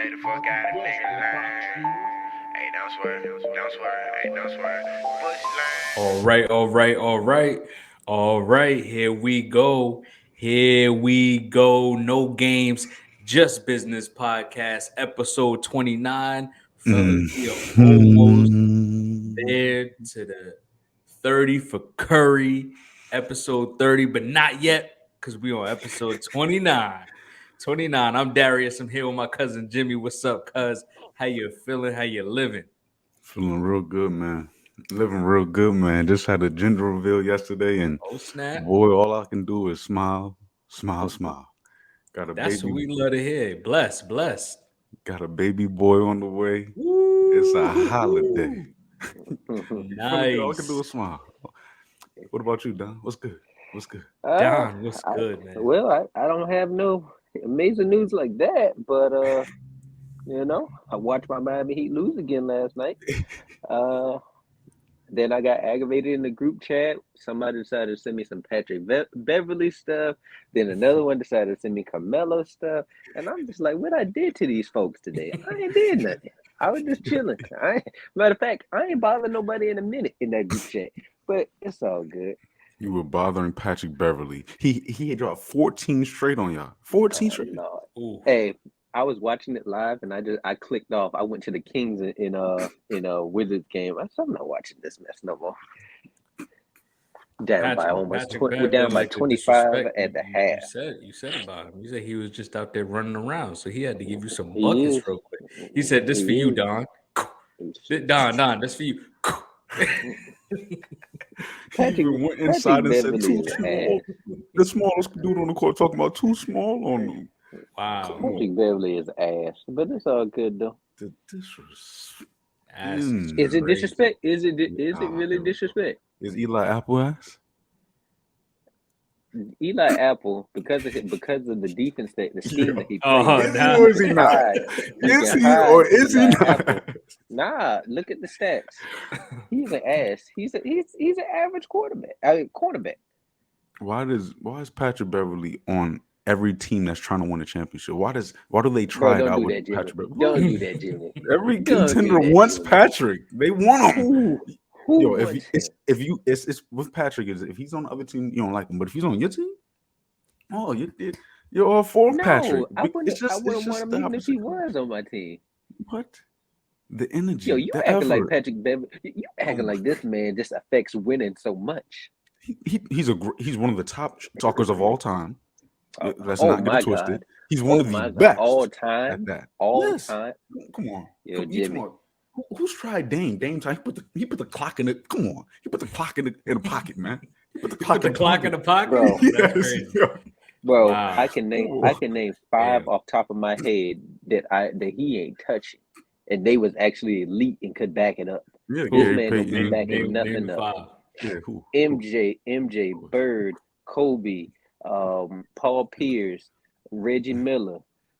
Stay the fuck out of nigga lane. Hey, don't swear, hey, don't swear. Bush lane. All right. Here we go. No games, just business podcast, episode 29. Fellas, we are almost there to the 30 for Curry, episode 30, but not yet because we on episode 29. 29. I'm Darius. I'm here with my cousin Jimmie. What's up, cuz? How you feeling? How you living? Feeling real good, man. Living real good, man. Just had a gender reveal yesterday, and Oh, snap. boy, all I can do is smile, smile, smile. Got a That's what baby, we love to hear. Bless. got a baby boy on the way. It's a holiday. Woo! Funny, all I can do Nice. is smile. What about you, Don? What's good? What's good? Don, what's good, man? I don't have no amazing news like that, but I watched my Miami Heat lose again last night. Then I got aggravated in the group chat. Somebody decided to send me some Patrick Beverly stuff. Then another one decided to send me Carmelo stuff. And I'm just like, what I did to these folks today? I ain't did nothing. I was just chilling. Matter of fact, I ain't bothering nobody in a minute in that group chat. But it's all good. You were bothering Patrick Beverly. He had dropped 14 straight on y'all. 14 straight. Lord. Ooh. Hey, I was watching it live and I clicked off. I went to the Kings in Wizards game. I said, I'm not watching this mess no more. Down by almost Patrick 20, we're Beverly down by like to 25 disrespect at the you. half. You said about him. You said he was just out there running around, so he had to give you some He buckets is. real quick. He said, "This for He you, is. Don. Don, this for you." He Patrick- even went inside and said, Beverly too is small. The smallest dude on the court talking about too small on them. Wow. Patrick Beverly is ass, but it's all good though. The disrespect. Ass is Is it crazy. disrespect? Is it really disrespect? Is Eli Apple ass? Eli Apple, because of the defense the scheme that he plays. Oh, Is he nah. or is he not? hide. Is can he hide or is he Eli not? Apple. Nah, look at the stats. He's an ass. He's an average quarterback. Cornerback. Why is Patrick Beverly on every team that's trying to win a championship? Why do they Bro, try it don't out do with that, Jimmy. Patrick Beverly? Don't do that, Jimmy. Every Don't do contender that, wants Jimmy. Patrick. They want him. Who Yo, wants him? it's with Patrick is if he's on the other team, you don't like him. But if he's on your team, oh, you're all for Patrick. No, I wouldn't it's want him the even if he opposite. was on my team. What? The energy, Yo, you the acting like effort. Patrick Beverly. You acting like this man just affects winning so much. He's one of the top talkers of all time. Let's Oh not get my it twisted. God. He's one Oh of my the God. best All at time. that. All Yes. time. Come on. Yo, You Jimmy. talking about- Who's tried Dame? Dame time. He put the clock in it. Come on. He put the clock in the pocket, man. He put the You clock put the clock in the pocket? Bro. That's Yes. crazy. Yo. Bro, Wow. I can name 5 off top of my head that he ain't touching, and they was actually elite and could back it up. Yeah, This Gary man don't be Payton. backing nothing the up. five. Yeah, who? MJ, Bird, Kobe, Paul Pierce, Reggie Miller.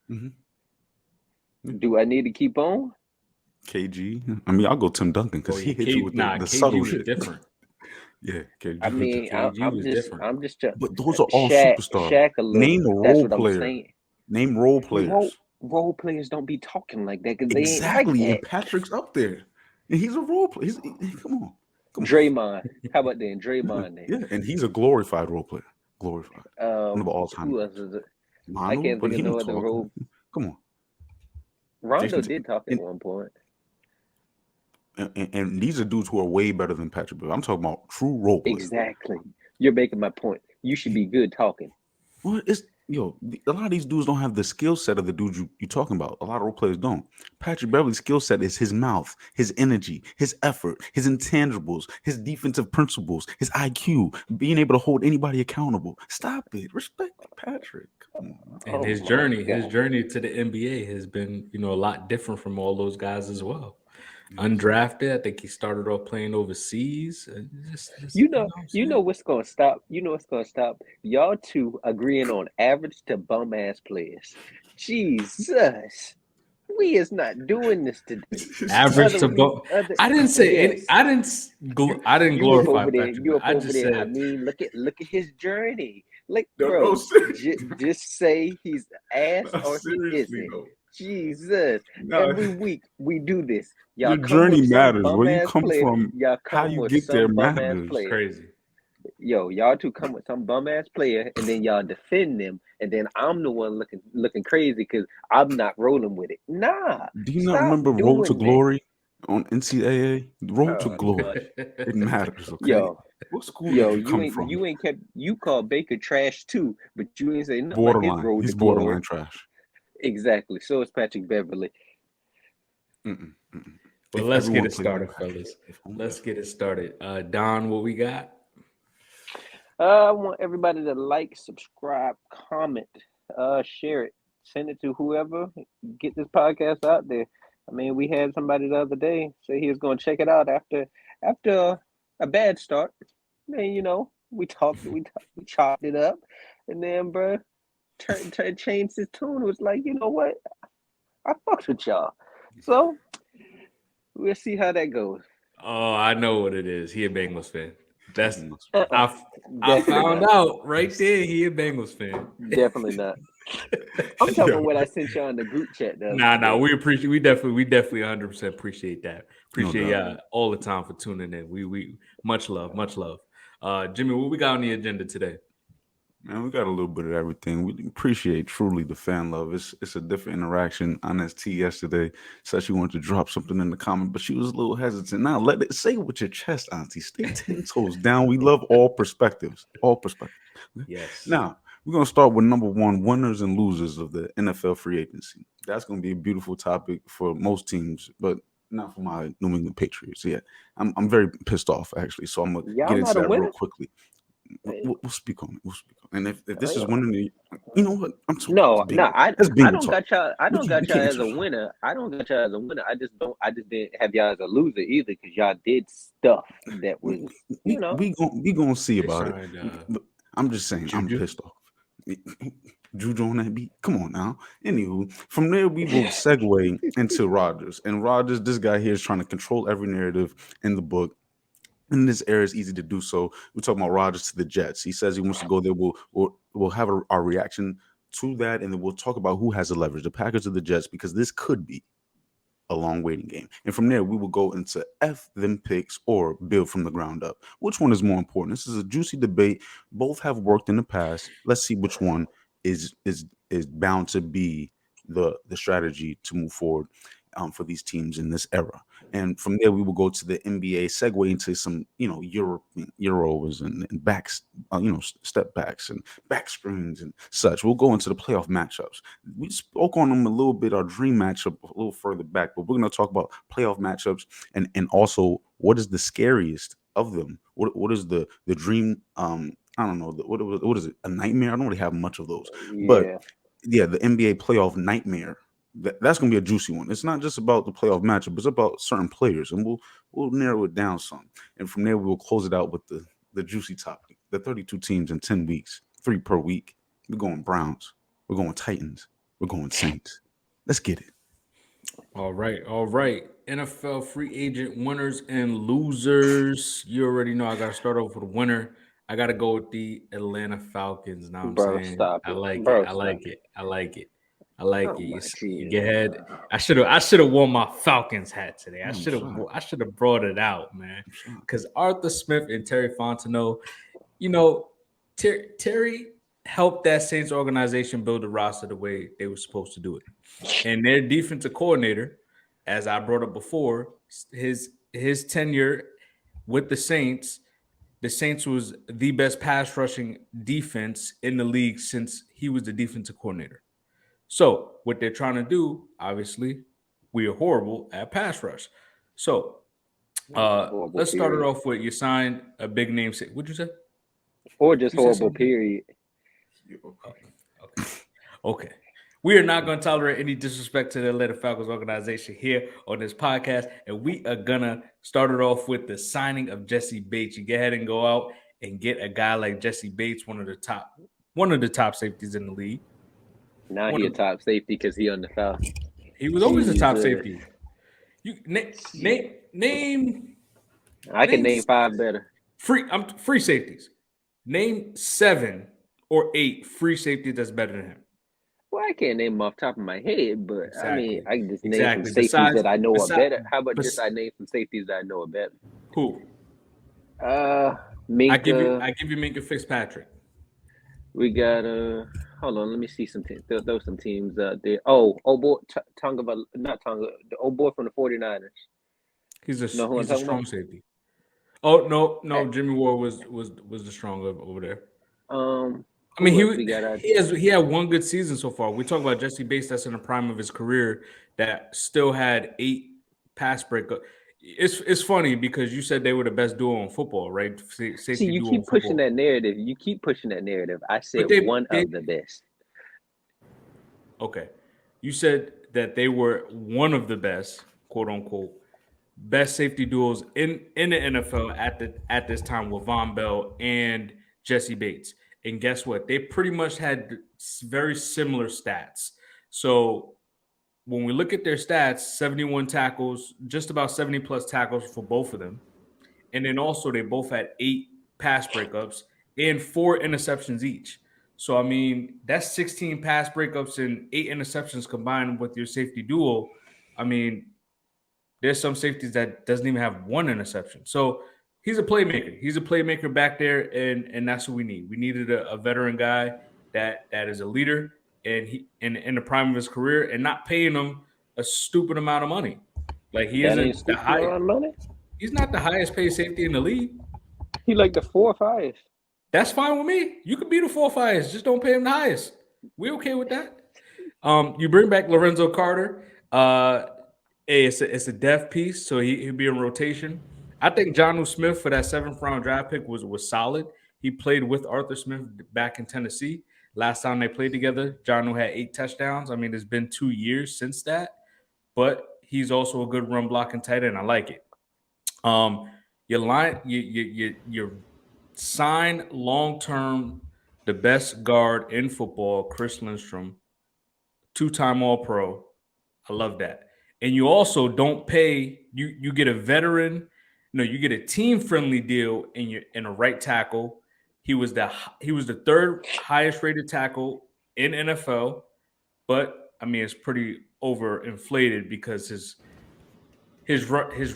Mhm. Do I need to keep on? KG. I mean, I'll go Tim Duncan because he hit you with the KG subtle was shit. different. Yeah, KG. I mean, KG was different. I'm just trying. But those are all Shaq superstars. a little. Name a That's role what I'm player. saying. Name role players. Role players don't be talking like that because they Exactly. ain't like And Patrick's up there. And he's a role player. Come on. that. Draymond. How about then? Draymond then. Yeah, and he's a glorified role player. Glorified. One of all time. Who else is it? Manu, I can't but think he of no don't other talk. role. Come on. Rondo Jason did talk at one point. And these are dudes who are way better than Patrick Beverly. I'm talking about true role players. Exactly. You're making my point. You should be good talking. Well, a lot of these dudes don't have the skill set of the dudes you're talking about. A lot of role players don't. Patrick Beverly's skill set is his mouth, his energy, his effort, his intangibles, his defensive principles, his IQ, being able to hold anybody accountable. Stop it. Respect Patrick. Come on. And his my journey God. to the NBA has been, a lot different from all those guys as well. Undrafted, I think he started off playing overseas. You know what's gonna stop? You know what's gonna stop? Y'all two agreeing on average to bum ass players. Jesus. We is not doing this today. average to go. I didn't say any. Yes. I didn't You up glorify over there. Patrick. You up I over just there. said I mean, look at his journey. Like, No, bro, seriously. just say he's ass or he Seriously, isn't. though. Jesus. No, Every week we do this. Y'all your come journey with some matters. bum Where you ass come player. from, Y'all how come you with get there some bum ass matters. player. Crazy. Yo, y'all two come with some bum ass player, and then y'all defend them, and then I'm the one looking crazy because I'm not rolling with it. Nah, Do you not stop remember Road to doing that. Glory on NCAA? Road to Oh Glory. gosh. It matters, okay? Yo, What school did you you come ain't from? you called Baker trash too, but you ain't say nothing about his Borderline. road He's to glory. borderline trash. Exactly. So is Patrick Beverly. Mm-mm. But If let's get everyone it played like started, Patrick, fellas. if only Let's everyone- get it started. Don, what we got? I want everybody to like, subscribe, comment, share it, send it to whoever. Get this podcast out there. I mean, we had somebody the other day say he was going to check it out after a bad start. Then we chopped it up, and then bro changed his tune. It was like, you know what? I fucked with y'all. So we'll see how that goes. Oh, I know what it is. He a Bengals fan. That's Uh-uh. I Definitely found not. out right there. He a Bengals fan. Definitely not. I'm talking Yo. about what I sent y'all in the group chat the other Nah. day. We definitely 100% appreciate that. Appreciate doubt. y'all all the time for tuning in. We much love, much love. Jimmie, what we got on the agenda today? Man, we got a little bit of everything. We appreciate truly the fan love. It's a different interaction. Honest T yesterday said she wanted to drop something in the comment, but she was a little hesitant. Now let it say it with your chest, Auntie. Stay 10 toes down. We love all perspectives. All perspectives. Okay? Yes. Now we're gonna start with number one: winners and losers of the NFL free agency. That's gonna be a beautiful topic for most teams, but not for my New England Patriots. Yeah, I'm very pissed off actually. So I'm gonna Y'all get into not a that real winner? quickly. We'll speak on it. We'll speak on it. And if this is Yeah. winning, you know what? I'm so No, it's bingo. I That's bingo don't talk. got y'all. I don't got We y'all can't as a answer. winner. I don't got y'all as a winner. I just didn't have y'all as a loser either because y'all did stuff that was, We gonna see They about it. signed, But I'm just saying, I'm Juju. pissed off. Juju on that beat. Come on now. Anywho, from there we will segue into Rodgers. And Rodgers, this guy here is trying to control every narrative in the book. In this era, it's easy to do so. We're talking about Rodgers to the Jets. He says he wants to go there. We'll have our reaction to that, and then we'll talk about who has the leverage, the Packers or the Jets, because this could be a long waiting game. And from there, we will go into F them picks or build from the ground up. Which one is more important? This is a juicy debate. Both have worked in the past. Let's see which one is bound to be the strategy to move forward for these teams in this era. And from there, we will go to the NBA, segue into some, Euros and backs, step backs and back springs and such. We'll go into the playoff matchups. We spoke on them a little bit, our dream matchup a little further back, but we're going to talk about playoff matchups and also what is the scariest of them. What is the dream? I don't know. What is it? A nightmare? I don't really have much of those, but yeah. yeah, the NBA playoff nightmare. That's going to be a juicy one. It's not just about the playoff matchup; it's about certain players, and we'll narrow it down some. And from there, we will close it out with the juicy topic: the 32 teams in 10 weeks, 3 per week. We're going Browns. We're going Titans. We're going Saints. Let's get it. All right. NFL free agent winners and losers. You already know I got to start off with a winner. I got to go with the Atlanta Falcons. Now I'm Bro, saying stop I it. like it. Bro, I stop like it. it. I like it. I like Oh it. my You Jesus. get ahead. I should have worn my Falcons hat today. I'm shocked. I should have brought it out, man. I'm shocked. Because Arthur Smith and Terry Fontenot, Terry helped that Saints organization build the roster the way they were supposed to do it. And their defensive coordinator, as I brought up before, his tenure with the Saints was the best pass rushing defense in the league since he was the defensive coordinator. So what they're trying to do, obviously, we are horrible at pass rush. So Horrible let's start it period. off with you signed a big name. What'd you say? Or just You said horrible something? period. Okay. We are not going to tolerate any disrespect to the Atlanta Falcons organization here on this podcast. And we are going to start it off with the signing of Jesse Bates. You go ahead and go out and get a guy like Jesse Bates, one of the top safeties in the league. Now he a top safety because he on the Falcons. He was always a top Jesus. safety. You name I can name 5 better. free safeties. Name 7 or 8 free safeties that's better than him. Well, I can't name them off the top of my head, but I mean, Exactly. I can just name some Exactly. safeties that I know are Besides, better. How about just I name some safeties that I know are better? who? Minka. I give you Minka Fitzpatrick. We got hold on, let me see some teams. There some teams out there. Oh boy, Tonga, not Tonga, the old boy from the 49ers. He's Know who I'm a talking about? strong safety. Oh no, Eh, Jimmy Ward was the strong over there. I mean, who else we got out there? he had one good season so far. We talk about Jesse Bates that's in the prime of his career that still had 8 pass breakup. It's funny because you said they were the best duo in football, right? See, Safety you duo in keep pushing football. that narrative. You keep pushing that narrative. I said But one they of the best. okay. You said that they were one of the best, quote unquote, best safety duos in the NFL at this time with Von Bell and Jesse Bates. And guess what? They pretty much had very similar stats. So when we look at their stats, 71 tackles, just about 70 plus tackles for both of them. And then also they both had 8 pass breakups and 4 interceptions each. So I mean, that's 16 pass breakups and 8 interceptions combined with your safety duo. I mean, there's some safeties that doesn't even have 1 interception. So he's a playmaker. He's a playmaker back there, and that's what we need. We needed a veteran guy that is a leader and he in the prime of his career and not paying him a stupid amount of money. Like he That ain't isn't the stupid high. amount of money. He's not the highest paid safety in the league. He like the 4 or 5. That's fine with me. You could be the 4 or 5, just don't pay him the highest. We okay with that. You bring back Lorenzo Carter. Hey, it's a depth piece, so he'll be in rotation. I think Jonnu Smith for that 7th round draft pick was solid. He played with Arthur Smith back in Tennessee. Last time they played together, Jonnu had 8 touchdowns. I mean, it's been 2 years since that, but he's also a good run blocking tight end. I like it. You sign long term the best guard in football, Chris Lindstrom, 2-time All Pro. I love that. And you also don't pay. You get a veteran. No, you get a team friendly deal in a right tackle. He was the 3rd highest rated tackle in NFL, but I mean it's pretty overinflated because his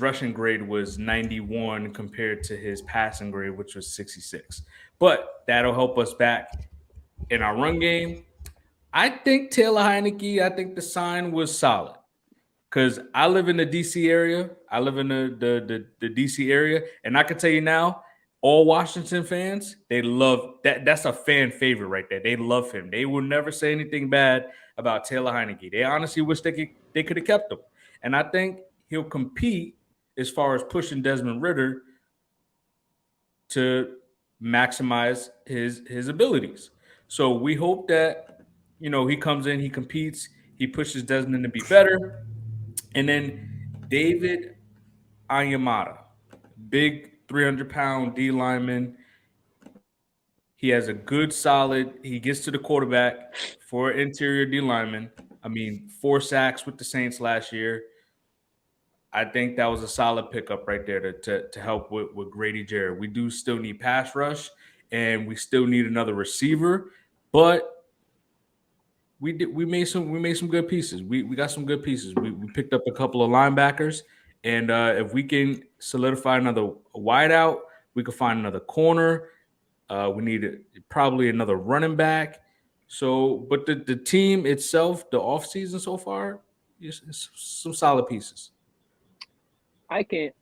rushing grade was 91 compared to his passing grade, which was 66. But that'll help us back in our run game. I think Taylor Heineke, I think the sign was solid because I live in the DC area. I live in the DC area, and I can tell you now, all Washington fans, they love that. That's a fan favorite right there. They love him. They will never say anything bad about Taylor Heineke. They honestly wish they could have kept him, and I think he'll compete as far as pushing Desmond Ridder to maximize his abilities. So we hope that he comes in, he competes, he pushes Desmond to be better. And then David Anyamata, big 300-pound D lineman. He has a good, solid. He gets to the quarterback for interior D lineman. I mean, 4 sacks with the Saints last year. I think that was a solid pickup right there to help with Grady Jarrett. We do still need pass rush, and we still need another receiver, but we made some good pieces. We got some good pieces. We picked up a couple of linebackers, and if we can solidify another wideout, we could find another corner. We need probably another running back. So, but the team itself, the offseason so far, is some solid pieces. I can't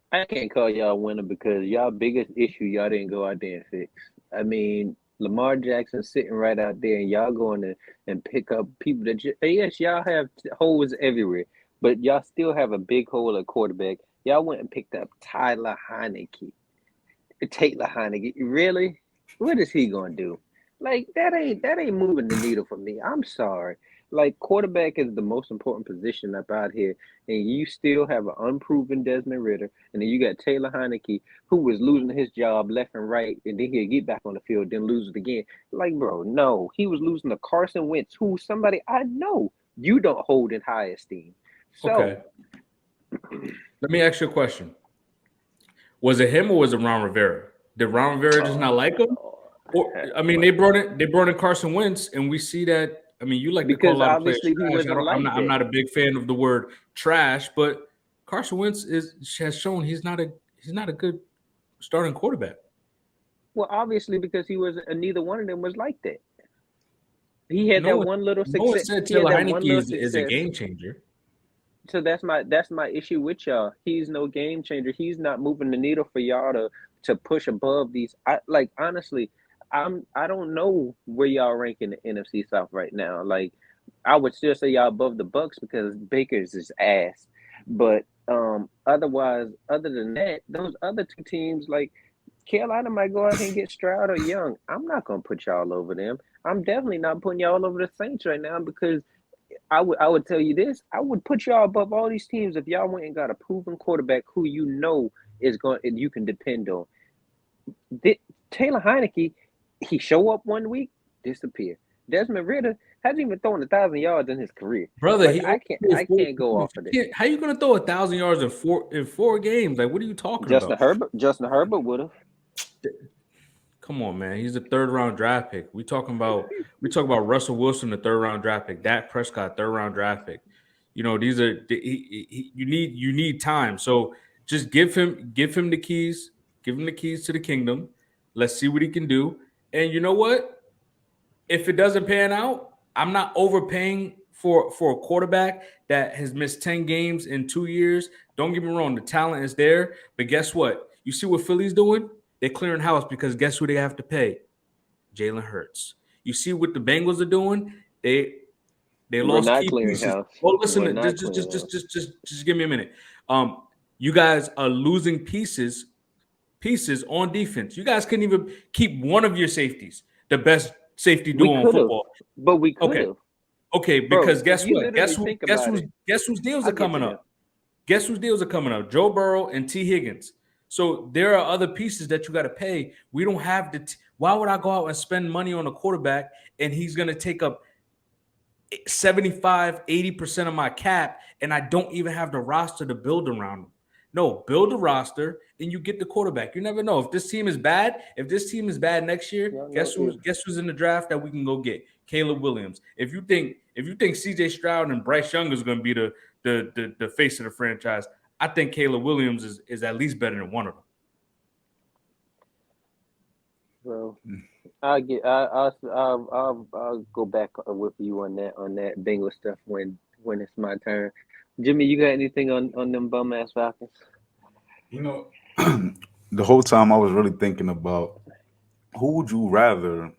call y'all a winner because y'all biggest issue y'all didn't go out there and fix. I mean, Lamar Jackson sitting right out there, and y'all going to and pick up people that yes, y'all have holes everywhere, but y'all still have a big hole at quarterback. Y'all went and picked up Taylor Heineke. Really? What is he gonna do? Like that ain't moving the needle for me. I'm sorry. Like quarterback is the most important position up out here, and you still have an unproven Desmond Ridder, and then you got Taylor Heineke, who was losing his job left and right, and then he'll get back on the field, then lose it again. Like, bro, no, he was losing to Carson Wentz, who somebody I know you don't hold in high esteem. So, Okay. Let me ask you a question. Was it him or was it Ron Rivera? Did Ron Rivera just not like him? Or I mean, they brought in Carson Wentz, and we see that I mean, you like to call Because a lot of players obviously he trash. wasn't like I'm that. not a big fan of the word trash, but Carson Wentz has shown he's not a good starting quarterback. Well, obviously because he was neither one of them was like that. He had No that one one little no one success. said He had Taylor that one Heineke little is a success. game changer. So that's my issue with y'all. He's no game changer. He's not moving the needle for y'all to push above these. I like honestly, I don't know where y'all rank in the NFC South right now. Like I would still say y'all above the Bucks because Baker's is ass. But otherwise, other than that, those other two teams like Carolina might go out and get Stroud or Young. I'm not gonna put y'all over them. I'm definitely not putting y'all over the Saints right now because I would tell you this. I would put y'all above all these teams if y'all went and got a proven quarterback who you know is going and you can depend on. Taylor Heineke, he show up one week, disappear. Desmond Ritter hasn't even thrown 1,000 yards in his career. Brother, Like he only I can't played I four can't go games. off of this. How you gonna throw 1,000 yards in four games? Like, what are you talking about? Justin Herbert would have. Come on, man. He's a third round draft pick. We talking about Russell Wilson, the third round draft pick. Dak Prescott, third round draft pick. You know, these are you need time. So just give him the keys. Give him the keys to the kingdom. Let's see what he can do. And you know what? If it doesn't pan out, I'm not overpaying for a quarterback that has missed 10 games in 2 years. Don't get me wrong, the talent is there, but guess what? You see what Philly's doing? They're clearing house because guess who they have to pay? Jalen Hurts. You see what the Bengals are doing? They We're lost not key clearing pieces. house. Oh, listen, We're not clearing house. just give me a minute. You guys are losing pieces on defense. You guys couldn't even keep one of your safeties, the best safety We duo in could have, football. but we could Okay. have. Okay, Bro, because if guess you what? literally think about it, Guess whose deals I'll are get to coming them. up? Guess whose deals are coming up? Joe Burrow and T. Higgins. So there are other pieces that you got to pay. We don't have why would I go out and spend money on a quarterback and he's going to take up 75-80% of my cap and I don't even have the roster to build around him? No, build a roster and you get the quarterback. You never know. If this team is bad next year, Y'all know guess who's in the draft that we can go get? Caleb Williams. If you think CJ Stroud and Bryce Young is going to be the face of the franchise, I think Caleb Williams is at least better than one of them. Bro, I'll go back with you on that Bengal stuff when it's my turn. Jimmy, you got anything on them bum ass Falcons? You know, the whole time I was really thinking about who would you rather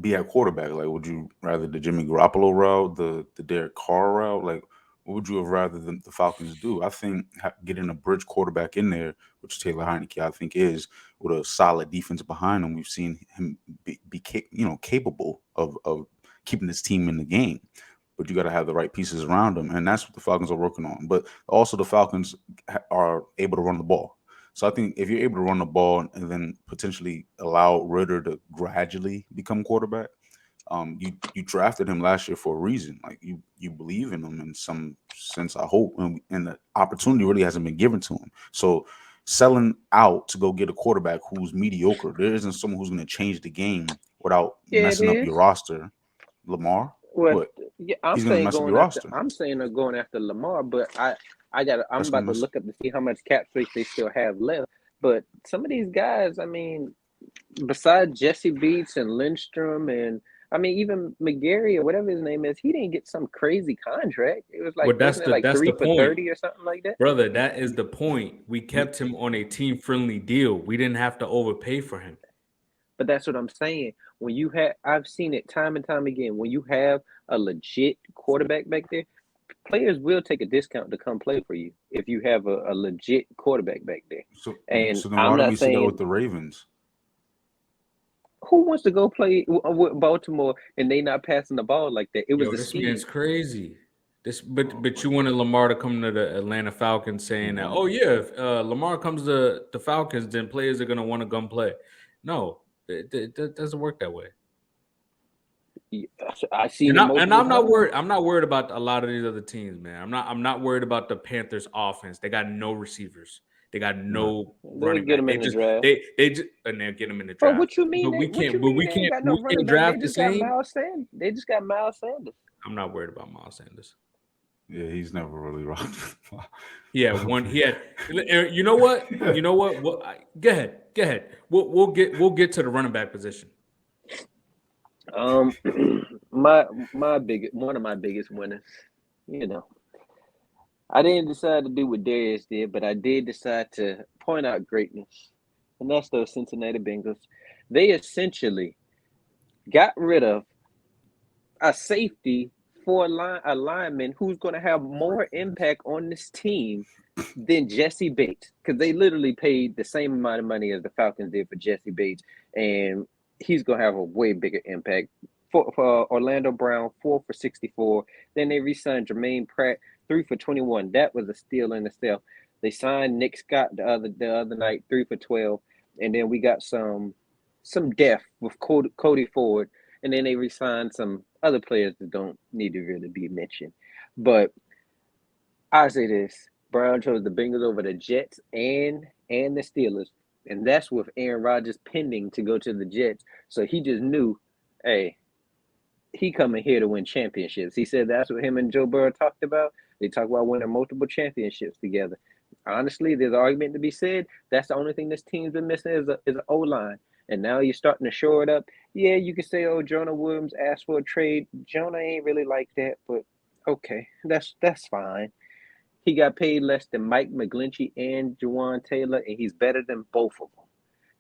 be at quarterback? Like, would you rather the Jimmy Garoppolo route, the Derek Carr route? Like, what would you have rather the Falcons do? I think getting a bridge quarterback in there, which Taylor Heineke I think is, with a solid defense behind him, we've seen him be capable of keeping this team in the game. But you got to have the right pieces around him, and that's what the Falcons are working on. But also, the Falcons are able to run the ball. So I think if you're able to run the ball and then potentially allow Ritter to gradually become quarterback, you drafted him last year for a reason. Like you believe in him in some sense, I hope, and the opportunity really hasn't been given to him. So selling out to go get a quarterback who's mediocre, there isn't someone who's going to change the game without Yeah, it messing up your is. roster. Lamar, Well, what? yeah, He's going to mess up your roster. I'm saying they're going after Lamar, but I'm That's going about to to mess. look up to see how much cap space they still have left. But some of these guys, I mean, besides Jesse Beats and Lindstrom and I mean even McGarry or whatever his name is, he didn't get some crazy contract. It was like Well, wasn't it like that's 3 the for point. 30 or something like that? Brother, that is the point. We kept him on a team-friendly deal. We didn't have to overpay for him. But that's what I'm saying. I've seen it time and time again. When you have a legit quarterback back there, players will take a discount to come play for you if you have a legit quarterback back there. So And then I'm why don't we not see that with saying the Ravens? who wants to go play with Baltimore and they not passing the ball like that. It was Yo, the this scheme. man's crazy. But you wanted Lamar to come to the Atlanta Falcons saying that, oh yeah, if Lamar comes to the Falcons, then players are gonna want to come play. No, it doesn't work that way. I seen And it I'm multiple not times. worried. I'm not worried about a lot of these other teams, man. I'm not worried about the Panthers offense. They got no receivers. They got no They'll running get back. him They in the just draft. they just and they'll get him in the Bro, draft. what you mean? But we What can't. you But mean? They ain't got no running back. They draft the just got same. Miles Sanders. They just got Miles Sanders. I'm not worried about Miles Sanders. Yeah, he's never really rocked. Yeah, one. He had. You know what? You know what? Go ahead. Go ahead. We'll get to the running back position. My one of my biggest winners. You know, I didn't decide to do what Darius did, but I did decide to point out greatness, and that's those Cincinnati Bengals. They essentially got rid of a safety for a lineman who's going to have more impact on this team than Jesse Bates, because they literally paid the same amount of money as the Falcons did for Jesse Bates, and he's going to have a way bigger impact. For Orlando Brown, 4 for 64. Then they re-signed Jermaine Pratt, 3 for 21. That was a steal in itself. They signed Nick Scott the other night, 3 for 12. And then we got some depth with Cody Ford. And then they re-signed some other players that don't need to really be mentioned. But I say this: Brown chose the Bengals over the Jets and the Steelers, and that's with Aaron Rodgers pending to go to the Jets. So he just knew, hey, he coming here to win championships. He said that's what him and Joe Burrow talked about. They talk about winning multiple championships together. Honestly, there's an argument to be said. That's the only thing this team's been missing is an O-line. And now you're starting to shore it up. Yeah, you can say, oh, Jonah Williams asked for a trade. Jonah ain't really like that, but okay, that's fine. He got paid less than Mike McGlinchey and Juwan Taylor, and he's better than both of them.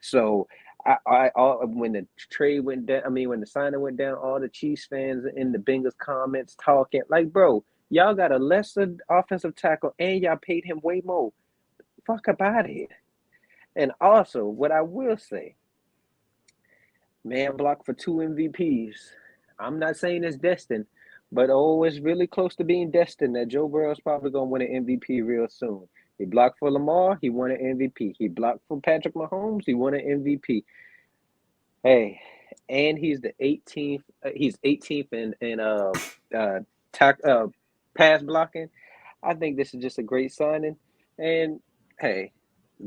So when the trade went down, when the signing went down, all the Chiefs fans in the Bengals comments talking like, bro, y'all got a lesser offensive tackle and y'all paid him way more. Fuck up out of here. And also, what I will say, man blocked for 2 MVPs. I'm not saying it's destined, but it's really close to being destined that Joe Burrow's probably going to win an MVP real soon. He blocked for Lamar, he won an MVP. He blocked for Patrick Mahomes, he won an MVP. Hey, and he's the 18th. He's 18th in pass blocking. I think this is just a great signing. And hey,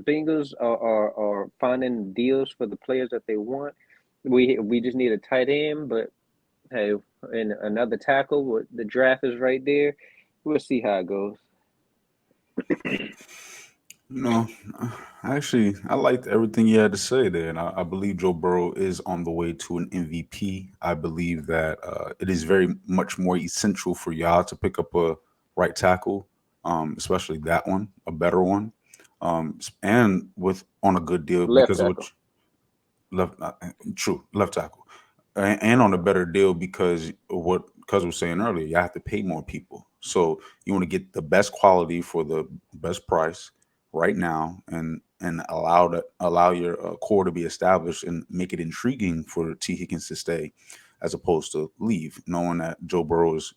Bengals are finding deals for the players that they want. We just need a tight end, but hey, and another tackle. The draft is right there. We'll see how it goes. No, actually, I liked everything you had to say there, and I believe Joe Burrow is on the way to an MVP. I believe that it is very much more essential for y'all to pick up a right tackle, especially that one, a better one, and with on a good deal Left because of tackle. what true left tackle, and on a better deal because of what Cuz was saying earlier, you have to pay more people, so you want to get the best quality for the best price right now, and allow your core to be established and make it intriguing for T Higgins to stay, as opposed to leave, knowing that Joe Burrow is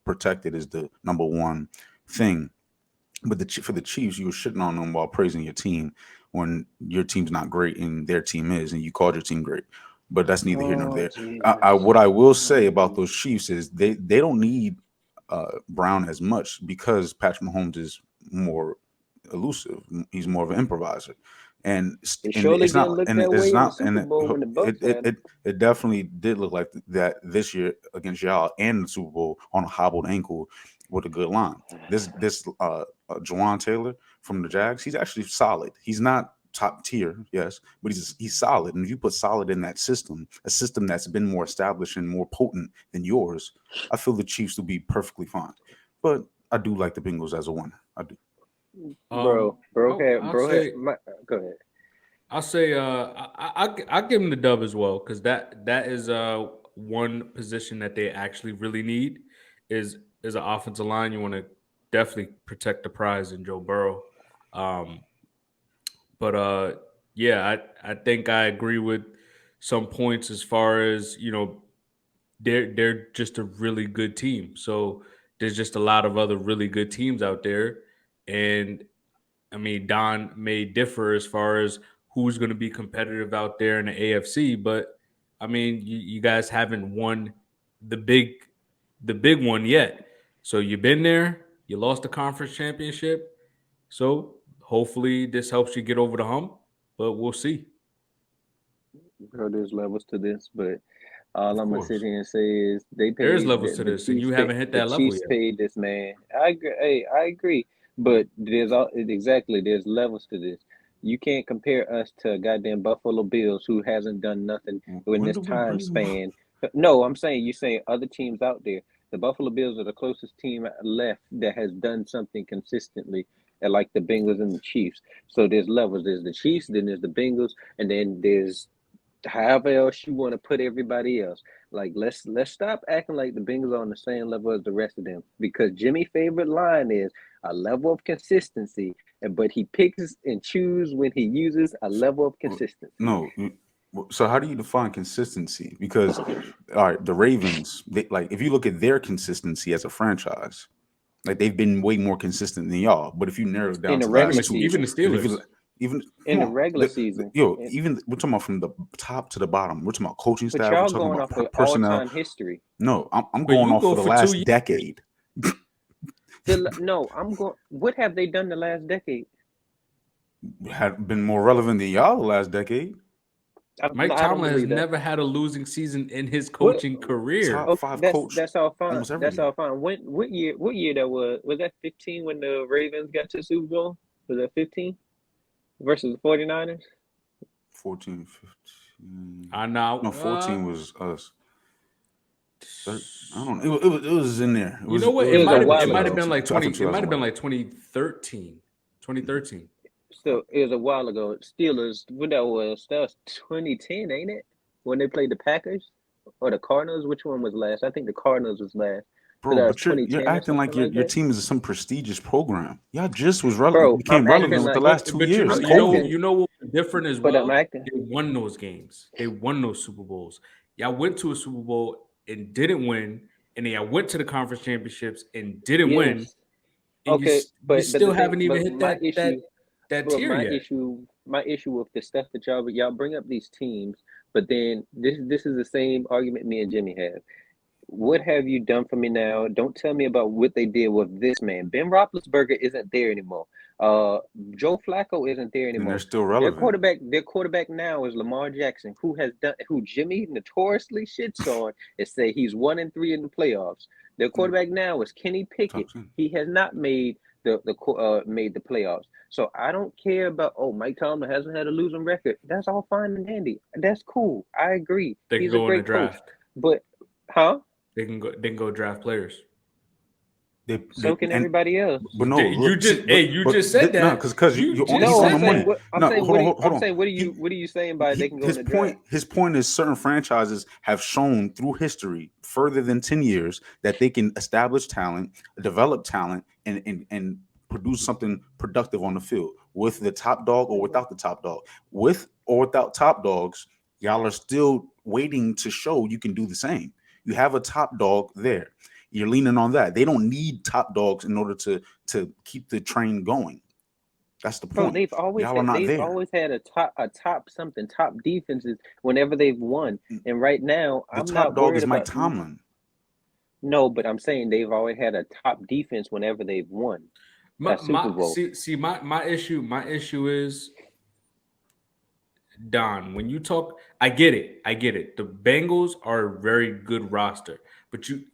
protected is the number one thing. But for the Chiefs, you were shitting on them while praising your team when your team's not great and their team is, and you called your team great. But that's neither here nor Oh there. Jesus! What I will say about those Chiefs is they don't need Brown as much because Patrick Mahomes is more elusive. He's more of an improviser, and It surely it's didn't not look and that it's way in the not Super and Bowl when the Bucks had him. it definitely did look like that this year against y'all and the Super Bowl on a hobbled ankle with a good line. This Juwan Taylor from the Jags, he's actually solid. He's not top tier, yes, but he's solid. And if you put solid in that system, a system that's been more established and more potent than yours, I feel the Chiefs will be perfectly fine. But I do like the Bengals as a winner. I do. Bro, I'll say go ahead. I'll say I give him the dub as well because that is one position that they actually really need is an offensive line. You want to definitely protect the prize in Joe Burrow. Um, but yeah, I think I agree with some points as far as they're just a really good team. So there's just a lot of other really good teams out there, and I mean Don may differ as far as who's going to be competitive out there in the AFC, but I mean you guys haven't won the big one yet. So you've been there, you lost the conference championship. So Hopefully, this helps you get over the hump, but we'll see. Bro, there's levels to this, but all Of I'm gonna sit course. here and say is they There's paid levels to the this, and Chiefs. you haven't hit The that level Chiefs yet. paid this man. I agree. Hey, I agree. But there's levels to this. You can't compare us to goddamn Buffalo Bills who hasn't done nothing in When this do we time bring? span. No, I'm saying you're saying other teams out there. The Buffalo Bills are the closest team left that has done something consistently, like the Bengals and the Chiefs. So there's levels. There's the Chiefs, then there's the Bengals, and then there's however else you want to put everybody else. Like let's stop acting like the Bengals are on the same level as the rest of them because Jimmy's favorite line is a level of consistency, but he picks and chooses when he uses a level of consistency. No. So how do you define consistency? Because all right, the Ravens, like if you look at their consistency as a franchise, like they've been way more consistent than y'all. But if you narrow it down In the to the regular last two, Even the season. but if you Steelers. even In come the on, regular season. even we're talking about from the top to the bottom. We're talking about coaching But staff. We're y'all talking going about off of personnel. all-time history. No, I'm But going you off go for the for 2 last years. decade. No, I'm going. What have they done the last decade? Had been more relevant than y'all the last decade. Mike I don't Tomlin has believe that. never had a losing season in his What? coaching career. Top Okay, 5 coach that's all fine. almost every That's year. all fine. What year that was? Was that 15 when the Ravens got to the Super Bowl? Was that 15 versus the 49ers? 14, 15. I know. No, 14 was us. I don't know. It was in there. You know what? It was a while It might have ago. been like 20. It might have been 2011. like 2013. 2013. So it was a while ago. Steelers. When that was 2010, ain't it? When they played the Packers or the Cardinals? Which one was last? I think the Cardinals was last. So Bro, that was but you're 2010 or acting like something like your that. team is some prestigious program. Y'all just was relevant, Bro, became I'm acting relevant with the like, last 2 But years. I'm COVID. you know what was different as but I'm well? acting. They won those games. They won those Super Bowls. Y'all went to a Super Bowl and didn't win, and then y'all went to the conference championships and didn't win, Yes. and Okay, you but still the thing, haven't even but hit my issue, that but tier yet. my issue with the stuff that y'all bring up these teams, but then this is the same argument me and Jimmy have. What have you done for me now? Don't tell me about what they did with this man. Ben Roethlisberger isn't there anymore. Uh, Joe Flacco isn't there And they're anymore. still relevant. Their quarterback now is Lamar Jackson, who Jimmy notoriously shits on and say he's 1-3 in the playoffs. Their quarterback now is Kenny Pickett. Top 10. He has not made made the playoffs. So I don't care about Mike Tomlin hasn't had a losing record. That's all fine and dandy. That's cool. I agree. They can He's a go in the great coach. draft. But huh? They can go draft players. So can everybody else. But no, You just said that. No, because you're just on No, the I'm saying money. what I'm No, saying. hold on, hold on. What are you saying by they can go in the draft? His point is certain franchises have shown through history further than 10 years that they can establish talent, develop talent, and produce something productive on the field with the top dog or without the top dog. With or without top dogs, y'all are still waiting to show you can do the same. You have a top dog there. You're leaning on that. They don't need top dogs in order to keep the train going. That's the Bro, point. they've always Y'all are not there. had a top defenses whenever they've won. And right now, The I'm top not dog worried is Mike about Tomlin. No, but I'm saying they've always had a top defense whenever they've won a Super Bowl. My issue is Don, when you talk, I get it. The Bengals are a very good roster, but you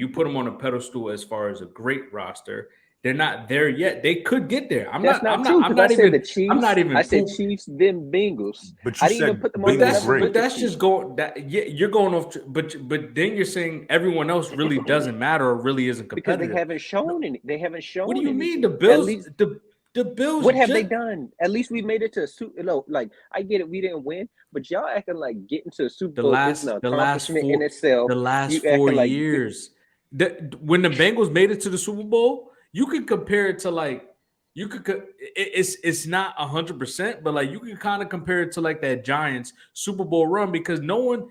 put them on a pedestal as far as a great roster. They're not there yet. They could get there. That's not true because I said the Chiefs. I'm not even. I said Chiefs, then Bengals. But you I didn't even said put them on the Bengals level great. with But that's the just Chiefs. going. You're going off. But then you're saying everyone else really doesn't matter or really isn't Because competitive. they haven't shown any. They haven't shown. What do you mean? anything. The Bills. At least, the Bills. what have they done? At least we made it to a Super. No, like I get it, we didn't win, but y'all acting like getting to a Super Bowl is an accomplishment in itself. The last You 4 acting like years. When the Bengals made it to the Super Bowl, you could compare it to like it's not 100%, but like you can kind of compare it to like that Giants Super Bowl run because no one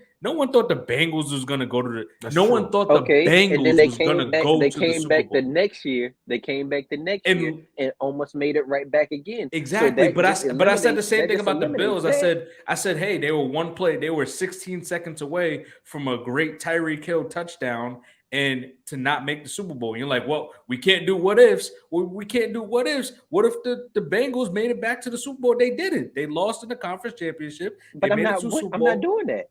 thought the Bengals was gonna go to the. That's no true. one thought the okay, and then Bengals they was came gonna back. go They to the came Super back Bowl. the next year. They came back the next year and almost made it right back again. Exactly, So but I said the same thing about the eliminates Bills. that. I said, hey, they were one play, they were 16 seconds away from a great Tyreek Hill touchdown, and to not make the Super Bowl. You're like, well, we can't do what ifs. We can't do what ifs. What if the Bengals made it back to the Super Bowl? They didn't. They lost in the conference championship. But They I'm made not. it to Super I'm Bowl. not doing that.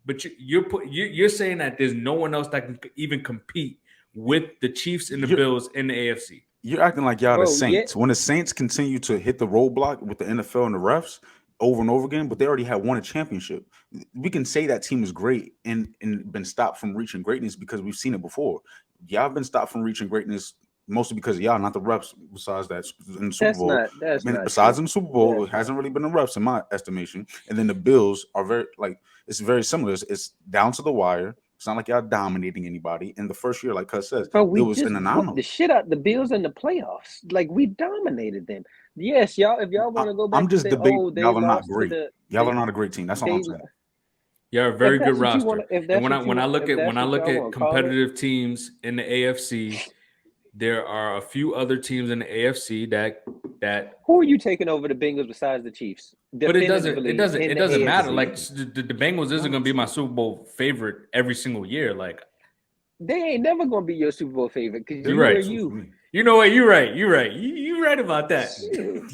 But you're saying that there's no one else that can even compete with the Chiefs and the Bills in the AFC. You're acting like y'all Bro, the Saints. When the Saints continue to hit the roadblock with the NFL and the refs over and over again, but they already had won a championship. We can say that team is great and been stopped from reaching greatness because we've seen it before. Y'all have been stopped from reaching greatness mostly because of y'all, not the refs. Besides that, in the Super Bowl, besides in the Super Bowl, it hasn't really been the refs in my estimation. And then the Bills are very it's very similar. It's down to the wire. It's not like y'all dominating anybody. In the first year, like Cuz says, Bro, it was an anomaly. The shit out the Bills in the playoffs. Like, we dominated them. Yes, y'all. If y'all want to go back, I'm just to say, debating. they Y'all are not lost great. to Y'all are not a great team. That's all I'm saying. You're a very good roster. And when I look at competitive teams in the AFC, there are a few other teams in the AFC that. Who are you taking over the Bengals besides the Chiefs? But it doesn't matter. Like the Bengals isn't going to be my AFC. Super Bowl favorite every single year. Like, they ain't never going to be your Super Bowl favorite because you're right. You know what? You're right. You're right about that. Shoot,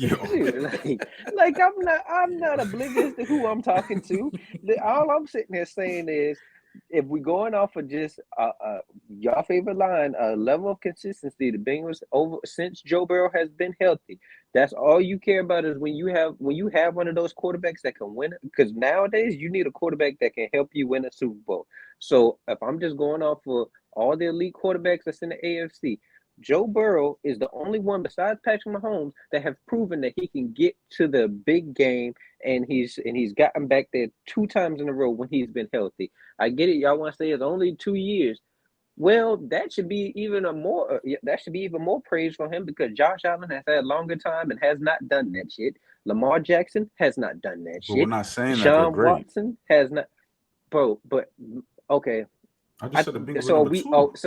like I'm not oblivious to who I'm talking to. All I'm sitting here saying is, if we're going off of just your favorite line, a level of consistency, the Bengals over since Joe Burrow has been healthy. That's all you care about is when you have one of those quarterbacks that can win it. Because nowadays you need a quarterback that can help you win a Super Bowl. So if I'm just going off of all the elite quarterbacks that's in the AFC, Joe Burrow is the only one besides Patrick Mahomes that have proven that he can get to the big game, and he's gotten back there 2 times in a row when he's been healthy. I get it. Y'all want to say it's only 2 years. Well, that should be even more praise for him because Josh Allen has had longer time and has not done that shit. Lamar Jackson has not done that shit. We're not saying that Sean Watson has not. Bro, but okay. I just said the Bengals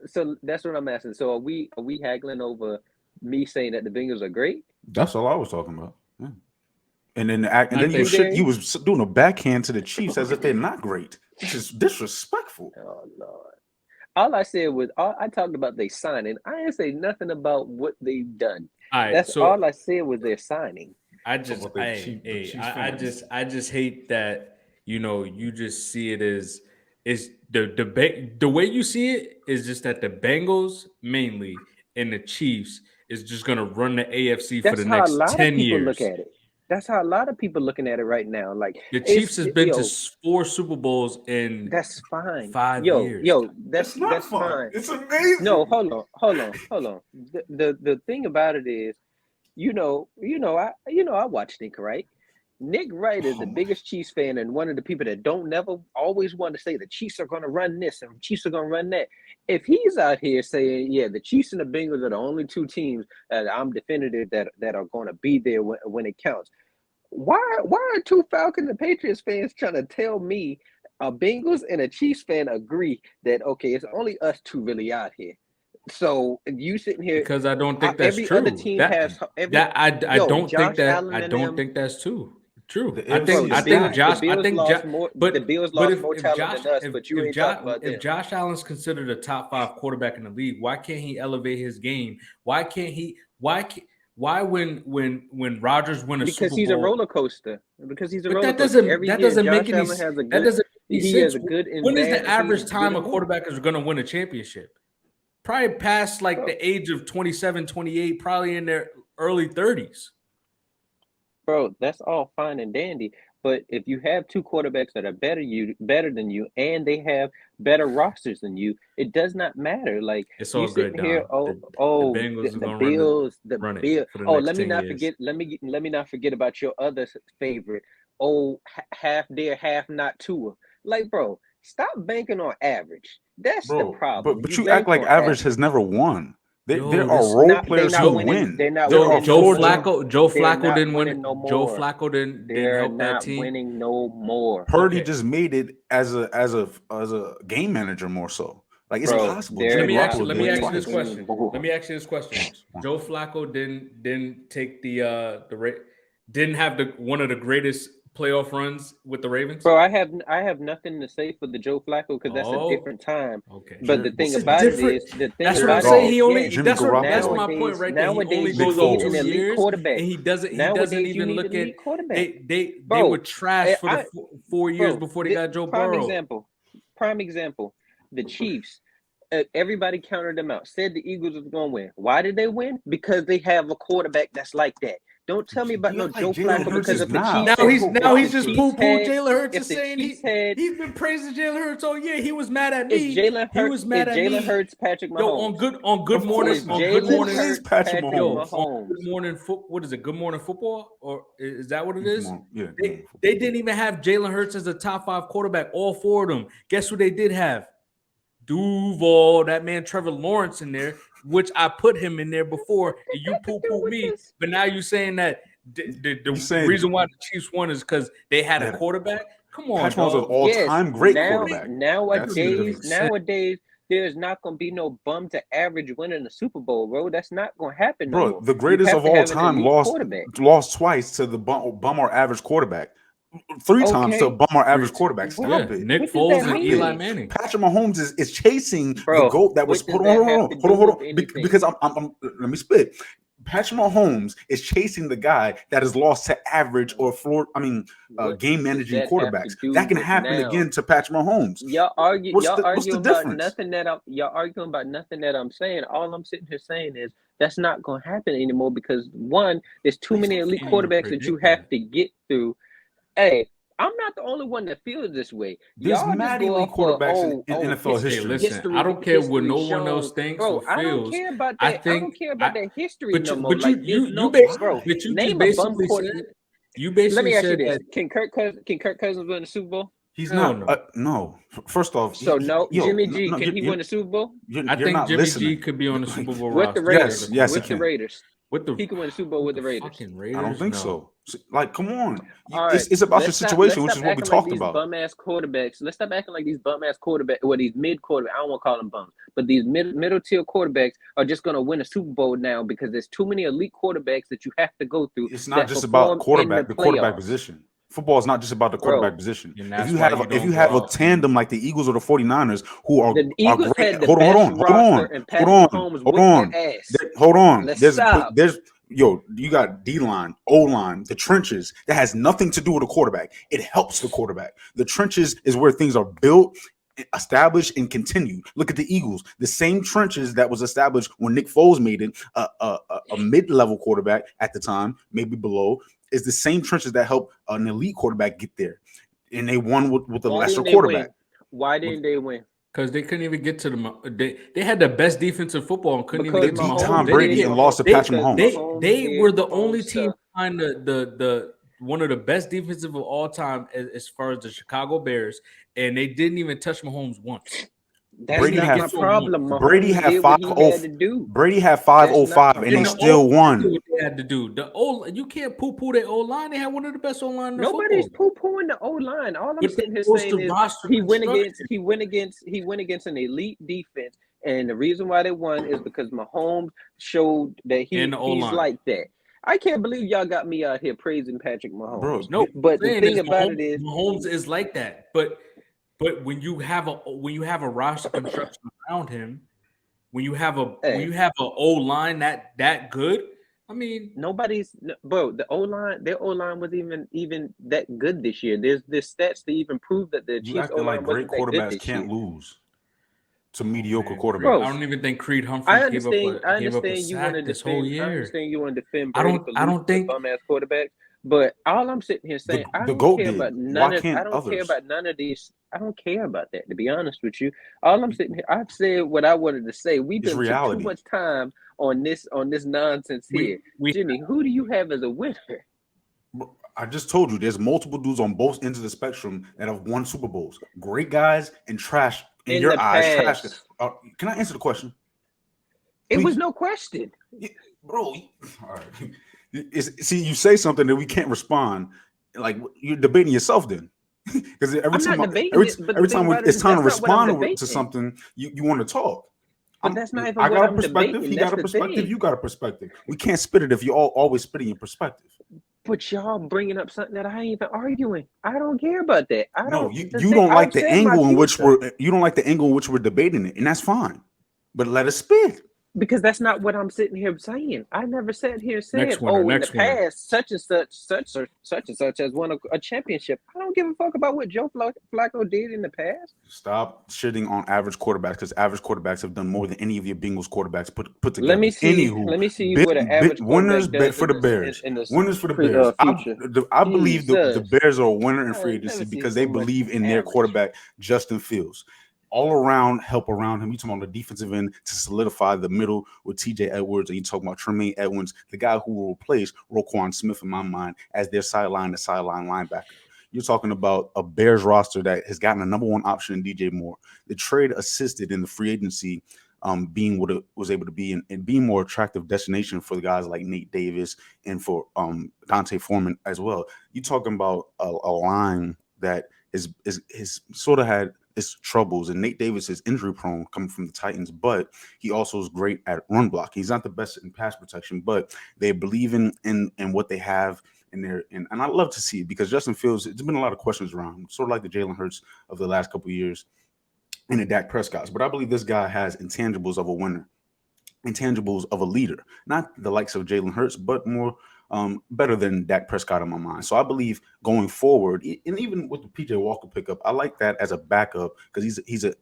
So that's what I'm asking. So are we haggling over me saying that the Bengals are great? That's all I was talking about. Yeah. And then you was doing a backhand to the Chiefs as if they're not great. This is disrespectful. Oh Lord! All I said was I talked about they signing. I didn't say nothing about what they've done. All I said was they're signing. I just hate that you just see it as is the way you see it is just that the Bengals mainly and the Chiefs is just gonna run the AFC for the next 10 years. Look at it. That's how a lot of people looking at it right now. Like the Chiefs has been to 4 Super Bowls in that's fine 5 years. That's fine. It's amazing. No, hold on. The thing about it is, I watch Nick Wright. Nick Wright is the biggest Chiefs fan and one of the people that don't never always want to say the Chiefs are going to run this and Chiefs are going to run that. If he's out here saying, yeah, the Chiefs and the Bengals are the only 2 teams that I'm definitive that are going to be there when it counts, why are 2 Falcons and Patriots fans trying to tell me a Bengals and a Chiefs fan agree that, okay, it's only us 2 really out here? So you sitting here because I don't think that's true. Other team I don't think that's true. True. I think the Bills lost more talent than us, but you ain't talking about that. If Josh Allen's considered a top 5 quarterback in the league, why can't he elevate his game? Why when Rodgers win a Super Bowl? Because he's a roller coaster. Because he's a roller coaster. That doesn't make any sense. When is the average time a quarterback is going to win a championship? Probably past the age of 27, 28, probably in their early 30s. Bro, that's all fine and dandy. But if you have 2 quarterbacks that are better than you, and they have better rosters than you, it does not matter. Like it's all good. Here, the Bills, the Bills. Oh, let me not forget. Let me not forget about your other favorite. Oh, half there, half not Tua. Like, bro, stop banking on average. That's the problem. But you act like average has never won. There are role players who win. They're not winning. Joe Flacco didn't win. Joe Flacco didn't help that team. They're not winning no more. Purdy just made it as a game manager more so. Like it's impossible. Let me ask you this question. Joe Flacco didn't take didn't have one of the greatest playoff runs with the Ravens? Bro, I have nothing to say for the Joe Flacco because that's a different time. Okay. But the thing It's about it different. is, the thing That's what I'm about saying. it He is, only. yes, That's my point right there. He only nowadays goes you on need 2 an elite years, quarterback. and he doesn't Nowadays, you even need look an at. elite quarterback. They Bro, were trash for the 4 years before they got Joe Burrow. Prime example. The Chiefs. Everybody counted them out. Said the Eagles was going to win. Why did they win? Because they have a quarterback that's like that. Don't tell me about no Joe Flacco because if the Chiefs now he's just poo-poo. Jalen Hurts if is the saying Chiefs had, he's been praising Jalen Hurts all year. He was mad at me. Is Jalen He was mad at me. Jalen Hurts, Patrick Mahomes. Yo, on Good Morning, Is Jalen Hurts, Patrick Mahomes. On Good Morning what is it? Good Morning Football, or is that what it is? Yeah. They didn't even have Jalen Hurts as a top 5 quarterback. All 4 of them. Guess who they did have? Duval, that man Trevor Lawrence in there, which I put him in there before, and you poo-poo me. But now you're saying that the reason why the Chiefs won is because they had a quarterback. Come on, Patrick Mahomes was all-time great quarterback. Nowadays, there's not going to be no bum to average winning the Super Bowl, bro. That's not going to happen. Bro, the greatest of all time lost twice to the bum or average quarterback. 3 times to a bum or average quarterback. Stop it. Nick Foles and Eli Manning. Patrick Mahomes is chasing the GOAT that was. Hold on. Because I'm let me spit. Patrick Mahomes is chasing the guy that has lost to average or game managing quarterbacks. That can happen again to Patrick Mahomes. Y'all arguing about nothing that I'm saying. All I'm sitting here saying is that's not going to happen anymore because one, there's too many elite quarterbacks that you have to get through. Hey, I'm not the only one that feels this way. There's mad elite quarterbacks in NFL history. Listen, I don't care what no one else thinks or feels. I don't care about that. I don't care about that history no more. But you basically said. Let me ask you this: Can Kirk Cousins win the Super Bowl? He's not. No. First off, Jimmy G, can he win the Super Bowl? I think Jimmy G could be on the Super Bowl roster. With the Raiders. Yes, with the Raiders. He can win the Super Bowl with the Raiders. I don't think so. Like, come on. It's about your situation, which is what we talked about. Bum-ass quarterbacks. Let's stop acting like these bum-ass quarterbacks, or these mid-quarterbacks. I don't want to call them bums. But these middle-tier quarterbacks are just going to win a Super Bowl now because there's too many elite quarterbacks that you have to go through. It's not just about the quarterback position. Football is not just about the quarterback position. If you have a tandem like the Eagles or the 49ers who are the Eagles great. had the Hold on. There's you got D-line, O-line, the trenches. That has nothing to do with the quarterback. It helps the quarterback. The trenches is where things are built, established, and continued. Look at the Eagles. The same trenches that was established when Nick Foles made it a mid-level quarterback at the time, maybe below, is the same trenches that help an elite quarterback get there. And they won with a lesser quarterback. Why didn't they win? Because they couldn't even get to the. They had the best defense in football and couldn't even get to Tom Brady and lost to Patrick Mahomes. They were the only team behind the one of the best defensive of all time as far as the Chicago Bears, and they didn't even touch Mahomes once. Brady had my problem. Brady had 505. Brady had 505, and they still won. What they had to do. You can't poo-poo their O-line. They had one of the best O-line. Nobody's poo-pooing the O-line. All I'm sitting here saying is he went against an elite defense, and the reason why they won is because Mahomes showed that he's like that. I can't believe y'all got me out here praising Patrick Mahomes. Bro, no, but the thing about it is Mahomes is like that, but when you have a roster construction around him, when you have an O-line that good, I mean, their O-line was even that good this year. There's stats to even prove that the Chiefs O-line great quarterbacks can't lose to mediocre quarterbacks. I don't even think Creed Humphrey gave up a sack this whole year. I understand you want to defend Brady I don't think bum-ass quarterbacks. But all I'm sitting here saying, I don't care about none of these. I don't care about that, to be honest with you. All I'm sitting here, I've said what I wanted to say. We've been too much time on this nonsense here. Jimmie, who do you have as a winner? I just told you there's multiple dudes on both ends of the spectrum that have won Super Bowls. Great guys and trash in your eyes. Trash. Can I answer the question? It was no question. Yeah, bro. All right. See, you say something that we can't respond. Like you're debating yourself, then, because every time it's time to respond to something, you want to talk. But that's not even I got a perspective. He got a perspective. You got a perspective. We can't spit it if you're always spitting your perspective. But y'all bringing up something that I ain't even arguing. I don't care about that. I No, don't. you don't like I've the said my angle in which piece though. you don't like the angle in which we're debating it, and that's fine. But let us spit. Because that's not what I'm sitting here saying. I never sat here and said, Next winner, "Oh, in the next winner. past, such and such has won a championship." I don't give a fuck about what Joe Flacco did in the past. Stop shitting on average quarterbacks because average quarterbacks have done more than any of your Bengals quarterbacks put Let together. me see. Anywho, Let me see what an average winners quarterback does for in the Bears. this Winners for the Bears. future. I believe the Jesus. Bears are a winner in All free right, let agency me see because they so much believe in their average. quarterback, Justin Fields. All around help around him. You talking about the defensive end to solidify the middle with TJ Edwards, and you talking about Tremaine Edwards, the guy who will replace Roquan Smith in my mind as their sideline to sideline linebacker. You're talking about a Bears roster that has gotten a number one option in DJ Moore. The trade assisted in the free agency being what it was able to be and being more attractive destination for the guys like Nate Davis and for Dante Foreman as well. You're talking about a line that is sort of had its troubles, and Nate Davis is injury prone coming from the Titans, but he also is great at run block. He's not the best in pass protection, but they believe in what they have in there, and I love to see it because Justin Fields. There's been a lot of questions around him, sort of like the Jalen Hurts of the last couple of years and the Dak Prescott's. But I believe this guy has intangibles of a winner, intangibles of a leader, not the likes of Jalen Hurts, but more better than Dak Prescott in my mind. So I believe going forward, and even with the PJ Walker pickup, I like that as a backup because he's a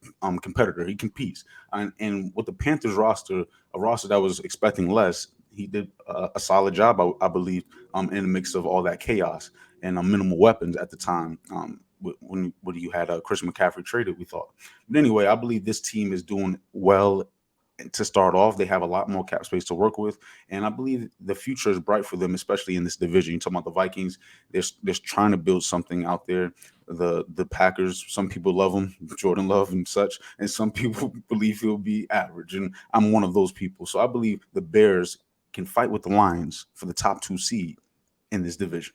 competitor. He competes, and with the Panthers roster, a roster that was expecting less, he did a solid job, I believe, in the mix of all that chaos and minimal weapons at the time. When you had Christian McCaffrey traded, we thought. But anyway, I believe this team is doing well to start off. They have a lot more cap space to work with, and I believe the future is bright for them, especially in this division. You talking about the Vikings? They're trying to build something out there. The Packers, some people love them, Jordan Love and such, and some people believe he'll be average, and I'm one of those people. So I believe the Bears can fight with the Lions for the top 2 seed in this division.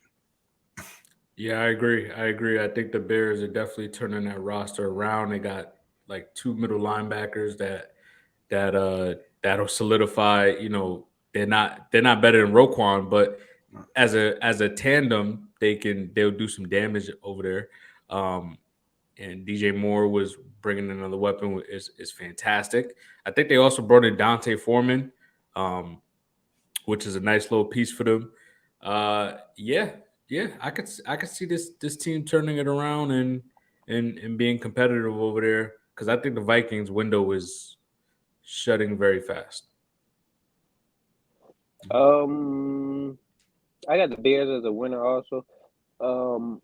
Yeah, I agree. I think the Bears are definitely turning that roster around. They got like two middle linebackers that'll solidify. They're not better than Roquan, but as a tandem, they'll do some damage over there. And DJ Moore was bringing another weapon is fantastic. I think they also brought in Dante Foreman, which is a nice little piece for them. Yeah, I could see this team turning it around and being competitive over there because I think the Vikings window is shutting very fast. I got the Bears as a winner also. Um,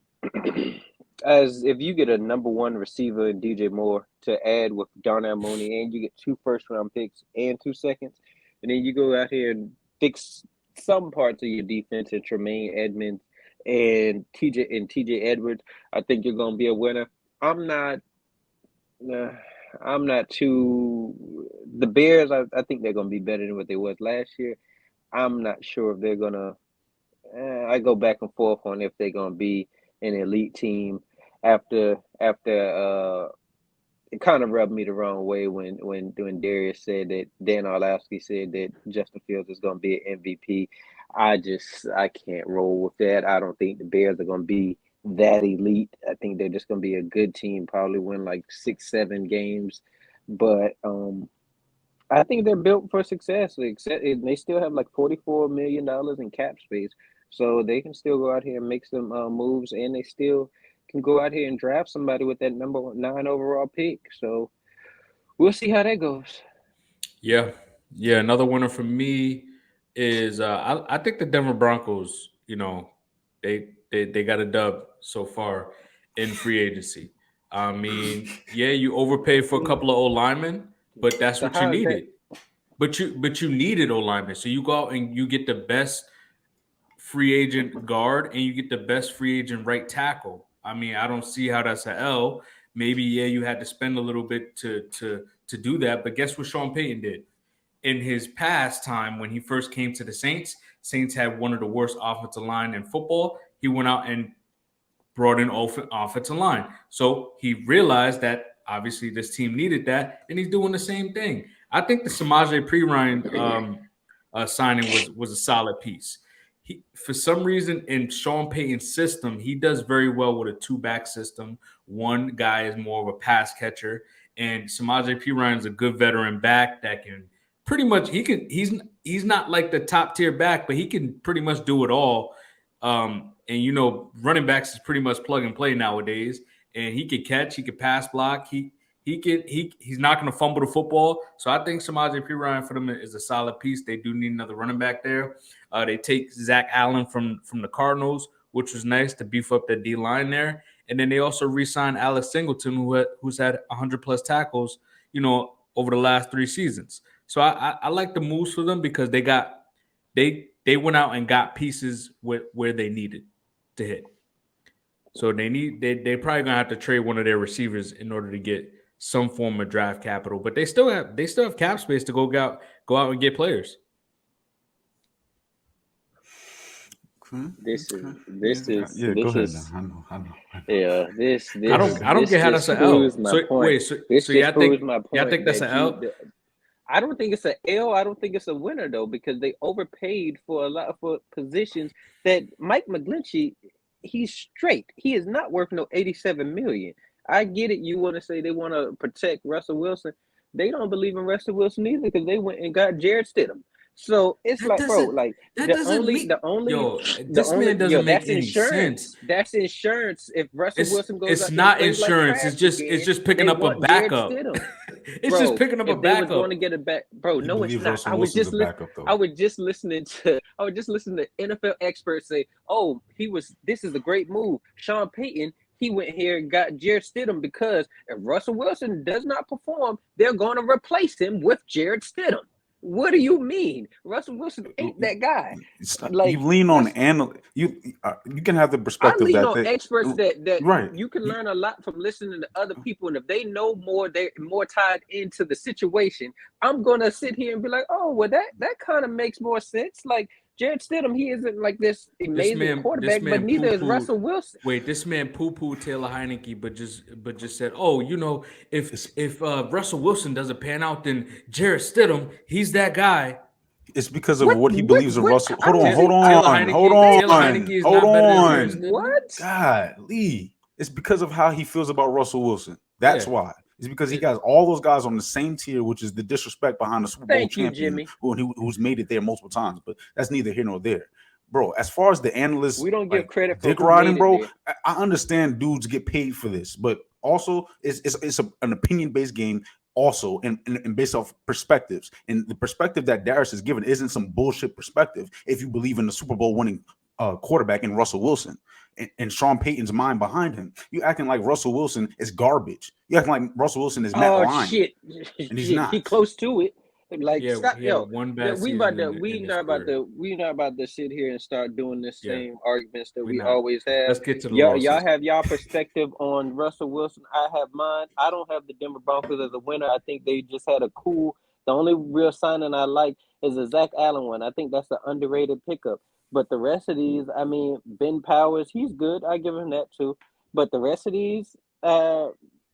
as if you get a number one receiver in DJ Moore to add with Darnell Mooney, and you get 2 first-round picks and 2 seconds, and then you go out here and fix some parts of your defense and Tremaine Edmonds and TJ Edwards, I think you're gonna be a winner. I'm not. I'm not too. The Bears, I think they're gonna be better than what they was last year. I'm not sure if they're gonna. I go back and forth on if they're gonna be an elite team after it kind of rubbed me the wrong way when Darius said that Dan Orlovsky said that Justin Fields is gonna be an MVP. I can't roll with that. I don't think the Bears are gonna be that elite. I think they're just gonna be a good team, probably win like 6-7 games. But I think they're built for success. They still have like $44 million in cap space, so they can still go out here and make some moves, and they still can go out here and draft somebody with that number 9 overall pick. So we'll see how that goes. Yeah, yeah. Another winner for me is I think the Denver Broncos. They got a dub so far in free agency. I mean, yeah, you overpay for a couple of O linemen, but that's So what you how is that? needed. But you needed O linemen, so you go out and you get the best free agent guard and you get the best free agent right tackle. I mean, I don't see how that's an L. Maybe you had to spend a little bit to do that, but guess what Sean Payton did? In his past time when he first came to the Saints had one of the worst offensive line in football. He went out and brought in offensive line. So he realized that obviously this team needed that, and he's doing the same thing. I think the Samaje Perine signing was a solid piece. for some reason in Sean Payton's system, he does very well with a 2-back system. One guy is more of a pass catcher, and Samaje Perine is a good veteran back that can pretty much he's not like the top tier back, but he can pretty much do it all. And running backs is pretty much plug and play nowadays. And he can catch, he can pass block, he's not going to fumble the football. So I think Samaje Perine for them is a solid piece. They do need another running back there. They take Zach Allen from the Cardinals, which was nice to beef up the D line there. And then they also re-signed Alex Singleton, who's had 100+ tackles, over the last 3 seasons. So I like the moves for them because they went out and got pieces where they needed to hit. So they probably gonna have to trade one of their receivers in order to get some form of draft capital. But they still have cap space to go out and get players. This is Go ahead now. I know. Yeah, this I don't get how that's an L. So y'all think that's an L? I don't think it's an L. I don't think it's a winner though, because they overpaid for positions that Mike McGlinchey, he's straight. He is not worth no $87 million. I get it. You want to say they want to protect Russell Wilson. They don't believe in Russell Wilson either because they went and got Jared Stidham. So it's that like, bro, like this man doesn't make any sense. That's insurance. If Russell Wilson goes, it's not insurance. It's just picking up a backup. It's just picking up a backup. They want to get a back, bro. No, it's not. I was just listening to NFL experts say, "Oh, this is a great move." Sean Payton, he went here and got Jared Stidham because if Russell Wilson does not perform, they're going to replace him with Jared Stidham. What do you mean? Russell Wilson ain't that guy. You lean on you can have the perspective on experts that right. You can learn a lot from listening to other people, and if they know more, they're more tied into the situation. I'm gonna sit here and be like, oh, well, that kind of makes more sense. Like Jared Stidham, he isn't like this amazing quarterback, but neither is Russell Wilson. Wait, this man poo-pooed Taylor Heineke, but just said, oh, if Russell Wilson doesn't pan out, then Jared Stidham, he's that guy. It's because of what he believes of Russell. Hold on. What? God, Lee. It's because of how he feels about Russell Wilson. That's why. It's because he got all those guys on the same tier, which is the disrespect behind the Super Bowl champion who's made it there multiple times. But that's neither here nor there. Bro, as far as the analysts, we don't give credit for dick riding, bro. I understand dudes get paid for this, but also it's an opinion-based game also and based off perspectives. And the perspective that Darius is given isn't some bullshit perspective if you believe in the Super Bowl winning quarterback in Russell Wilson and Sean Payton's mind behind him. You acting like Russell Wilson is garbage. You acting like Russell Wilson is Matt Ryan. Shit. And he's not. He close to it. Like stop, one bad we not about to sit here and start doing the same arguments that we always have. Let's get to the y'all have y'all perspective on Russell Wilson. I have mine. I don't have the Denver Broncos as a winner. I think they just had the only real signing I like is a Zach Allen one. I think that's an underrated pickup. But the rest of these, I mean, Ben Powers, he's good. I give him that too. But the rest of these,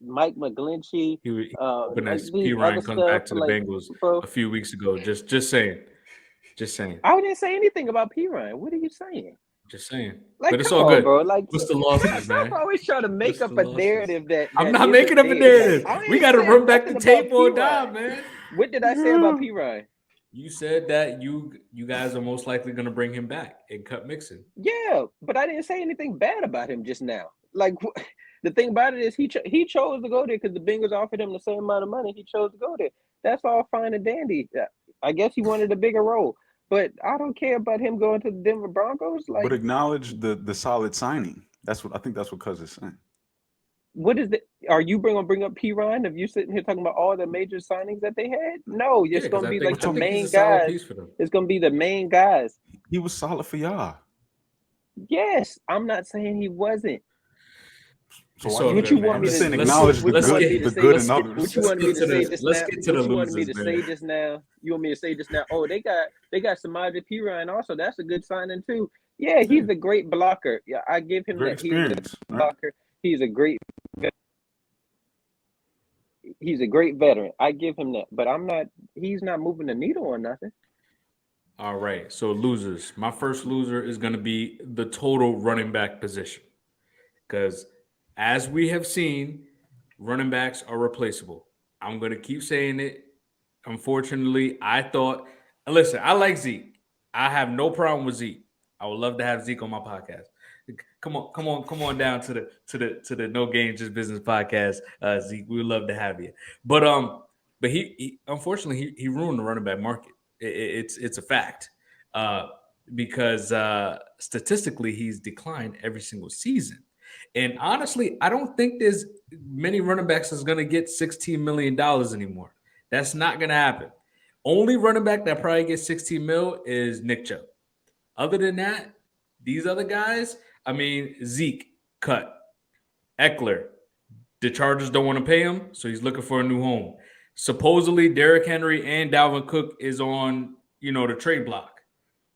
Mike McGlinchey, Perine comes back to the Bengals a few weeks ago. Just saying. I didn't say anything about Perine. What are you saying? Just saying. Like, but it's all good, bro. Like, what's the losses, man? I'm always trying to make up a narrative that I'm not making up a narrative. We got to run back the tape on down, man. What did I say about Perine? You said that you guys are most likely going to bring him back and cut Mixon. Yeah, but I didn't say anything bad about him just now. Like, the thing about it is he chose to go there because the Bengals offered him the same amount of money. He chose to go there. That's all fine and dandy. I guess he wanted a bigger role. But I don't care about him going to the Denver Broncos. Like, but acknowledge the solid signing. That's what Cuz is saying. What is are you going to bring up Perine? If you sitting here talking about all the major signings that they had? No, it's going to be like the main guys. It's going to be the main guys. He was solid for y'all. Yes, I'm not saying he wasn't. So what you want me to say? Acknowledge the good and others. What you want me to say just now? Let's get to the losers, You want me to say just now? Oh, they got Samaje Perine also. That's a good signing too. Yeah, he's a great blocker. Yeah, I give him that. He's a blocker. Right? He's a great veteran. I give him that. But he's not moving the needle or nothing. All right. So losers. My first loser is going to be the total running back position. Because as we have seen, running backs are replaceable. I'm going to keep saying it. Unfortunately, I thought, listen, I like Zeke. I have no problem with Zeke. I would love to have Zeke on my podcast. Come on down to the No Game Just Business podcast, Zeke. We would love to have you. But he unfortunately he ruined the running back market. It's a fact. Because statistically he's declined every single season. And honestly, I don't think there's many running backs that's going to get $16 million anymore. That's not going to happen. Only running back that probably gets 16 mil is Nick Chubb. Other than that, these other guys, I mean, Zeke cut, Eckler. The Chargers don't want to pay him, so he's looking for a new home. Supposedly, Derrick Henry and Dalvin Cook is on, the trade block.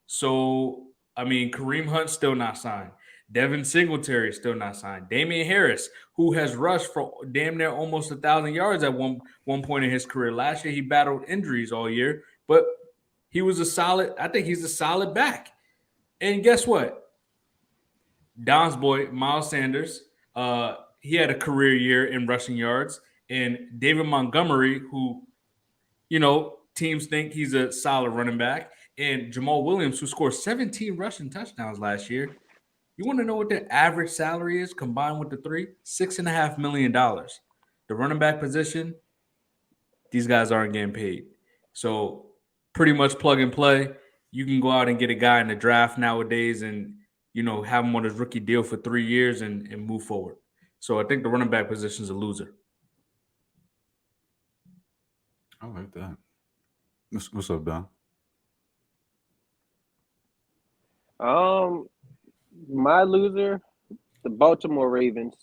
So, I mean, Kareem Hunt still not signed. Devin Singletary still not signed. Damian Harris, who has rushed for damn near almost 1,000 yards at one point in his career. Last year, he battled injuries all year, but he was a solid. I think he's a solid back. And guess what? Don's boy, Miles Sanders, he had a career year in rushing yards. And David Montgomery, who teams think he's a solid running back, and Jamal Williams, who scored 17 rushing touchdowns last year. You want to know what their average salary is combined with the three? $6.5 million. The running back position, these guys aren't getting paid. So pretty much plug and play. You can go out and get a guy in the draft nowadays and have him on his rookie deal for 3 years and move forward. So I think the running back position is a loser. I like that. What's up, Don? My loser, the Baltimore Ravens.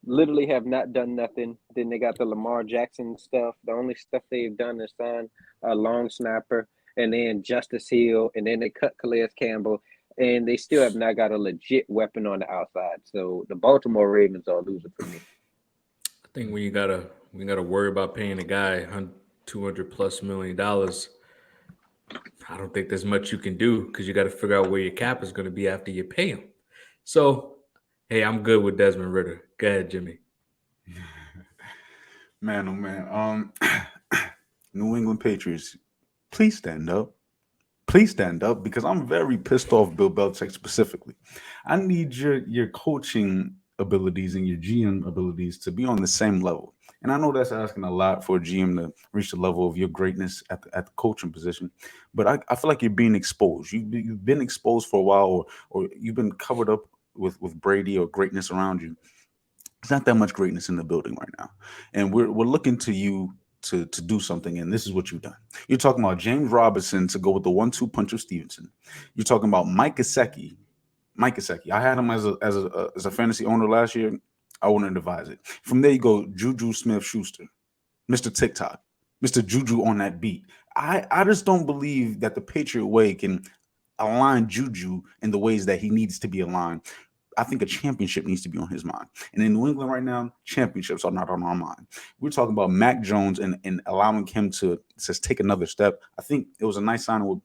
Literally have not done nothing. Then they got the Lamar Jackson stuff. The only stuff they've done is sign a long snapper and then Justice Hill, and then they cut Calais Campbell, and they still have not got a legit weapon on the outside. So the Baltimore Ravens are a loser for me. I think we gotta worry about paying a guy $200+ million. I don't think there's much you can do because you got to figure out where your cap is going to be after you pay him. So, hey, I'm good with Desmond Ridder. Go ahead, Jimmie. Man, oh man. New England Patriots, please stand up. Please stand up because I'm very pissed off Bill Belichick specifically. I need your coaching abilities and your GM abilities to be on the same level. And I know that's asking a lot for a GM to reach the level of your greatness at the coaching position. But I feel like you're being exposed. You've been exposed for a while, or you've been covered up with Brady or greatness around you. There's not that much greatness in the building right now. And we're looking to you to do something, and this is what you've done. You're talking about James Robinson to go with the 1-2 punch of Stevenson. You're talking about Mike Gesicki. I had him as a fantasy owner last year. I wouldn't advise it. From there you go Juju Smith-Schuster, Mr. TikTok, Mr. Juju on that beat. I just don't believe that the Patriot way can align Juju in the ways that he needs to be aligned. I think a championship needs to be on his mind. And in New England right now, championships are not on our mind. We're talking about Mac Jones and allowing him to just take another step. I think it was a nice signing with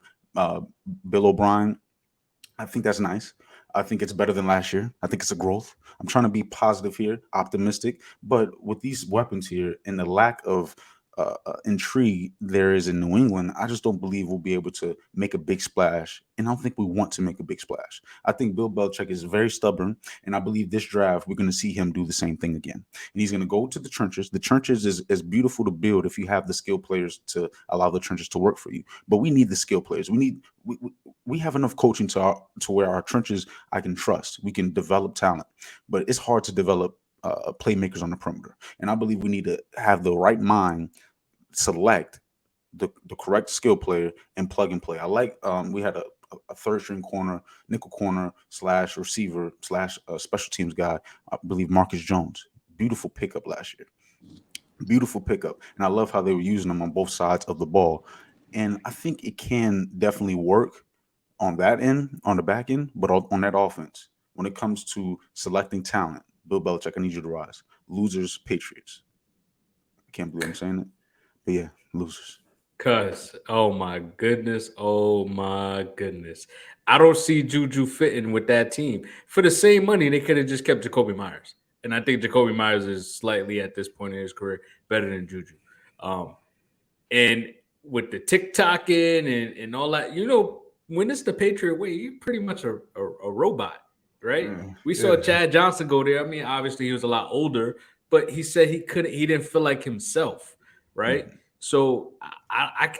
Bill O'Brien. I think that's nice. I think it's better than last year. I think it's a growth. I'm trying to be positive here, optimistic. But with these weapons here and the lack of intrigue there is in New England, I just don't believe we'll be able to make a big splash. And I don't think we want to make a big splash. I think Bill Belichick is very stubborn. And I believe this draft, we're going to see him do the same thing again. And he's going to go to the trenches. The trenches is beautiful to build if you have the skill players to allow the trenches to work for you. But we need the skill players. We have enough coaching to where our trenches I can trust. We can develop talent. But it's hard to develop playmakers on the perimeter. And I believe we need to have the right mind, select the correct skill player, and plug and play. I like we had a third string corner, nickel corner / receiver / special teams guy. I believe Marcus Jones. Beautiful pickup last year. Beautiful pickup. And I love how they were using them on both sides of the ball. And I think it can definitely work on that end, on the back end, but on that offense. When it comes to selecting talent, Bill Belichick, I need you to rise. Losers, Patriots. I can't believe I'm saying it. But yeah, losers. Cuz, oh my goodness. I don't see Juju fitting with that team. For the same money, they could have just kept Jacoby Myers. And I think Jacoby Myers is slightly at this point in his career better than Juju. Um, and with the TikToking and all that, when it's the Patriot way, you're pretty much a robot, right? We saw Yeah. Chad Johnson go there. I mean, obviously he was a lot older, but he said he didn't feel like himself, right? So I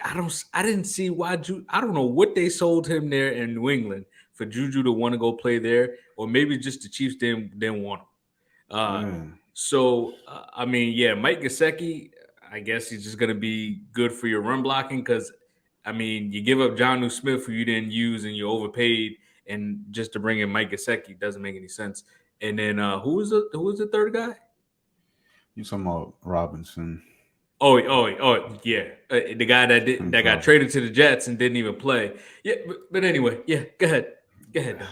didn't see why I don't know what they sold him there in New England for Juju to want to go play there, or maybe just the Chiefs didn't want him. Uh, Yeah. I mean, yeah, Mike Gesicki, I guess he's just going to be good for your run blocking because, I mean, you give up Jonnu Smith who you didn't use and you overpaid, and just to bring in Mike Gesicki doesn't make any sense. And then who was the third guy? You talking about Robinson? Yeah, the guy that got traded to the Jets and didn't even play. Yeah, but anyway, yeah, go ahead.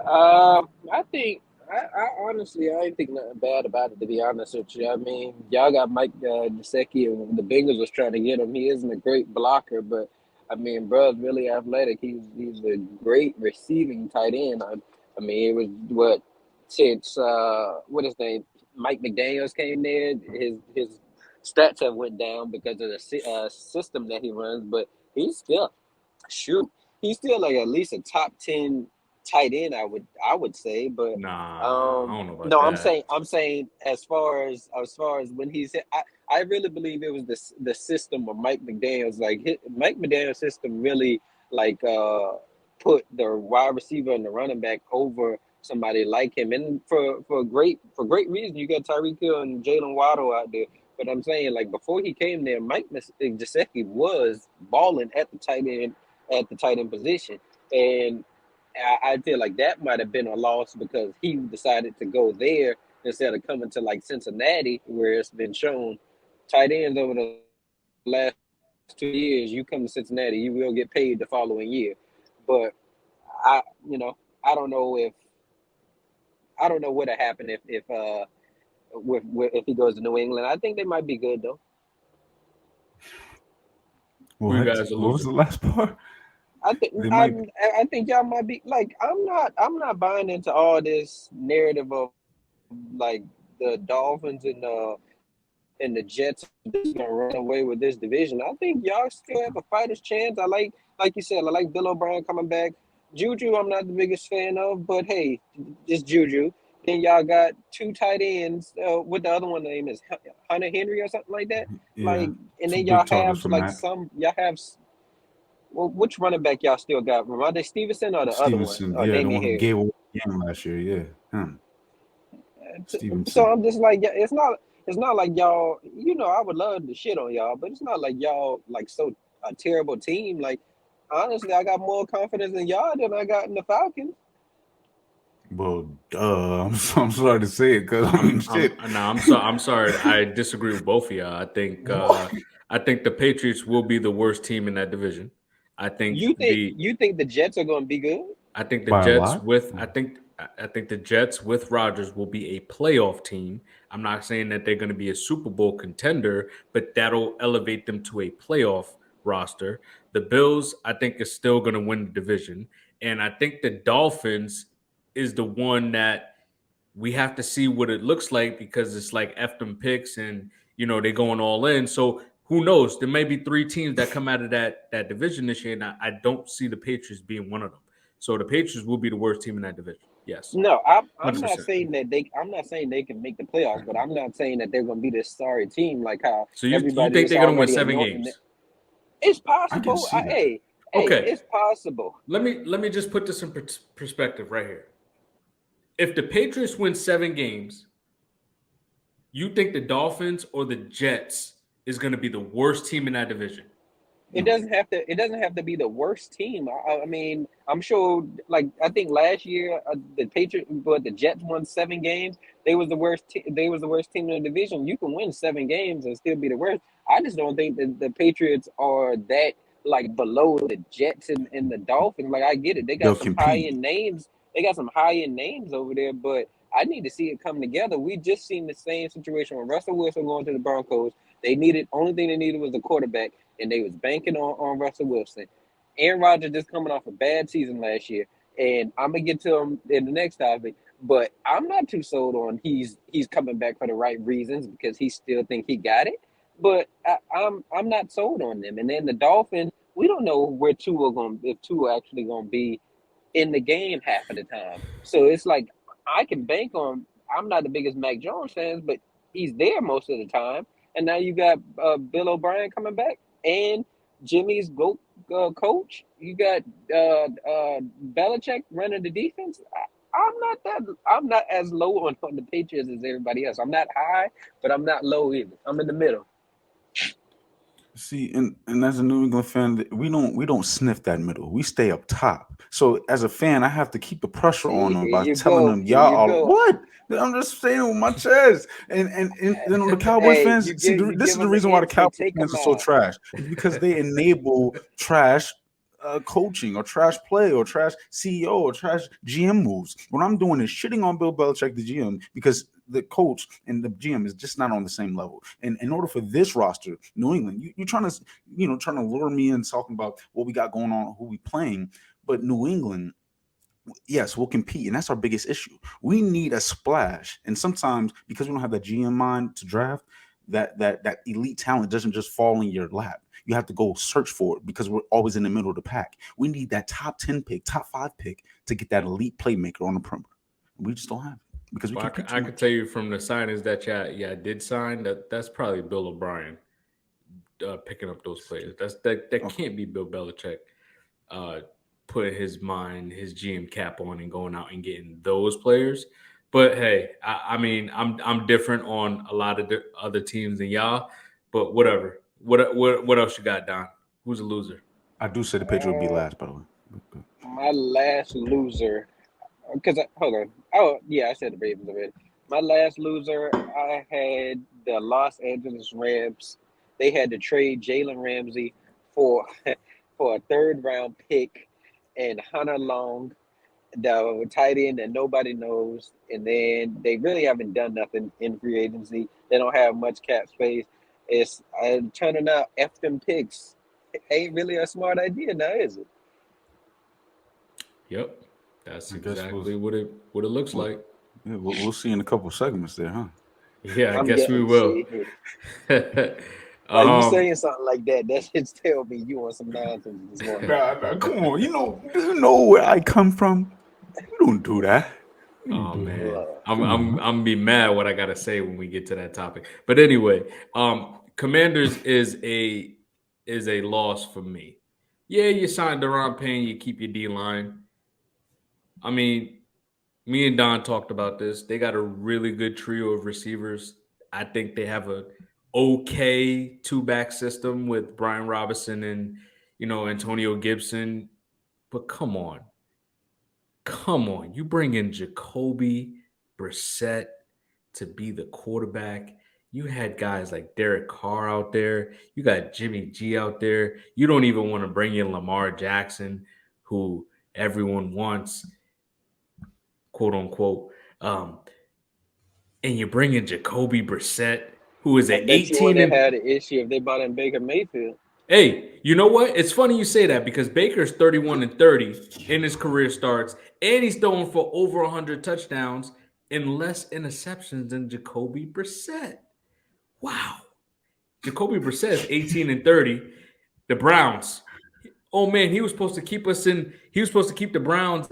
I think I honestly I ain't think nothing bad about it, to be honest with you. I mean, y'all got Mike Gesicki, and the Bengals was trying to get him. He isn't a great blocker, but I mean, bro's really athletic. He's a great receiving tight end. I mean, it was what since what his name Mike McDaniel's came there. His stats have went down because of the system that he runs, but he's still shoot. He's still like at least a top 10 tight end, I would say, but Nah, I don't know about no, that. I'm saying as far as when he's I really believe it was the system of Mike McDaniel's. Like Mike McDaniel's system really like put the wide receiver and the running back over somebody like him, and for great reason. You got Tyreek Hill and Jalen Waddle out there. But I'm saying, like, before he came there, Mike Gesicki was balling at the tight end position. And I feel like that might have been a loss because he decided to go there instead of coming to like Cincinnati, where it's been shown tight ends over the last 2 years. You come to Cincinnati, you will get paid the following year. But I, you know, I don't know if I don't know what would happen if he goes to New England. I think they might be good though. Who you What? guys are What was the losing? last part? I think They I might. I think y'all might be like I'm not buying into all this narrative of like the Dolphins and the Jets are just gonna run away with this division. I think y'all still have a fighter's chance. Like you said, I like Bill O'Brien coming back. Juju, I'm not the biggest fan of, but hey, it's Juju. Then y'all got two tight ends. What the other one name is Hunter Henry or something like that. Yeah. Like, and Two then big y'all targets have for like Mac some y'all have. Well, which running back y'all still got? Ramondre Stevenson or the other one? Stevenson. Or Yeah, the Damien one who Harris? gave away the game last year. Yeah, him. So Stevenson. I'm just like, yeah, it's not like y'all. I would love to shit on y'all, but it's not like y'all like so a terrible team. Like honestly, I got more confidence in y'all than I got in the Falcons. Well, duh. I'm sorry to say it, because I mean, I'm shit. no, I'm sorry. I disagree with both of y'all. I think the Patriots will be the worst team in that division. I think You think the you think the Jets are going to be good? I think the By a Jets lot. with I think the Jets with Rodgers will be a playoff team. I'm not saying that they're going to be a Super Bowl contender, but that'll elevate them to a playoff roster. The Bills, I think, is still going to win the division, and I think the Dolphins is the one that we have to see what it looks like because it's like F them picks and they're going all in. So who knows? There may be three teams that come out of that division this year, and I don't see the Patriots being one of them. So the Patriots will be the worst team in that division. Yes, No, I'm not 100%. saying that I'm not saying they can make the playoffs, but I'm not saying that they're going to be this sorry team like how So you everybody think is they're going to win already seven anointing. games? It's I can possible. see that. Hey, Okay, it's possible. let me just put this in perspective right here. If the Patriots win 7 games, you think the Dolphins or the Jets is going to be the worst team in that division? It No. doesn't have to. It doesn't have to be the worst team. I mean, I'm sure. Like I think last year, the Patriots, but the Jets won 7 games. They was the worst. They was the worst team in the division. You can win 7 games and still be the worst. I just don't think that the Patriots are that like below the Jets and the Dolphins. Like I get it. They They'll got some high compete. end names. They got some high end names over there, but I need to see it come together. We just seen the same situation with Russell Wilson going to the Broncos. Only thing they needed was a quarterback, and they was banking on Russell Wilson. Aaron Rodgers just coming off a bad season last year, and I'm gonna get to him in the next topic. But I'm not too sold on he's coming back for the right reasons because he still think he got it. But I'm not sold on them. And then the Dolphins, we don't know where if Tua actually gonna be in the game half of the time. So it's like I can bank on. I'm not the biggest Mac Jones fans, but he's there most of the time. And now you got Bill O'Brien coming back and Jimmy's GOAT coach. You got Belichick running the defense. I'm not as low on the Patriots as everybody else. I'm not high, but I'm not low either. I'm in the middle. See, and as a New England fan, we don't sniff that middle. We stay up top. So as a fan, I have to keep the pressure on them by telling them, Here you y'all are go. what? I'm just saying with my chest. And then on the Cowboys Hey, fans, you see, give this is the them reason the why the answer, Cowboys take fans them are so out. trash. It's because they enable trash coaching or trash play or trash CEO or trash GM moves. What I'm doing is shitting on Bill Belichick, the GM, because the coach and the GM is just not on the same level. And in order for this roster, New England, you're trying to lure me in talking about what we got going on, who we playing, but New England, yes, we'll compete, and that's our biggest issue. We need a splash, and sometimes because we don't have that GM mind to draft, that elite talent doesn't just fall in your lap. You have to go search for it because we're always in the middle of the pack. We need that top 10 pick, top 5 pick to get that elite playmaker on the perimeter. We just don't have it because we Well, compete I too could much. tell you from the signings that I did sign that's probably Bill O'Brien picking up those players. That Okay. can't be Bill Belichick uh, putting his mind, his GM cap on and going out and getting those players. But hey, I mean, I'm different on a lot of other teams than y'all. But whatever. What else you got, Don? Who's a loser? I do say the Patriots will be Uh, last, by the way. my last loser, because hold on. Oh yeah, I said the Ravens already. My last loser, I had the Los Angeles Rams. They had to trade Jalen Ramsey for for a third round pick and Hunter Long, the tight end that nobody knows. And then they really haven't done nothing in free agency. They don't have much cap space. It's turning out F them picks. Ain't really a smart idea now, is it? Yep, that's I guess exactly what it looks we'll, like. yeah, we'll see in a couple segments there, huh? Yeah, I I'm guess we getting will. shit. Why you um, saying something like that? That should tell me you on some nonsense this morning. Nah, come on. Do you know where I come from? We don't do that. We don't Oh do that. man, Lord. I'm Come I'm on. I'm gonna be mad what I gotta say when we get to that topic. But anyway, Commanders is a loss for me. Yeah, you signed Deron Payne, you keep your D line. I mean, me and Don talked about this. They got a really good trio of receivers. I think they have a okay two-back system with Brian Robinson and Antonio Gibson. But come on, you bring in Jacoby Brissett to be the quarterback. You had guys like Derek Carr out there. You got Jimmy G out there. You don't even want to bring in Lamar Jackson, who everyone wants, quote unquote. Um, and you bring in Jacoby Brissett, who is I at bet you 18 wouldn't and have had an issue if they bought in Baker Mayfield. hey, you know what? It's funny you say that because Baker's 31 and 30 in his career starts, and he's throwing for over 100 touchdowns and less interceptions than Jacoby Brissett. Wow. Jacoby Brissett is 18 and 30. The Browns. Oh man, he was supposed to keep us in. He was supposed to keep the Browns,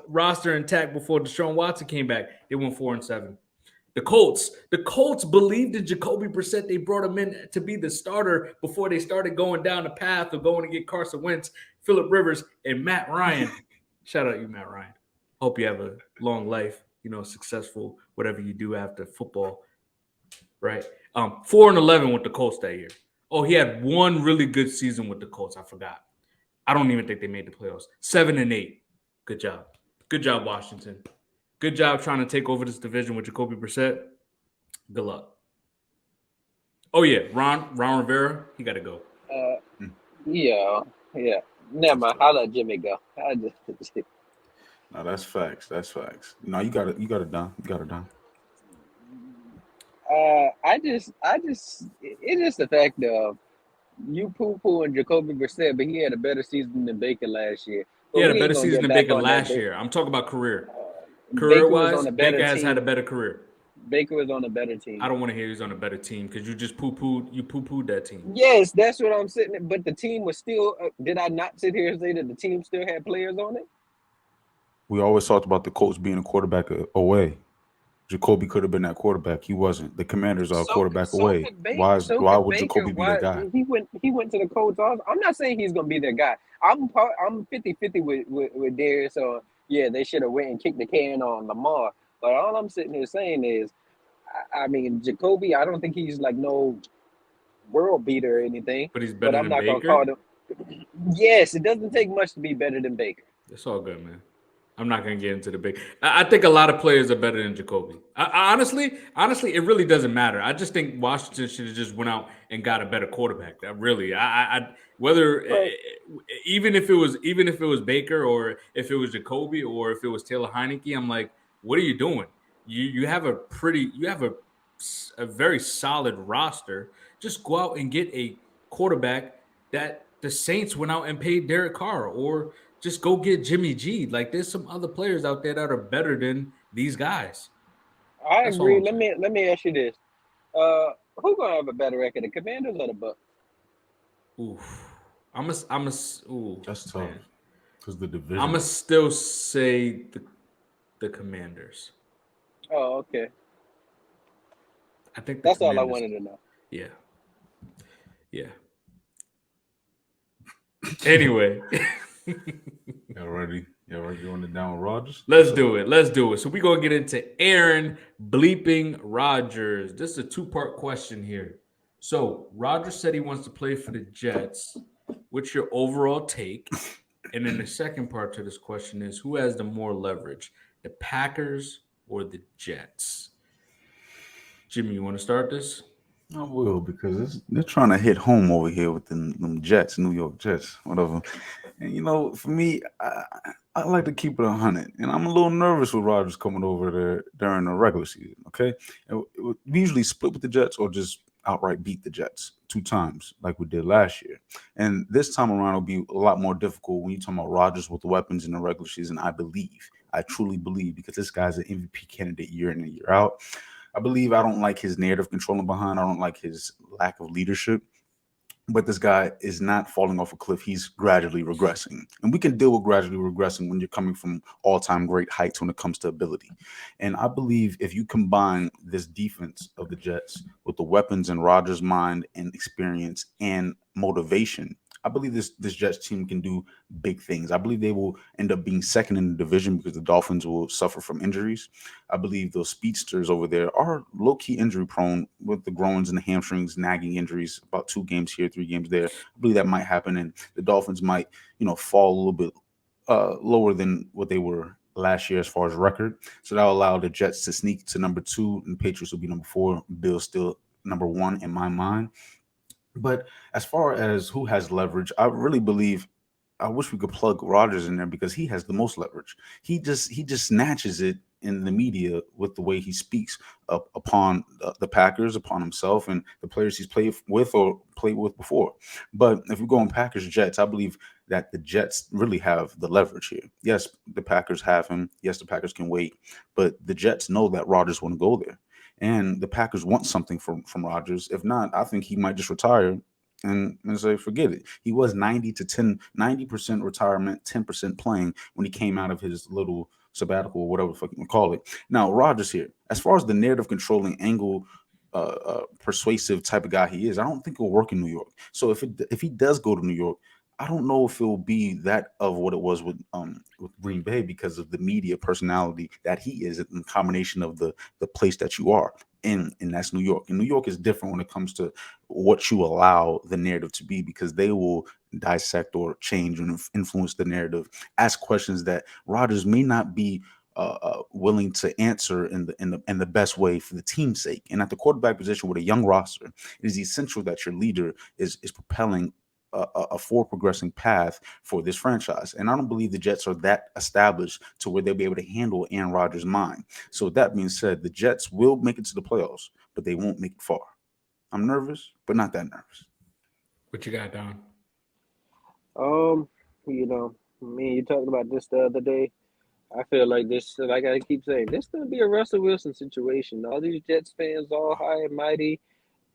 roster intact before Deshaun Watson came back. They went 4-7. The Colts believed in Jacoby Brissett. They brought him in to be the starter before they started going down the path of going to get Carson Wentz, Phillip Rivers, and Matt Ryan. Shout out you, Matt Ryan. Hope you have a long life, successful, whatever you do after football, right? 4-11 with the Colts that year. Oh, he had one really good season with the Colts. I forgot. I don't even think they made the playoffs. 7-8. Good job. Good job, Washington. Good job trying to take over this division with Jacoby Brissett. Good luck. Oh yeah, Ron Rivera, he got to go. Yeah, yeah. Never mind. I'll let Jimmy go. No, that's facts. That's facts. No, you got it done. You got it done. It's just the fact of you poo poo and Jacoby Brissett, but he had a better season than Baker last year. He But had a we better ain't gonna season get than back Baker on that. last year. I'm talking about career. Baker was Career-wise, on a better Baker has had a team. better career. Baker was on a better I team. don't want to hear he's on a better team because you just poo-pooed that team. Yes, that's what I'm sitting. But the team was still. Did I not sit here and say that the team still had players on it? We always talked about the Colts being a quarterback away. Jacoby could have been that quarterback. He wasn't. The Commanders are a quarterback So away. could Baker. Why? So Why could would Baker. Jacoby be that Why guy? he went to the Colts also. I'm not saying he's gonna be their guy. I'm 50-50 with Darius. So yeah, they should have went and kicked the can on Lamar. But all I'm sitting here saying is, I mean, Jacoby. I don't think he's like no world beater or anything. But he's But better I'm than not gonna call Baker. him. Yes, it doesn't take much to be better than Baker. It's all good, man. I'm not gonna get into the big. I think a lot of players are better than Jacoby. Honestly, it really doesn't matter. I just think Washington should have just went out and got a better quarterback. That really, whether But even if it was Baker or if it was Jacoby or if it was Taylor Heineke, I'm like, what are you doing? You have a very solid roster. Just go out and get a quarterback that the Saints went out and paid Derek Carr, or just go get Jimmy G. Like there's some other players out there that are better than these guys. I That's all agree. I'm saying. Let me ask you this: who gonna have a better record, the Commanders or the Bucks? Oof. Ooh, That's tough man. because the I'm division. gonna still say the Commanders. Oh, okay. I think the That's all I Commanders. wanted to know. Yeah. Yeah. Anyway. Y'all ready? Y'all ready going it down with Rodgers? Let's do it. So we're gonna get into Aaron bleeping Rodgers. This is a two-part question here. So Rodgers said he wants to play for the Jets. What's your overall take? And then the second part to this question is who has the more leverage, the Packers or the Jets? Jimmie, you want to start this? I will because they're trying to hit home over here with them Jets, New York Jets, whatever. And for me, I like to keep it 100, and I'm a little nervous with Rodgers coming over there during the regular season. Okay, and we usually split with the Jets or just outright beat the Jets 2 times like we did last year, and this time around it'll be a lot more difficult when you talk about Rodgers with the weapons in the regular season. I truly believe, because this guy's an MVP candidate year in and year out. I don't like his narrative controlling behind. I don't like his lack of leadership. But this guy is not falling off a cliff. He's gradually regressing. And we can deal with gradually regressing when you're coming from all-time great heights when it comes to ability. And I believe if you combine this defense of the Jets with the weapons in Rodgers' mind and experience and motivation, I believe this Jets team can do big things. I believe they will end up being second in the division because the Dolphins will suffer from injuries. I believe those speedsters over there are low-key injury prone with the groins and the hamstrings, nagging injuries, about 2 games here, 3 games there. I believe that might happen, and the Dolphins might, fall a little bit lower than what they were last year as far as record. So that will allow the Jets to sneak to number 2, and the Patriots will be number 4. Bills still number 1 in my mind. But as far as who has leverage, I really believe I wish we could plug Rodgers in there because he has the most leverage. He just snatches it in the media with the way he speaks upon the Packers, upon himself, and the players he's played with or played with before. But if we go on Packers Jets, I believe that the Jets really have the leverage here. Yes, the Packers have him. Yes, the Packers can wait, but the Jets know that Rodgers want to go there, and the Packers want something from Rodgers. If not, I think he might just retire and say, forget it. He was 90% retirement, 10% playing when he came out of his little sabbatical or whatever the fuck you can call it. Now, Rodgers here, as far as the narrative controlling angle, persuasive type of guy he is, I don't think it'll work in New York. So if he does go to New York, I don't know if it will be that of what it was with Green Bay because of the media personality that he is in combination of the place that you are in, and that's New York. And New York is different when it comes to what you allow the narrative to be, because they will dissect or change and influence the narrative, ask questions that Rodgers may not be willing to answer in the best way for the team's sake. And at the quarterback position with a young roster, it is essential that your leader is propelling a forward progressing path for this franchise. And I don't believe the Jets are that established to where they'll be able to handle Aaron Rodgers' mind. So with that being said, the Jets will make it to the playoffs, but they won't make it far. I'm nervous, but not that nervous. What you got, Don? You know, me and you talked about this the other day. I feel like this, like I keep saying, this gonna be a Russell Wilson situation. All these Jets fans, all high and mighty.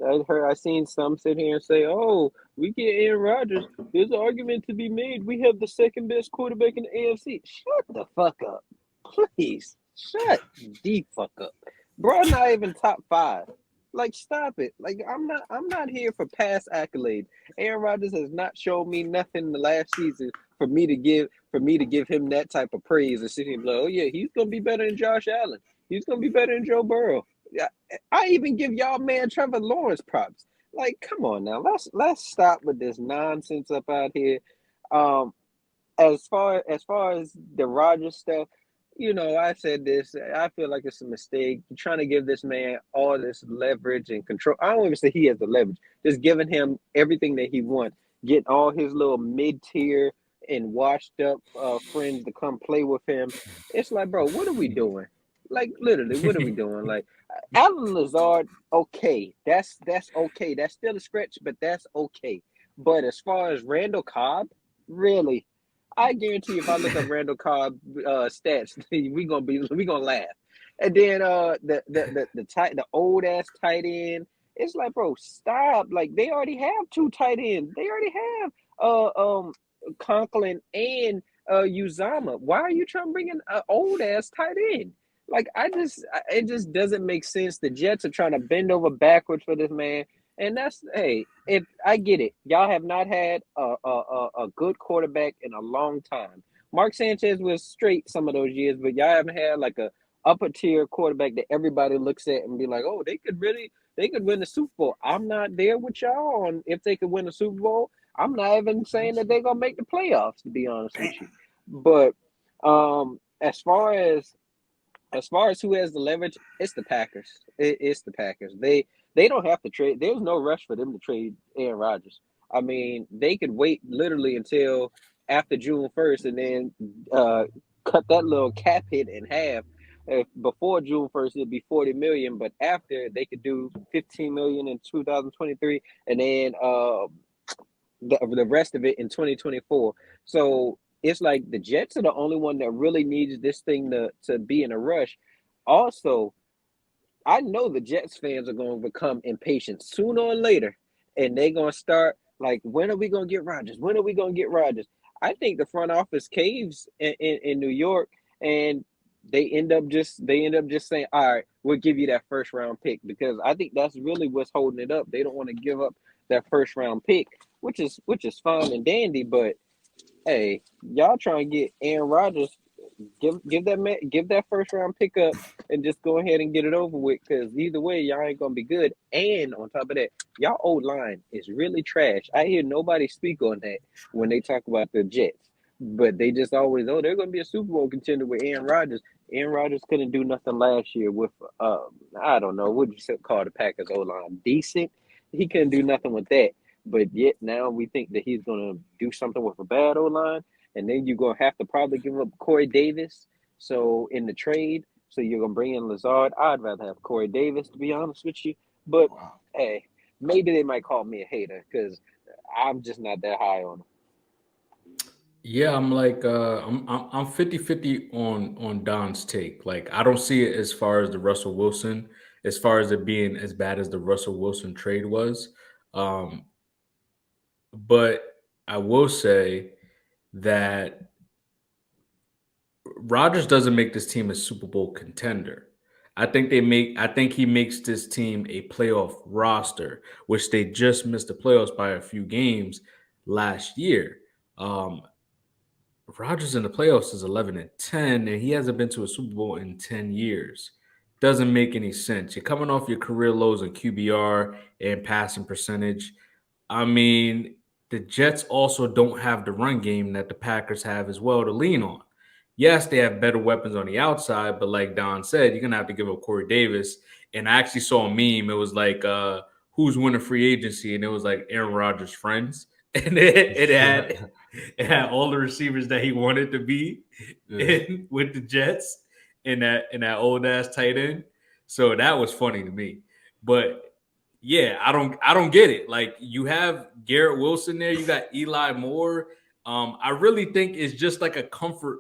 I seen some sit here and say, "Oh, we get Aaron Rodgers. There's an argument to be made. We have the second best quarterback in the AFC." Shut the fuck up, please. Shut the fuck up, bro. Not even top 5. Like, stop it. Like, I'm not here for past accolades. Aaron Rodgers has not shown me nothing in the last season for me to give him that type of praise and sit here and be like, "Oh yeah, he's gonna be better than Josh Allen. He's gonna be better than Joe Burrow." Yeah, I even give y'all man Trevor Lawrence props. Like, come on now, let's stop with this nonsense up out here. Um, as far as the Rodgers stuff, I said this. I feel like it's a mistake. You're trying to give this man all this leverage and control. I don't even say he has the leverage. Just giving him everything that he wants. Getting all his little mid-tier and washed-up friends to come play with him. It's like, bro, what are we doing? Like, literally, what are we doing? Like, Alan Lazard, okay. That's okay. That's still a stretch, but that's okay. But as far as Randall Cobb, really? I guarantee if I look up Randall Cobb stats, we gonna laugh. And then the old ass tight end. It's like, bro, stop. Like, they already have 2 tight ends. They already have Conklin and Uzama. Why are you trying to bring in an old ass tight end? Like, it just doesn't make sense. The Jets are trying to bend over backwards for this man. And if I get it, y'all have not had a good quarterback in a long time. Mark Sanchez was straight some of those years, but y'all haven't had like a upper tier quarterback that everybody looks at and be like, "Oh, they could win the Super Bowl." I'm not there with y'all on if they could win the Super Bowl. I'm not even saying that they're gonna make the playoffs, to be honest with you. But as far as who has the leverage, it's the Packers. It's the Packers. They don't have to trade. There's no rush for them to trade Aaron Rodgers. I mean, they could wait literally until after June 1st and then cut that little cap hit in half. If before June 1st, it'd be $40 million, but after they could do $15 million in 2023, and then the rest of it in 2024. So it's like the Jets are the only one that really needs this thing to be in a rush. Also, I know the Jets fans are going to become impatient sooner or later, and they're going to start like, when are we going to get Rodgers? When are we going to get Rodgers? I think the front office caves in New York, and they end up just saying, "All right, we'll give you that first round pick," because I think that's really what's holding it up. They don't want to give up that first round pick, which is fine and dandy, but hey, y'all trying to get Aaron Rodgers. Give that first round pick up and just go ahead and get it over with, because either way y'all ain't gonna be good. And on top of that, y'all old line is really trash. I hear nobody speak on that when they talk about the Jets, but they just always, "Oh, they're gonna be a Super Bowl contender with Aaron Rodgers." Aaron Rodgers couldn't do nothing last year with I don't know what you call the Packers old line, decent. He couldn't do nothing with that, but yet now we think that he's gonna do something with a bad old line. And then you're going to have to probably give up Corey Davis. So in the trade, so you're going to bring in Lazard. I'd rather have Corey Davis, to be honest with you. But, hey, maybe they might call me a hater because I'm just not that high on him. Yeah, I'm like I'm 50-50 on Don's take. Like, I don't see it as far as the Russell Wilson, as far as it being as bad as the Russell Wilson trade was. Um, but I will say that Rodgers doesn't make this team a Super Bowl contender. I think he makes this team a playoff roster, which they just missed the playoffs by a few games last year. Um, Rodgers in the playoffs is 11-10, and he hasn't been to a Super Bowl in 10 years. Doesn't make any sense. You're coming off your career lows in QBR and passing percentage. I mean, the Jets also don't have the run game that the Packers have as well to lean on. Yes, they have better weapons on the outside, but like Don said, you're going to have to give up Corey Davis. And I actually saw a meme. It was like, who's winning free agency? And it was like Aaron Rodgers' friends. and it had all the receivers that he wanted to be in with the Jets in that old ass tight end. So that was funny to me. But yeah, I don't get it. Like you have Garrett Wilson there, you got Eli Moore. I really think it's just like a comfort.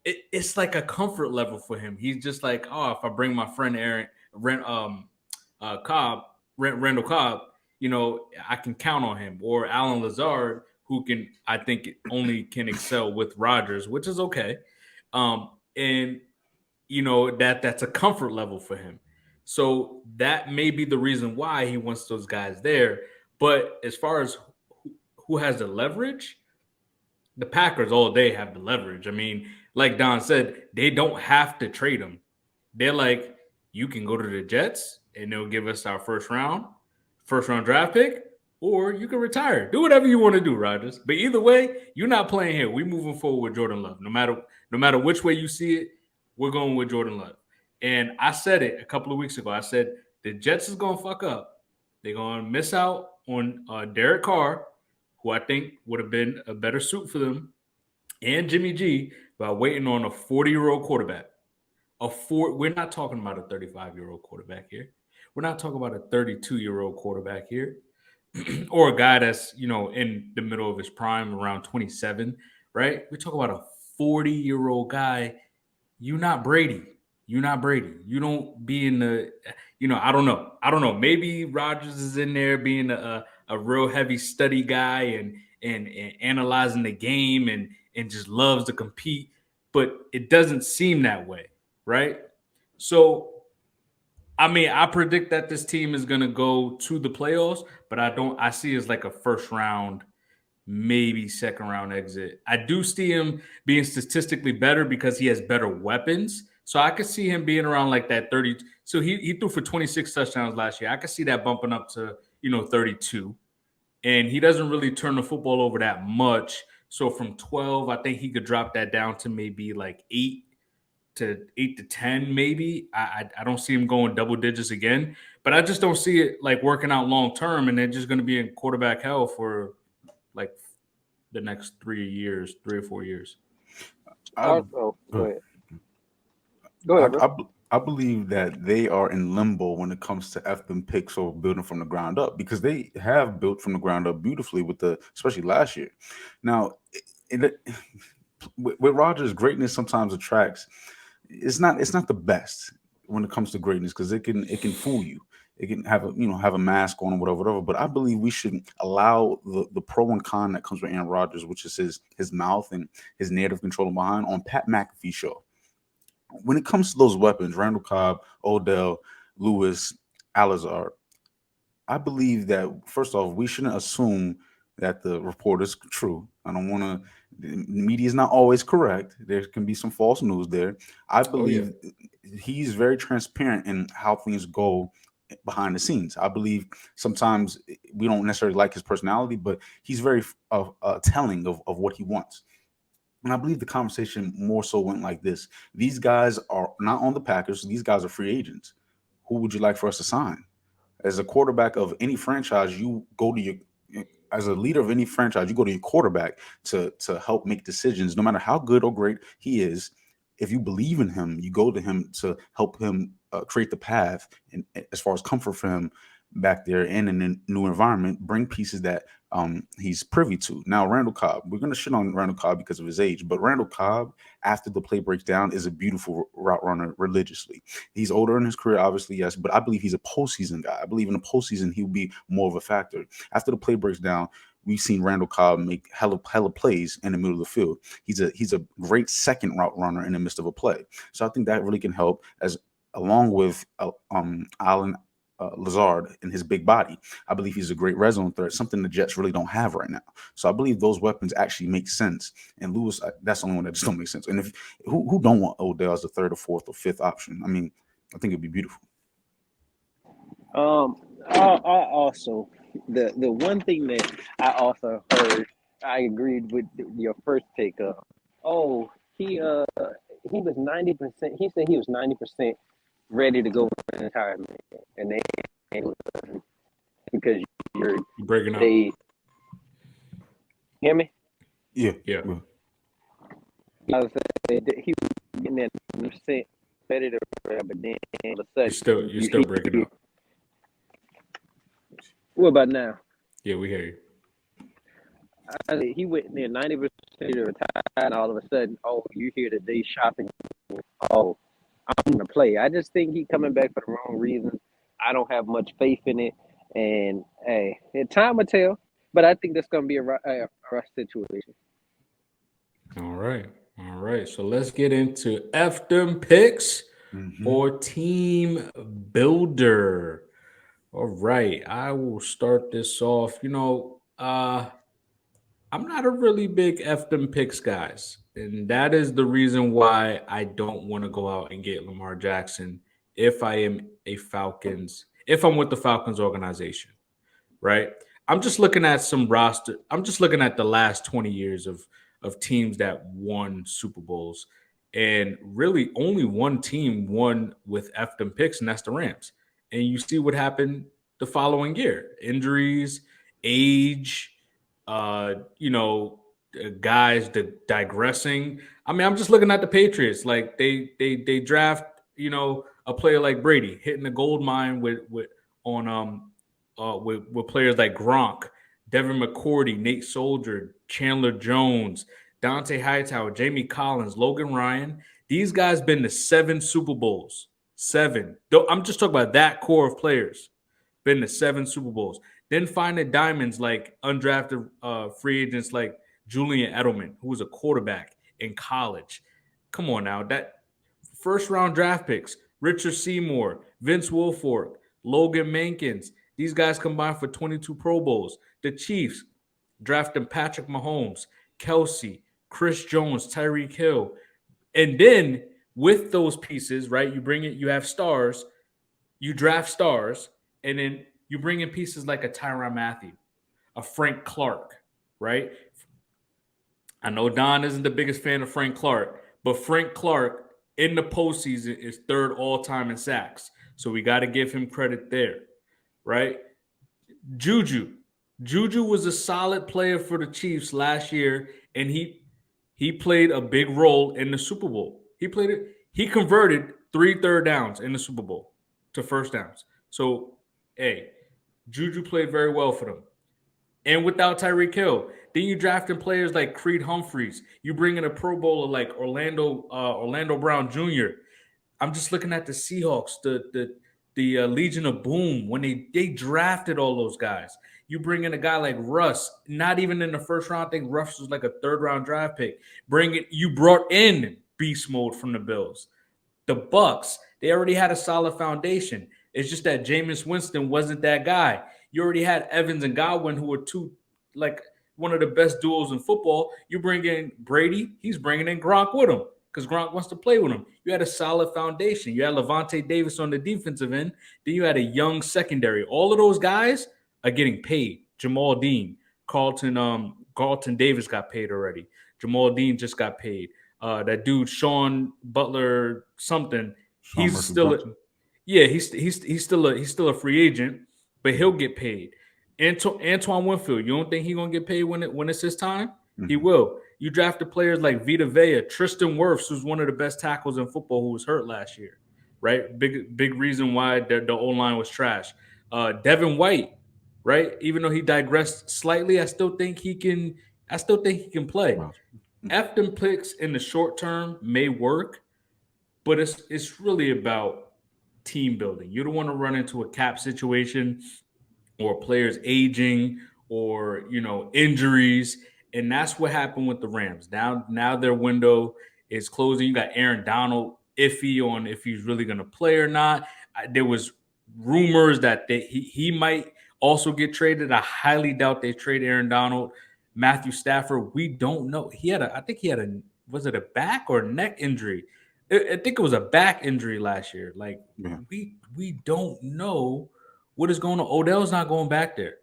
It's like a comfort level for him. He's just like, oh, if I bring my friend Cobb, Randall Cobb, I can count on him. Or Alan Lazard, who I think only can excel with Rodgers, which is okay. And that's a comfort level for him. So that may be the reason why he wants those guys there. But as far as who has the leverage, the Packers all day have the leverage. I mean, like Don said, they don't have to trade him. They're like, you can go to the Jets and they'll give us our first round draft pick, or you can retire. Do whatever you want to do, Rodgers. But either way, you're not playing here. We're moving forward with Jordan Love. No matter which way you see it, we're going with Jordan Love. And I said it a couple of weeks ago. I said the Jets is going to fuck up. They're going to miss out on Derek Carr, who I think would have been a better suit for them, and Jimmy G by waiting on a 40-year-old quarterback. We're not talking about a 35-year-old quarterback here. We're not talking about a 32-year-old quarterback here, or a guy that's in the middle of his prime, around 27, right? We're talking about a 40-year-old guy. You're not Brady. You're not Brady. You don't be in the, I don't know. Maybe Rodgers is in there being a real heavy study guy and analyzing the game and just loves to compete, but it doesn't seem that way, right? So, I mean, I predict that this team is going to go to the playoffs, but I see it as like a first round, maybe second round exit. I do see him being statistically better because he has better weapons. So I could see him being around like that 30. So he threw for 26 touchdowns last year. I could see that bumping up to, 32. And he doesn't really turn the football over that much. So from 12, I think he could drop that down to maybe like 8 to 10, maybe. I don't see him going double digits again. But I just don't see it like working out long term, and they're just going to be in quarterback hell for like the next 3 or 4 years. Go ahead. Go ahead, bro. I believe that they are in limbo when it comes to them picks or building from the ground up, because they have built from the ground up beautifully especially last year. Now, with Rodgers, greatness sometimes attracts. It's not the best when it comes to greatness, because it can fool you. It can have a mask on or whatever. But I believe we should allow the pro and con that comes with Aaron Rodgers, which is his mouth and his narrative controlling behind, on Pat McAfee's show. When it comes to those weapons, Randall Cobb, Odell, Lewis, Alazar, I believe that, first off, we shouldn't assume that the report is true. I don't want to. The media is not always correct. There can be some false news there. I believe he's very transparent in how things go behind the scenes. I believe sometimes we don't necessarily like his personality, but he's very telling of what he wants. And I believe the conversation more so went like this. These guys are not on the Packers. These guys are free agents. Who would you like for us to sign? As a quarterback of any franchise, you go to as a leader of any franchise, you go to your quarterback to help make decisions, no matter how good or great he is. If you believe in him, you go to him to help him create the path, and as far as comfort for him back there and in a new environment, bring pieces that he's privy to. Now, Randall Cobb, we're going to shit on Randall Cobb because of his age, but Randall Cobb, after the play breaks down, is a beautiful route runner religiously. He's older in his career, obviously, yes, but I believe he's a postseason guy. I believe in the postseason, he'll be more of a factor. After the play breaks down, we've seen Randall Cobb make hella plays in the middle of the field. He's a great second route runner in the midst of a play. So I think that really can help, along with Alan Lazard and his big body. I believe he's a great red zone threat, something the Jets really don't have right now. So I believe those weapons actually make sense. And Lewis, that's the only one that just don't make sense. And if who don't want Odell as the third or fourth or fifth option? I mean, I think it'd be beautiful. I also the one thing that I also heard, I agreed with your first pick of. He was 90%. He said he was 90% ready to go in retirement, and they because You're breaking up. Hear me? Yeah. Yeah. I was saying that he was getting that percent competitive, but then all of a sudden You're still breaking up. What about now? Yeah, we hear you. He went near 90% to retire, and all of a sudden, oh, you hear the day shopping. Oh, I'm gonna play. I just think he coming back for the wrong reasons. I don't have much faith in it, and hey, time will tell. But I think that's gonna be a rough situation. All right. So let's get into F them picks or team builder. All right, I will start this off. I'm not a really big F them picks, guys. And that is the reason why I don't want to go out and get Lamar Jackson if I am if I'm with the Falcons organization, right? I'm just looking at some roster. I'm just looking at the last 20 years of teams that won Super Bowls. And really only one team won with F them picks, and that's the Rams. And you see what happened the following year. Injuries, age, guys digressing. I mean, I'm just looking at the Patriots. Like they draft, a player like Brady hitting the gold mine with players like Gronk, Devin McCourty, Nate Soldier, Chandler Jones, Dante Hightower, Jamie Collins, Logan Ryan. These guys been to 7 Super Bowls. 7. I'm just talking about that core of players. Been to 7 Super Bowls. Then find the diamonds like undrafted free agents like Julian Edelman, who was a quarterback in college. Come on now. That first round draft picks, Richard Seymour, Vince Wilfork, Logan Mankins. These guys combined for 22 Pro Bowls. The Chiefs drafting Patrick Mahomes, Kelsey, Chris Jones, Tyreek Hill. And then with those pieces, right, you have stars, you draft stars, and then you bring in pieces like a Tyrann Mathieu, a Frank Clark, right? I know Don isn't the biggest fan of Frank Clark, but Frank Clark in the postseason is 3rd all-time in sacks. So we got to give him credit there, right? Juju was a solid player for the Chiefs last year, and he played a big role in the Super Bowl. He converted 3 third downs in the Super Bowl to first downs. So, hey, Juju played very well for them. And without Tyreek Hill, then you drafting players like Creed Humphreys. You bring in a Pro Bowler like Orlando Brown Jr. I'm just looking at the Seahawks, the Legion of Boom, when they drafted all those guys. You bring in a guy like Russ, not even in the first round. I think Russ was like a 3rd round draft pick. You brought in beast mode from the Bills. The Bucks, they already had a solid foundation. It's just that Jameis Winston wasn't that guy. You already had Evans and Godwin, who were one of the best duos in football. You bring in Brady, he's bringing in Gronk with him because Gronk wants to play with him. You had a solid foundation. You had Levante Davis on the defensive end. Then you had a young secondary. All of those guys are getting paid. Jamal Dean, Carlton Davis got paid already. Jamal Dean just got paid. That dude Sean Butler something. He's still a free agent, but he'll get paid. Antoine Winfield, you don't think he's gonna get paid when it's his time? Mm-hmm. He will. You drafted players like Vita Vea, Tristan Wirfs, who's one of the best tackles in football, who was hurt last year, right? Big reason why the O-line was trash. Devin White, right? Even though he digressed slightly, I still think he can play. Wow. F them picks in the short term may work, but it's really about team building. You don't want to run into a cap situation or players aging or injuries, and that's what happened with the Rams. Now their window is closing. You got Aaron Donald iffy on if he's really going to play or not. There was rumors that he might also get traded. I highly doubt they trade Aaron Donald. Matthew Stafford, we don't know. I think he had was it a back or neck injury? I think it was a back injury last year. Like we don't know what is going on. Odell's not going back there.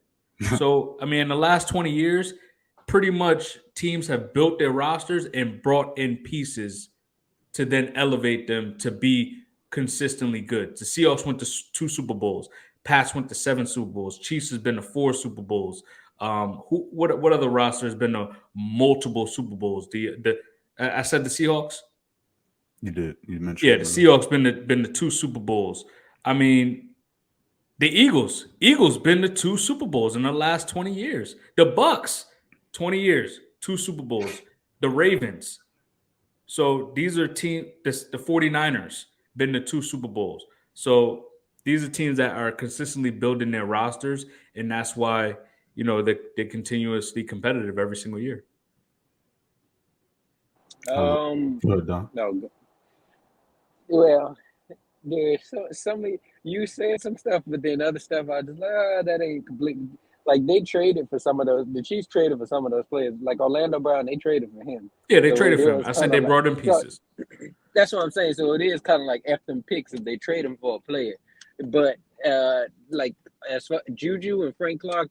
So, I mean, in the last 20 years, pretty much teams have built their rosters and brought in pieces to then elevate them to be consistently good. The Seahawks went to 2 Super Bowls. Pats went to 7 Super Bowls. Chiefs has been to 4 Super Bowls. What other roster has been to multiple Super Bowls? I said the Seahawks. You did. You mentioned. Yeah, the Seahawks been to 2 Super Bowls. I mean, the Eagles been to 2 Super Bowls in the last 20 years. The Bucks, 20 years, 2 Super Bowls. The Ravens. So these are the 49ers been to 2 Super Bowls. So these are teams that are consistently building their rosters, and that's why they're continuously competitive every single year. Good, Don. No. Well, there's some of you said some stuff, but then other stuff I just like, that ain't completely. Like they traded for some of those. The Chiefs traded for some of those players. Like Orlando Brown, they traded for him. Yeah, they traded for him. I said they brought in pieces. That's what I'm saying. So it is kind of like F them picks if they trade him for a player. But like as far Juju and Frank Clark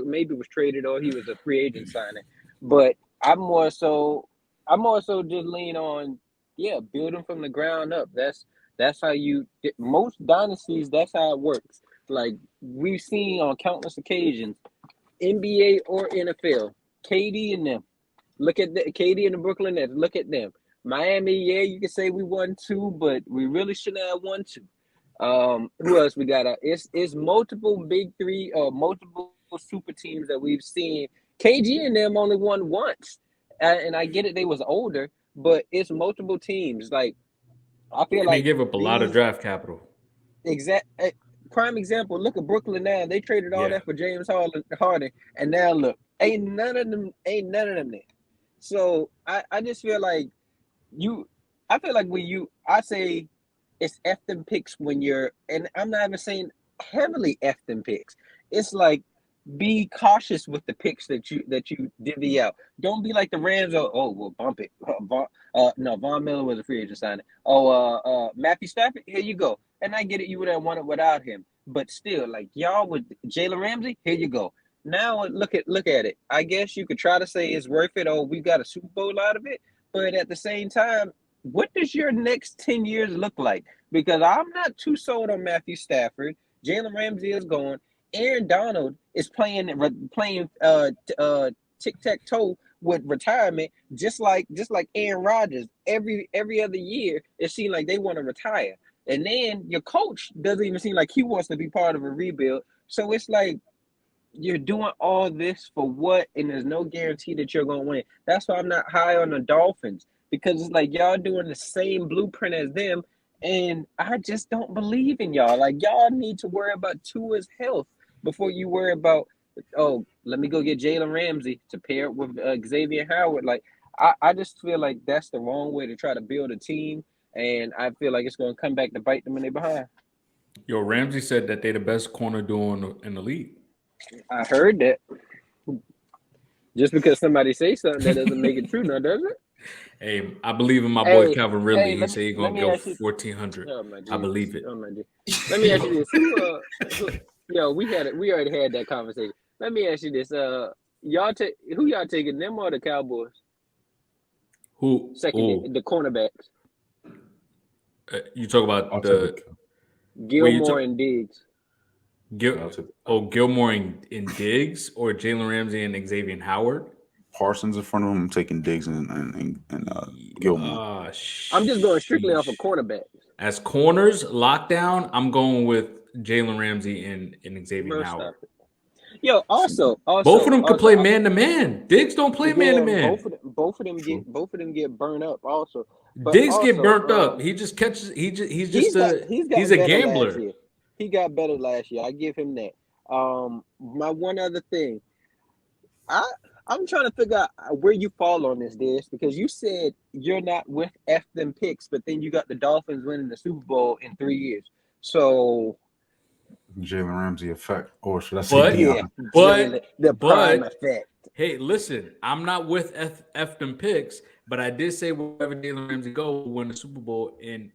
maybe was traded or he was a free agent signing. But I'm more so just lean on building from the ground up. That's how most dynasties. That's how it works. Like we've seen on countless occasions, NBA or NFL, KD and them. Look at KD and the Brooklyn Nets. Look at them. Miami, you can say we won 2, but we really shouldn't have won 2. Who else we got? It's multiple big 3 or multiple super teams that we've seen. KG and them only won once, and I get it. They was older, but it's multiple teams. Like I feel like they give up a lot of draft capital. Prime example. Look at Brooklyn now. They traded all that for James Harden, and now look, ain't none of them there. So I just feel like I feel like I say it's F them picks when you're, and I'm not even saying heavily F them picks. It's like be cautious with the picks that you divvy out. Don't be like the Rams. We'll bump it. No, Von Miller was a free agent signing. Matthew Stafford, here you go. And I get it, you would have won it without him. But still, like y'all with Jalen Ramsey, here you go. Now look at it. I guess you could try to say it's worth it. We got a Super Bowl out of it. But at the same time, what does your next 10 years look like? Because I'm not too sold on Matthew Stafford. Jalen Ramsey is going. Aaron Donald is playing tic-tac-toe with retirement, just like Aaron Rodgers. Every other year, it seems like they want to retire. And then your coach doesn't even seem like he wants to be part of a rebuild. So it's like you're doing all this for what? And there's no guarantee that you're going to win. That's why I'm not high on the Dolphins, because it's like y'all doing the same blueprint as them. And I just don't believe in y'all. Like y'all need to worry about Tua's health before you worry about, let me go get Jalen Ramsey to pair it with Xavier Howard. Like I just feel like that's the wrong way to try to build a team. And I feel like it's going to come back to bite them in their behind. Yo, Ramsey said that they're the best corner duo in the league. I heard that. Just because somebody says something, that doesn't make it true now, does it? Hey, I believe in my boy Calvin Ridley. He said he's going to go 1,400. I believe it. Let me ask you this. We already had that conversation. Let me ask you this. Who y'all taking, them or the Cowboys? Who? The cornerbacks. You talk about Gilmore and Diggs. Gilmore and Diggs, or Jalen Ramsey and Xavier Howard? Parsons in front of him. I'm taking Diggs and Gilmore. I'm just going strictly off of cornerbacks. As corners, lockdown, I'm going with Jalen Ramsey and Xavier Howard. Yo, also, both of them could play man to man. Diggs don't play man to man. Both of them get burned up. Also, Diggs get burnt up. He just catches. He's a gambler. He got better last year. I give him that. My one other thing, I'm trying to figure out where you fall on this, Darius, because you said you're not with F them picks, but then you got the Dolphins winning the Super Bowl in 3 years. So. Jalen Ramsey effect, or should I say the prime effect? Hey, listen, I'm not with F them picks, but I did say wherever Jalen Ramsey go will win the Super Bowl in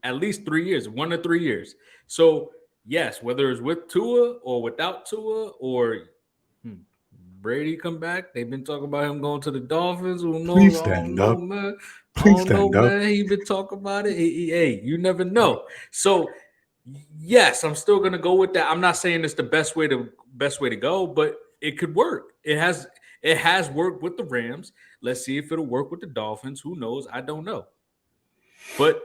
at least 3 years, 1 to 3 years. So yes, whether it's with Tua or without Tua or Brady come back, they've been talking about him going to the Dolphins. Who knows? Please stand up. Man. Please stand up. Man. He been talking about it. Hey, you never know. So. Yes, I'm still gonna go with that. I'm not saying it's the best way to go, but it could work. It has worked with the Rams. Let's see if it'll work with the Dolphins. Who knows? I don't know. But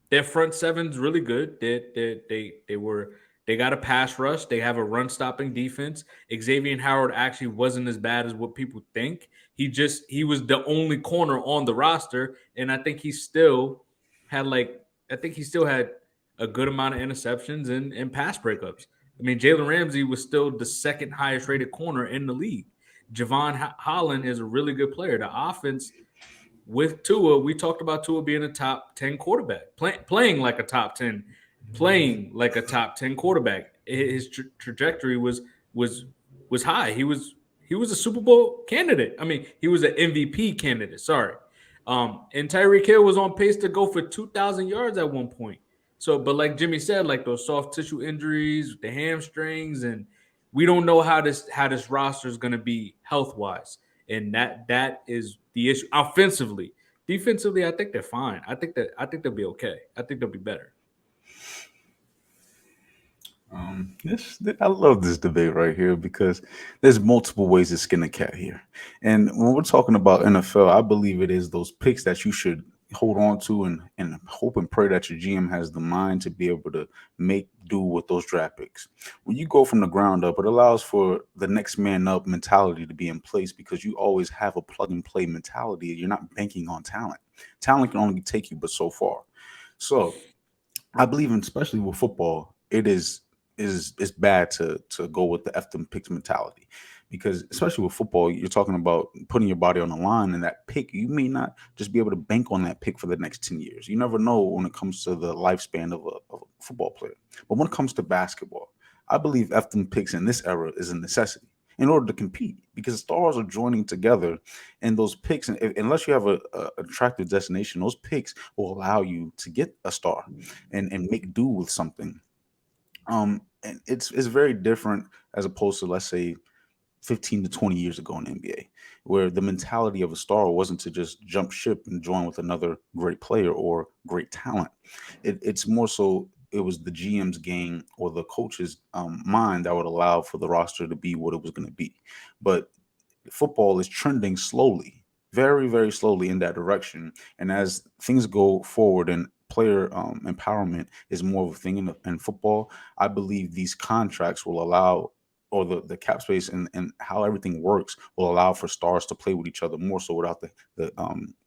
their front seven's really good. They got a pass rush. They have a run stopping defense. Xavier Howard actually wasn't as bad as what people think. He was the only corner on the roster, and he still had a good amount of interceptions and pass breakups. I mean, Jalen Ramsey was still the second highest rated corner in the league. Javon Holland is a really good player. The offense with Tua, we talked about Tua being a top 10 quarterback, playing like a top 10, playing like a top 10 quarterback. His trajectory was high. He was a Super Bowl candidate. I mean, he was an MVP candidate. Sorry. And Tyreek Hill was on pace to go for 2,000 yards at one point. So, but like Jimmie said, like those soft tissue injuries, the hamstrings, and we don't know how this roster is going to be health wise, and that is the issue. Offensively, defensively, I think they're fine. I think they'll be okay. I think they'll be better. I love this debate right here because there's multiple ways to skin a cat here. And when we're talking about NFL, I believe it is those picks that you should hold on to and hope and pray that your GM has the mind to be able to make do with those draft picks. When you go from the ground up, it allows for the next man up mentality to be in place because you always have a plug and play mentality. You're not banking on talent. Talent can only take you but so far. So I believe in, especially with football, it's bad to go with the F them picks mentality, because especially with football, you're talking about putting your body on the line, and that pick, you may not just be able to bank on that pick for the next 10 years. You never know when it comes to the lifespan of a football player. But when it comes to basketball, I believe F them picks in this era is a necessity in order to compete, because stars are joining together, and those picks, unless you have a attractive destination, those picks will allow you to get a star and make do with something. And it's very different as opposed to, let's say, 15 to 20 years ago in the NBA, where the mentality of a star wasn't to just jump ship and join with another great player or great talent. It's more so it was the GM's game or the coach's mind that would allow for the roster to be what it was going to be. But football is trending slowly, very, very slowly in that direction. And as things go forward and player empowerment is more of a thing in football, I believe these contracts will allow, or the cap space and how everything works will allow for stars to play with each other more so without the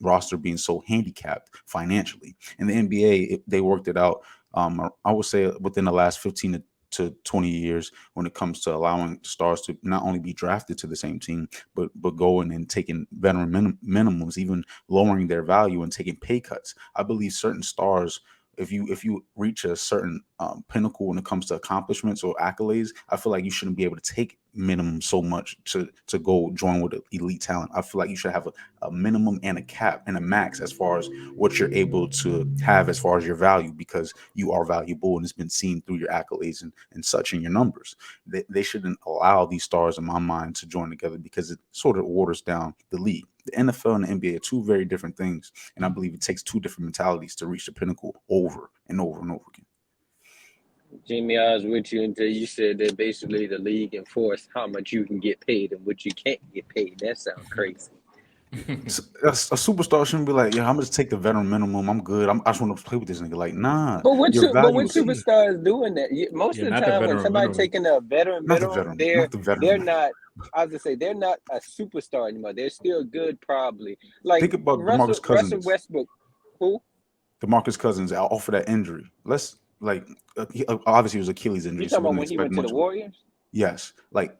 roster being so handicapped financially. In the NBA, they worked it out. I would say within the last 15 to 20 years, when it comes to allowing stars to not only be drafted to the same team, but going and taking veteran minimums, even lowering their value and taking pay cuts. I believe certain stars, if you reach a certain pinnacle when it comes to accomplishments or accolades, I feel like you shouldn't be able to take minimum so much to go join with elite talent. I feel like you should have a minimum and a cap and a max as far as what you're able to have as far as your value, because you are valuable and it's been seen through your accolades and such in your numbers. They shouldn't allow these stars, in my mind, to join together, because it sort of waters down the league. The NFL and the NBA are two very different things, and I believe it takes two different mentalities to reach the pinnacle over and over and over again. Jimmie, I was with you until you said that basically the league enforced how much you can get paid and what you can't get paid. That sounds crazy. A superstar shouldn't be like, yeah, I'm gonna take the veteran minimum. I'm good. I just want to play with this nigga. Like, nah. But when Your value is here. superstars doing that, most of the time when somebody taking a veteran minimum, they're not. I was gonna say they're not a superstar anymore. They're still good, probably. Like, think about DeMarcus Cousins. Russell Westbrook. Who? DeMarcus Cousins off of that injury. Let's obviously it was Achilles injury. You talking about when he went to the Warriors? Yes, like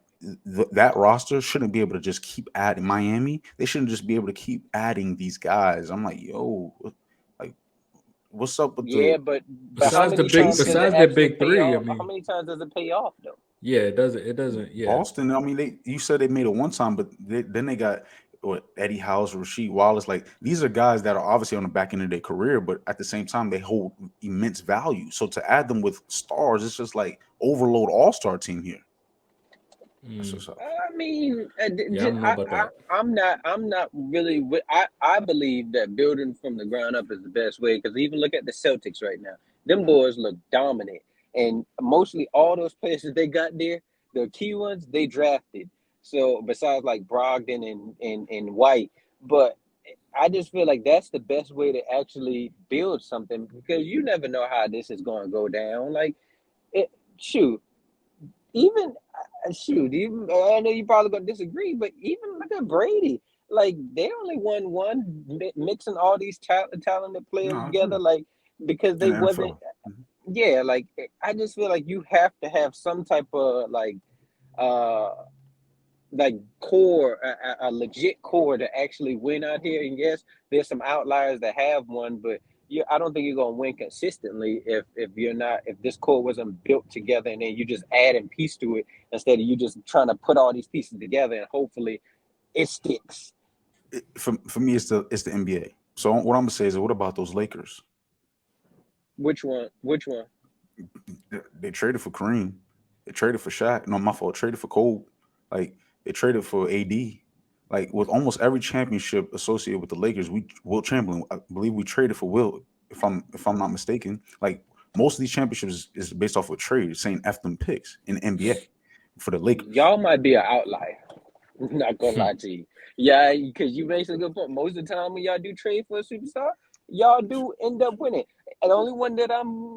that roster shouldn't be able to just keep adding. Miami, they shouldn't just be able to keep adding these guys. I'm like, yo, like, what's up with but besides the big three? I mean, how many times does it pay off though? Yeah, it doesn't. Yeah, Boston. I mean, you said they made it one time, but then they got Eddie House, Rasheed Wallace. Like, these are guys that are obviously on the back end of their career, but at the same time they hold immense value. So to add them with stars, it's just like overload all-star team here. I mean, yeah, I'm not really. I believe that building from the ground up is the best way, because even look at the Celtics right now. Them boys look dominant, and mostly all those players that they got there, the key ones, they drafted. So besides like Brogdon and White, but I just feel like that's the best way to actually build something because you never know how this is going to go down. Like, it, shoot, even even I know you probably gonna disagree, but even look at Brady. Like they only won one mixing all these talented No, players I together, agree. like because In they the wasn't. NFL. Mhm. Yeah, like I just feel like you have to have some type of uh like core, a legit core to actually win out here. And yes, there's some outliers that have won, but I don't think you're gonna win consistently if you're not if this core wasn't built together and then you just adding piece to it instead of you just trying to put all these pieces together and hopefully it sticks. For me, it's the NBA. So what I'm gonna say is, what about those Lakers? Which one? Which one? They traded for Kareem. They traded for Shaq. No, my fault. Traded for Kobe. Like they traded for AD. Like with almost every championship associated with the Lakers, Will Chamberlain. I believe we traded for Will. If I'm not mistaken, like most of these championships is based off of trade, saying F them picks in the NBA for the Lakers. Y'all might be an outlier. I'm not gonna lie to you. Yeah, because you make a good point. Most of the time when y'all do trade for a superstar, y'all do end up winning. And the only one that I'm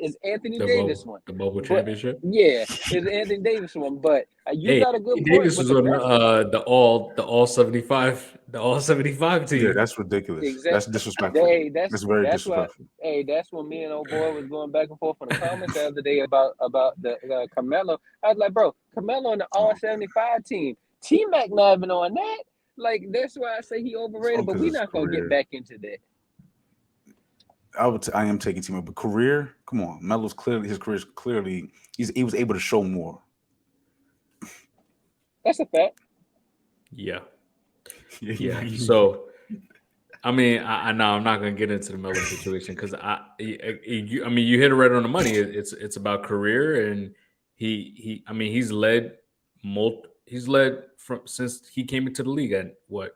is Anthony Davis one. the bubble But championship. yeah, is Anthony Davis one. But you Hey, got a good point. Davis But was the on rest, the all 75 Yeah, team. that's ridiculous. That's exactly. disrespectful. Hey, That's very that's what. disrespectful. Hey, that's when me and old boy was going back and forth on the comments the other day about the Carmelo. I was like, bro, Carmelo on the all Oh, okay. 75 team. T Mac not even on that. Like that's why I say he It's all overrated. But because we're of his not gonna get career. back into that. I am taking team up, but career. Come on, Melo's clearly his career is clearly he was able to show more. That's a fact. Yeah. Yeah. So, I mean, I know I'm not going to get into the Melo situation because I mean, you hit it right on the money. It's about career, and I mean, he's led from since he came into the league at what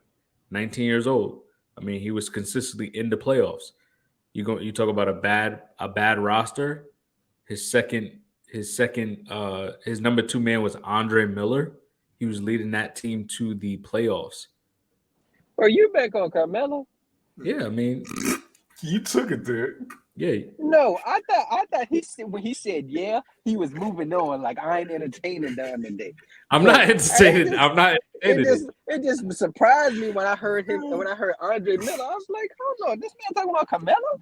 19 years old. I mean, he was consistently in the playoffs. You talk about a bad roster. His number two man was Andre Miller. He was leading that team to the playoffs. Are you back on Carmelo? Yeah, I mean, You took it there. yeah. No, I thought he said when he said yeah, he was moving on. Like I ain't entertaining Diamond Day. I'm But not entertaining. I'm not it entertaining it. just it just surprised me when I heard Andre Miller. I was like, hold on, this man talking about Carmelo?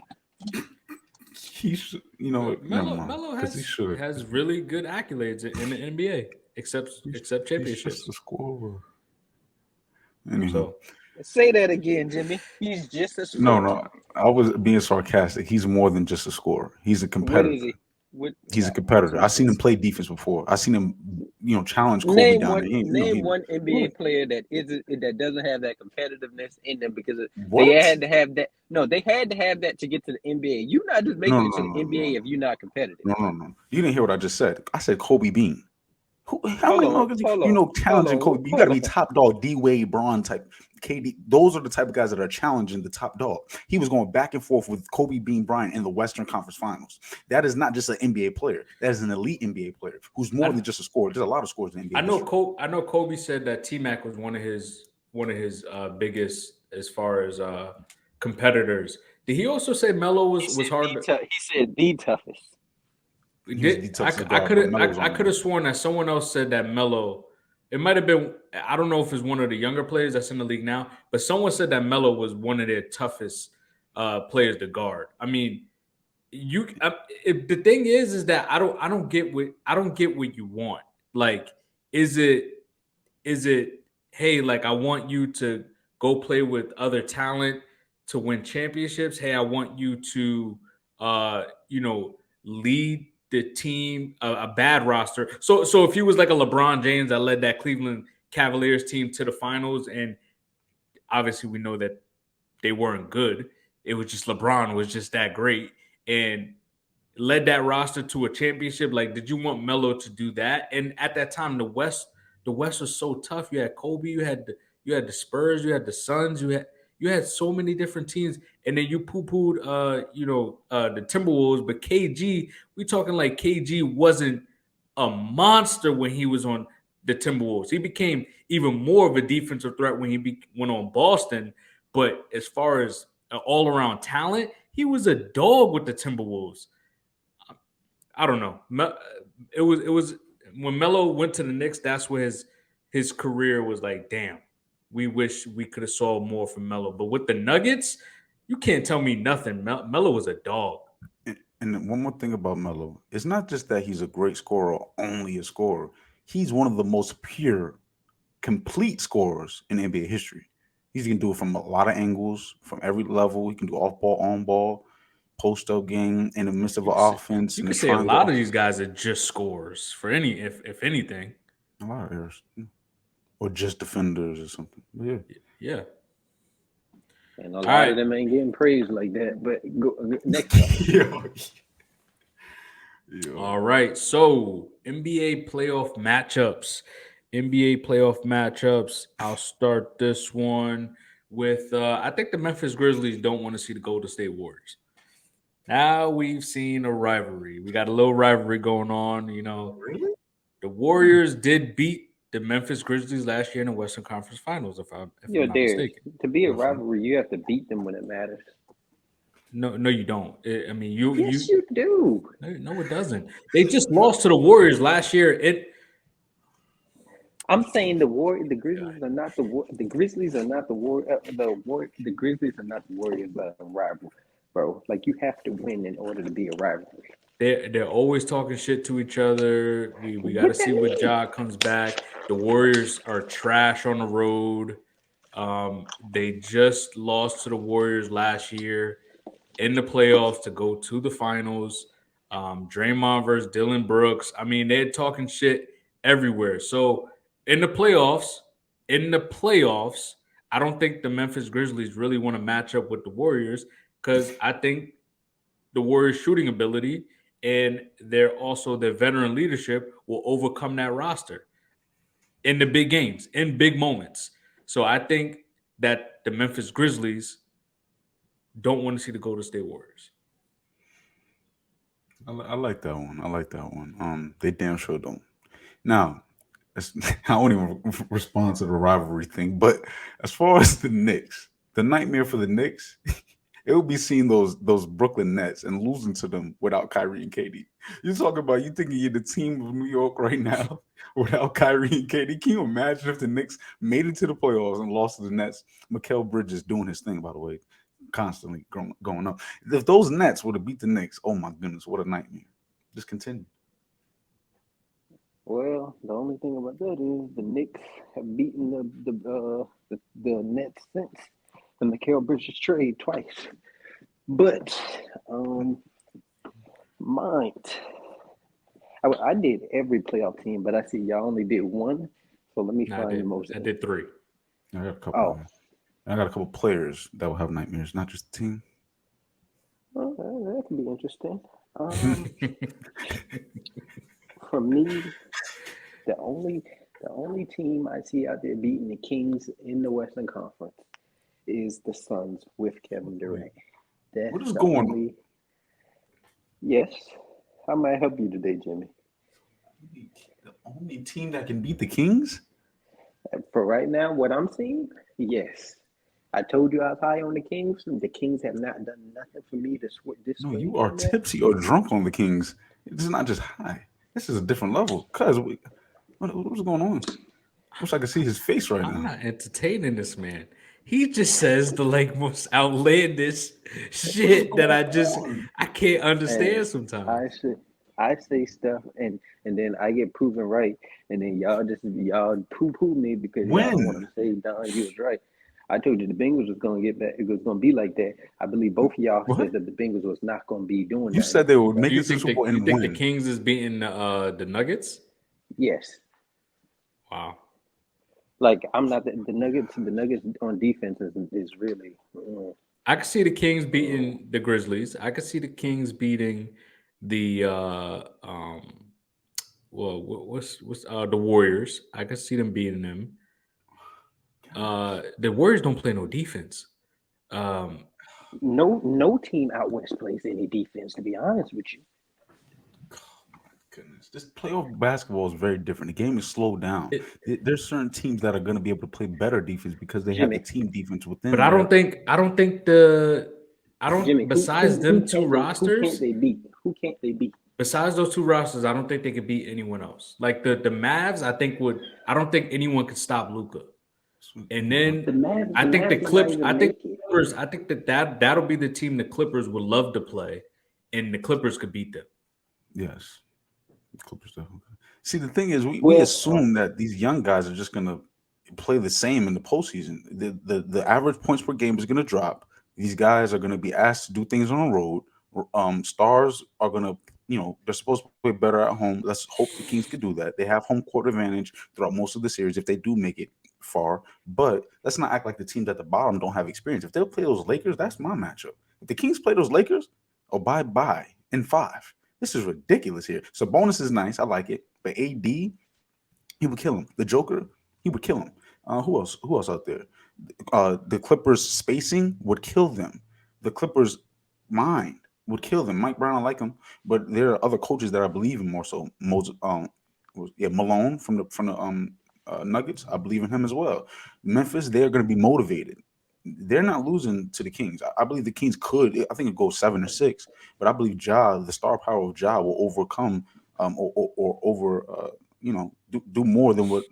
He should, never mind, Melo because he should. has really good accolades in the NBA, except He's championships. just a scorer. Anyhow, So Say that again, Jimmy. He's just a scorer. no, I was being sarcastic. He's more than just a scorer. He's a What competitor. is he? What? He's a competitor. I've seen him play defense before. I've seen him, challenge Kobe Name down one. there. Name one What? NBA player that doesn't have that competitiveness in them because they What? had to have that. No, they had to have that to get to the NBA. You're not just No, making no, it to no, the no, no, NBA if you're not competitive. no. You didn't hear what I just said. I said Kobe Bean. How Hold many on, motherfuckers hold on, hold challenging on, Kobe? You got to hold be on. top dog, D Wade, Braun type, KD. Those are the type of guys that are challenging the top dog. He was going back and forth with Kobe Bean Bryant in the Western Conference Finals. That is not just an NBA player. That is an elite NBA player who's more than just a scorer. There's a lot of scores in NBA. I know history. I know Kobe said that T Mac was one of his biggest as far as competitors. Did he also say Melo was hard? He said the toughest. He was the toughest guy, but Melo was I on could have sworn that someone else said that Melo. It might have been. I don't know if it's one of the younger players that's in the league now, but someone said that Melo was one of their toughest players to guard. I mean, the thing is that I don't get what you want. Like, is it hey, like I want you to go play with other talent to win championships? Hey, I want you to lead the team, a bad roster. So if he was like a LeBron James that led that Cleveland Cavaliers team to the finals, and obviously we know that they weren't good. It was just LeBron was just that great and led that roster to a championship. Like, did you want Melo to do that? And at that time, the West was so tough. You had Kobe, you had the Spurs, you had the Suns, you had so many different teams, and then you poo-pooed the Timberwolves, but KG, we talking like KG wasn't a monster when he was on the Timberwolves. He became even more of a defensive threat when he went on Boston. But as far as all around talent, he was a dog with the Timberwolves. I don't know. It was when Melo went to the Knicks. That's where his career was like, damn. We wish we could have saw more from Melo. But with the Nuggets, you can't tell me nothing. Melo was a dog. And one more thing about Melo, it's not just that he's a great scorer, only a scorer. He's one of the most pure, complete scorers in NBA history. He can do it from a lot of angles, from every level. He can do off ball, on ball, post up game in the midst of an offense. You and could the say a triangle. lot of these guys are just scorers for if anything. A lot of errors. Or just defenders or something. But yeah. And a lot of them ain't getting praised like that. But go next up. Yo. All right. So NBA playoff matchups. I'll start this one with I think the Memphis Grizzlies don't want to see the Golden State Warriors. Now we've seen a rivalry. We got a little rivalry going on. Really? The Warriors did beat the Memphis Grizzlies last year in the Western Conference Finals, if I'm not Darius, mistaken. to be a rivalry, you have to beat them when it matters. No, you don't. Yes, you do. No, it doesn't. They just lost to the Warriors last year. I'm saying the Grizzlies are not the Grizzlies are not the the Grizzlies are not the Warriors, but a rival, bro. Like you have to win in order to be a rivalry. They're always talking shit to each other. We got to see what Ja comes back. The Warriors are trash on the road. They just lost to the Warriors last year in the playoffs to go to the finals. Draymond versus Dylan Brooks. I mean, they're talking shit everywhere. So in the playoffs, I don't think the Memphis Grizzlies really want to match up with the Warriors because I think the Warriors' shooting ability and their veteran leadership will overcome that roster in the big games, in big moments. So I think that the Memphis Grizzlies don't want to see the Golden State Warriors. I like that one. They damn sure don't. Now, I won't even respond to the rivalry thing, but as far as the Knicks, the nightmare for the Knicks, it would be seeing those Brooklyn Nets and losing to them without Kyrie and KD. You thinking you're the team of New York right now without Kyrie and KD. Can you imagine if the Knicks made it to the playoffs and lost to the Nets? Mikal Bridges doing his thing, by the way, constantly going up. If those Nets would have beat the Knicks, oh my goodness, what a nightmare. Just continue. Well, the only thing about that is the Knicks have beaten the Nets since the Mikal Bridges trade twice. But I did every playoff team, but I see y'all only did one. So let me find the most. I did 3. I got a couple. I got a couple players that will have nightmares, not just the team. Oh, that could be interesting. For me, the only team I see out there beating the Kings in the Western Conference is the Suns with Kevin Durant. What is going on? Yes. How may I help you today, Jimmie? The only team that can beat the Kings? For right now, what I'm seeing, yes. I told you I was high on the Kings. The Kings have not done nothing for me to switch this. No, you are tipsy or drunk on the Kings. This is not just high. This is a different level. Cuz what's going on? I wish I could see his face right now. I'm not entertaining this man. He just says the most outlandish shit that I can't understand sometimes. I say stuff and then I get proven right, and then y'all poo me because y'all don't want to say Don, you was right. I told you the Bengals was gonna get back. It was gonna be like that. I believe both of y'all said that the Bengals was not gonna be doing that. You said they would make it to the Super Bowl and win. You think the Kings is beating the Nuggets? Yes. Wow. Like I'm not the Nuggets. The Nuggets on defense is really. I could see the Kings beating the Grizzlies. I could see the Kings beating the the Warriors. I could see them beating them. The Warriors don't play no defense. No team out west plays any defense. To be honest with you. Oh my goodness, This playoff basketball is very different. The game is slowed down. There's certain teams that are going to be able to play better defense because they have the Jimmie, team defense within. But I don't think Jimmie, besides them two who can't rosters, they beat? Who can't they beat? besides those two rosters, I don't think they could beat anyone else. Like the Mavs, I don't think anyone could stop Luka. And then The Mavs, I think the Mavs might Clips, even I think make it. Clippers, I think that'll be the team the Clippers would love to play, and the Clippers could beat them. Yes. Clippers definitely. See, the thing is, we assume that these young guys are just going to play the same in the postseason. The average points per game is going to drop. These guys are going to be asked to do things on the road. Stars are going to, they're supposed to play better at home. Let's hope the Kings can do that. They have home court advantage throughout most of the series if they do make it far. But let's not act like the teams at the bottom don't have experience. If they'll play those Lakers, that's my matchup. If the Kings play those Lakers, bye in 5. This is ridiculous here. So bonus is nice. I like it. But AD, he would kill him. The Joker, he would kill him. Who else? Who else out there? The Clippers spacing would kill them. The Clippers mind would kill them. Mike Brown, I like him, but there are other coaches that I believe in more so. Malone from the Nuggets, I believe in him as well. Memphis, they're going to be motivated. They're not losing to the Kings. I believe the Kings could. I think it goes 7 or 6, but I believe the star power of Ja will overcome do more than what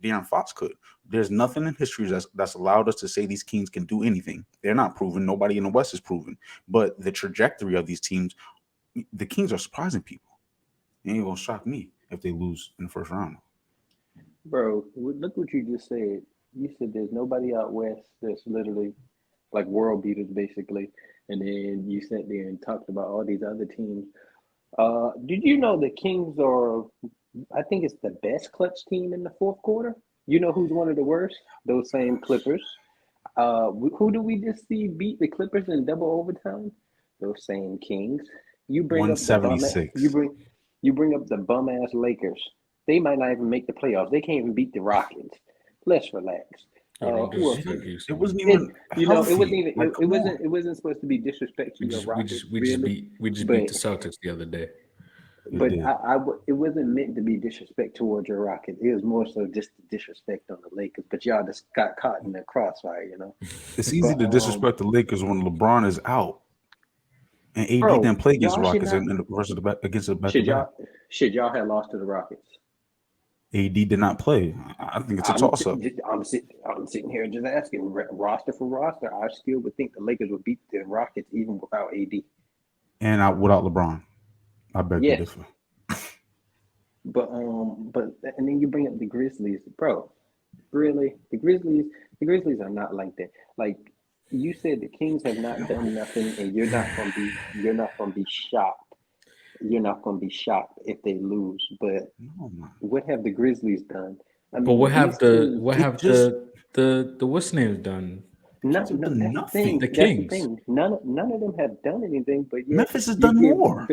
De'Aaron Fox could. There's nothing in history that's allowed us to say these Kings can do anything. They're not proven. Nobody in the West is proven. But the trajectory of these teams, the Kings are surprising people. It ain't gonna shock me if they lose in the first round. Bro, look what you just said. You said there's nobody out west that's literally like world beaters, basically. And then you sat there and talked about all these other teams. Did you know the Kings are, I think it's the best clutch team in the fourth quarter? You know who's one of the worst? Those same Clippers. Who do we just see beat the Clippers in double overtime? Those same Kings. You bring up the 176. you bring up the bum ass Lakers. They might not even make the playoffs. They can't even beat the Rockets. Let's relax. It wasn't even. It wasn't supposed to be disrespect to your Rockets. We just beat the Celtics the other day. But it wasn't meant to be disrespect towards your Rockets. It was more so just disrespect on the Lakers. But y'all just got caught in the crossfire, It's easy to disrespect the Lakers when LeBron is out and AD didn't play against the Rockets against the back. Should y'all have lost to the Rockets? AD did not play. I think it's a toss-up. I'm sitting here just asking, roster for roster, I still would think the Lakers would beat the Rockets even without AD. And without LeBron. I beg to differ. But and then you bring up the Grizzlies, bro. Really, the Grizzlies are not like that. Like you said, the Kings have not done nothing, and you're not gonna be shocked. You're not gonna be shocked if they lose. But what have the Grizzlies done? But what have the what's names done? Nothing. The Kings. None of them have done anything. But Memphis has done more.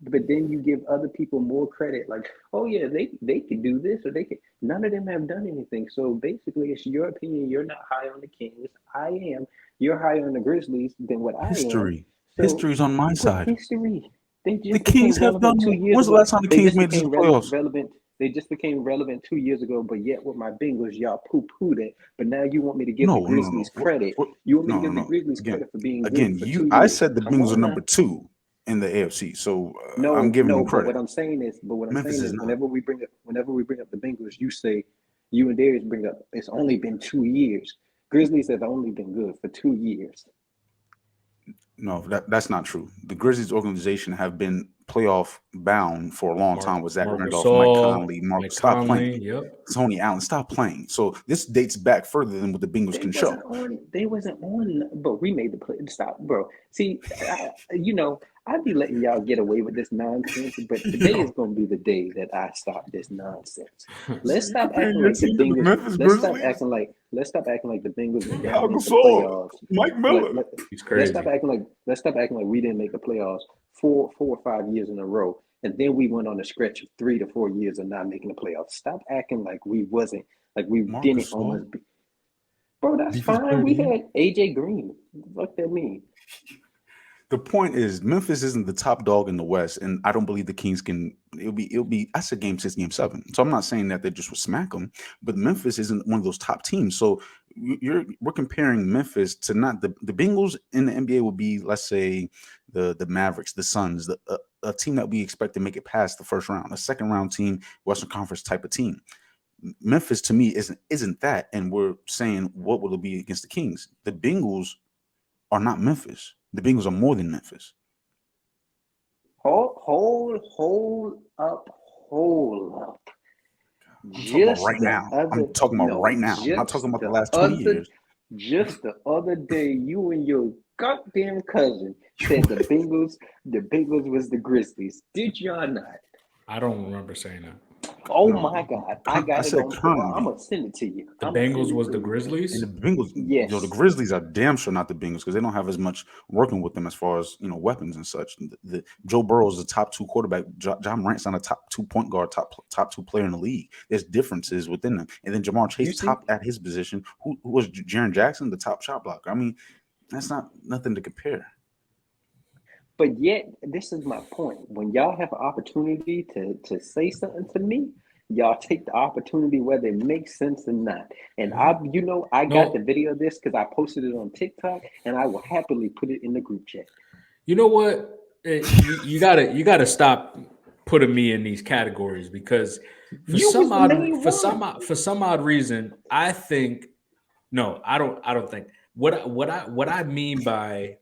But then you give other people more credit, like, oh yeah, they could do this or they could. None of them have done anything. So basically, it's your opinion. You're not high on the Kings. I am. You're higher on the Grizzlies than what I am. History's on my side. History. The Kings have done. When's the last time the Kings made the playoffs? They just became relevant 2 years ago, but yet with my Bengals, y'all poo-pooed it. But now you want me to give the Grizzlies credit. You want me to give the Grizzlies credit for being good for 2 years. I said the Bengals are number 2 in the AFC, so I'm giving them credit. But what I'm saying is, whenever we bring up the Bengals, you and Darius bring up it's only been 2 years. Grizzlies have only been good for 2 years. No, that's not true. The Grizzlies organization have been playoff bound for a long time with Zach Randolph, Mike Conley, stop playing. Tony Allen, stop playing. So this dates back further than what the Bengals can show. They wasn't on, but we made the play. Stop, bro. See, I'd be letting y'all get away with this nonsense, but today is going to be the day that I stop this nonsense. Let's stop acting like the Bengals. Let's stop acting like the Bengals were down in the playoffs. Mike Miller. He's crazy. Let's stop acting like we didn't make the playoffs 4 or 5 years in a row, and then we went on a stretch of 3 to 4 years of not making the playoffs. Stop acting like we wasn't, like we didn't almost be. Bro, that's fine. We had AJ Green. What that mean? The point is, Memphis isn't the top dog in the West, and I don't believe the Kings can. It'll be. I said game 6, game 7. So I'm not saying that they just would smack them, but Memphis isn't one of those top teams. So we're comparing Memphis to not the Bengals in the NBA would be, let's say, the Mavericks, the Suns, a team that we expect to make it past the first round, a second round team, Western Conference type of team. Memphis to me isn't that, and we're saying what will it be against the Kings? The Bengals are not Memphis. The Bengals are more than Memphis. Hold up. I'm talking about right now. I'm talking about right now. I'm not talking about the last 20 years. Just the other day, you and your goddamn cousin said the Bengals was the Grizzlies. Did y'all not? I don't remember saying that. Oh my God. I got it on currently. I'm going to send it to you. The Bengals was the Grizzlies? And the Bengals, yes. The Grizzlies are damn sure not the Bengals because they don't have as much working with them as far as, weapons and such. Joe Burrow is the top 2 quarterback. John Morant's not a top 2 point guard, top 2 player in the league. There's differences within them. And then Jamar Chase, top at his position. Who was Jaren Jackson, the top shot blocker? I mean, that's not nothing to compare. But yet, this is my point. When y'all have an opportunity to say something to me, y'all take the opportunity whether it makes sense or not. And I got the video of this because I posted it on TikTok, and I will happily put it in the group chat. You know what? You gotta stop putting me in these categories because for some odd reason, I think I don't think what I mean by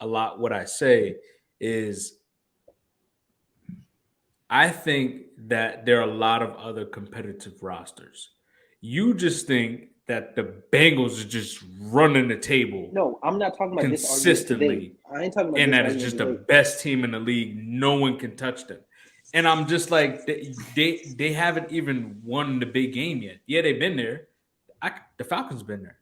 a lot what I say is I think that there are a lot of other competitive rosters. You just think that the Bengals are just running the table. No, I'm not talking about consistently. I ain't talking about and that is just the best team in the league. No one can touch them. And I'm just like, they haven't even won the big game yet. Yeah, they've been there. The Falcons been there.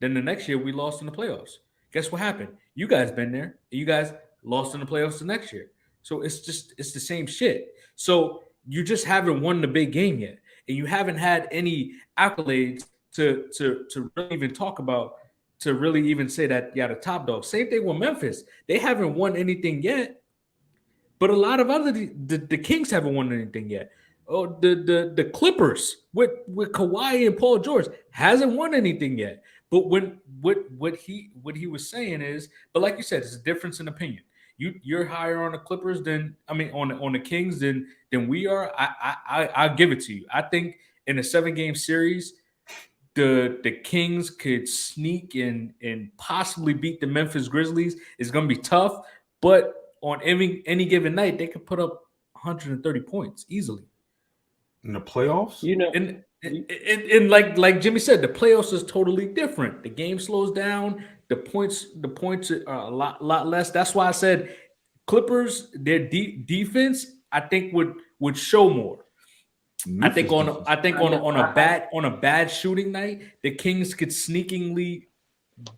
Then the next year we lost in the playoffs. Guess what happened? You guys been there. You guys lost in the playoffs the next year. So it's the same shit. So you just haven't won the big game yet. And you haven't had any accolades to really even talk about, to really even say that, the top dog. Same thing with Memphis. They haven't won anything yet. But a lot of the Kings haven't won anything yet. Oh, the Clippers with Kawhi and Paul George hasn't won anything yet. But what he was saying is, but like you said, it's a difference in opinion. You're higher on the Clippers on the Kings than we are. I'll give it to you. I think in a 7-game series, the Kings could sneak and possibly beat the Memphis Grizzlies. It's going to be tough, but on any given night, they could put up 130 points easily. In the playoffs? And like Jimmie said, the playoffs is totally different. The game slows down. The points are a lot less. That's why I said Clippers, their defense, I think would show more. I think on a bad shooting night, the Kings could sneakingly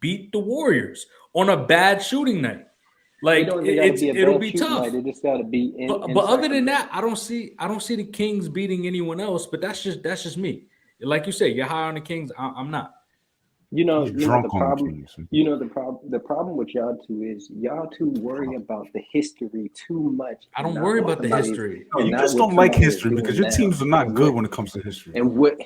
beat the Warriors on a bad shooting night. Like it'll be tough. Night. It just got to be. But other than that, I don't see the Kings beating anyone else. But that's just me. Like you say, you're high on the Kings. I'm not. The problem with y'all two is y'all two worry about the history too much. I don't worry about the history. No, you just don't like history because your teams are not good when it comes to history. And what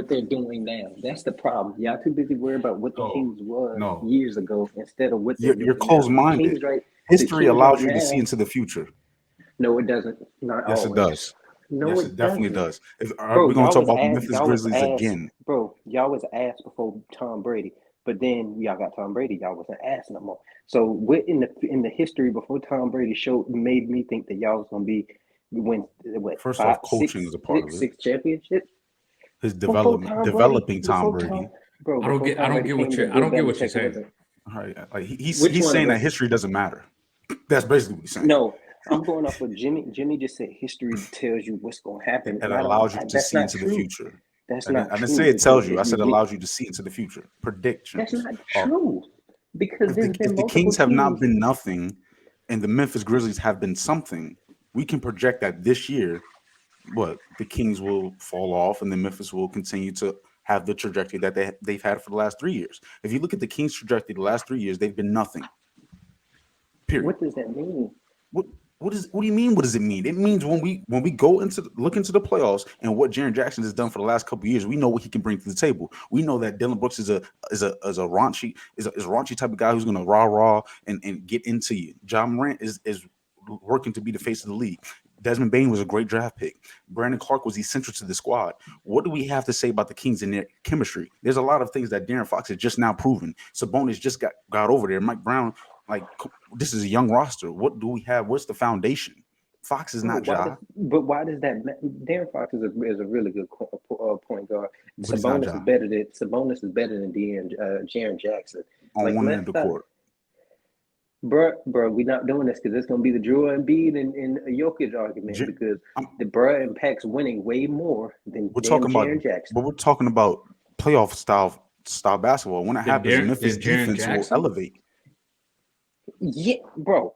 they're doing now. That's the problem. Y'all too busy worrying about what the Kings was years ago instead of what you're closed-minded. History allows you to see into the future. No, it doesn't. Not yes, always. It does. No, yes, it definitely doesn't. does. We're going to talk about the Memphis Grizzlies again. Bro, y'all was ass before Tom Brady. But then y'all got Tom Brady. Y'all wasn't ass no more. So what in the history before Tom Brady made me think that y'all was going to be First off, coaching is a part of it. 6 championships. His developing Tom Brady. Bro, I don't get what you're saying. All right, like he's saying that history doesn't matter. That's basically what he's saying. No, I'm going off what Jimmie. Jimmie just said history tells you what's going to happen. It allows you to see into the future. That's not true. I didn't say it tells you. I said it allows you to see into the future. Predictions. That's not true. Because if the Kings have not been nothing and the Memphis Grizzlies have been something, we can project that this year, the Kings will fall off and then Memphis will continue to have the trajectory that they've had for the last 3 years. If you look at the Kings' trajectory the last 3 years, they've been nothing. Period. What does that mean? What do you mean? What does it mean? It means when we go look into the playoffs and what Jaren Jackson has done for the last couple of years, we know what he can bring to the table. We know that Dylan Brooks is a raunchy type of guy who's going to rah and get into you. John Morant is working to be the face of the league. Desmond Bane was a great draft pick. Brandon Clark was essential to the squad. What do we have to say about the Kings and their chemistry? There's a lot of things that De'Aaron Fox has just now proven. Sabonis just got over there. Mike Brown. Like, this is a young roster. What do we have? What's the foundation? Fox is not Ja. But why does that? Darren Fox is a really good point guard. But he's not Ja. Sabonis is better than Jaren Jackson. On one end of the court. Bro, we're not doing this because it's gonna be the Drew Embiid and Jokic argument because the bro impacts winning way more than Jaren Jackson. But we're talking about playoff style basketball. When it happens, Memphis defense will elevate. Yeah, bro.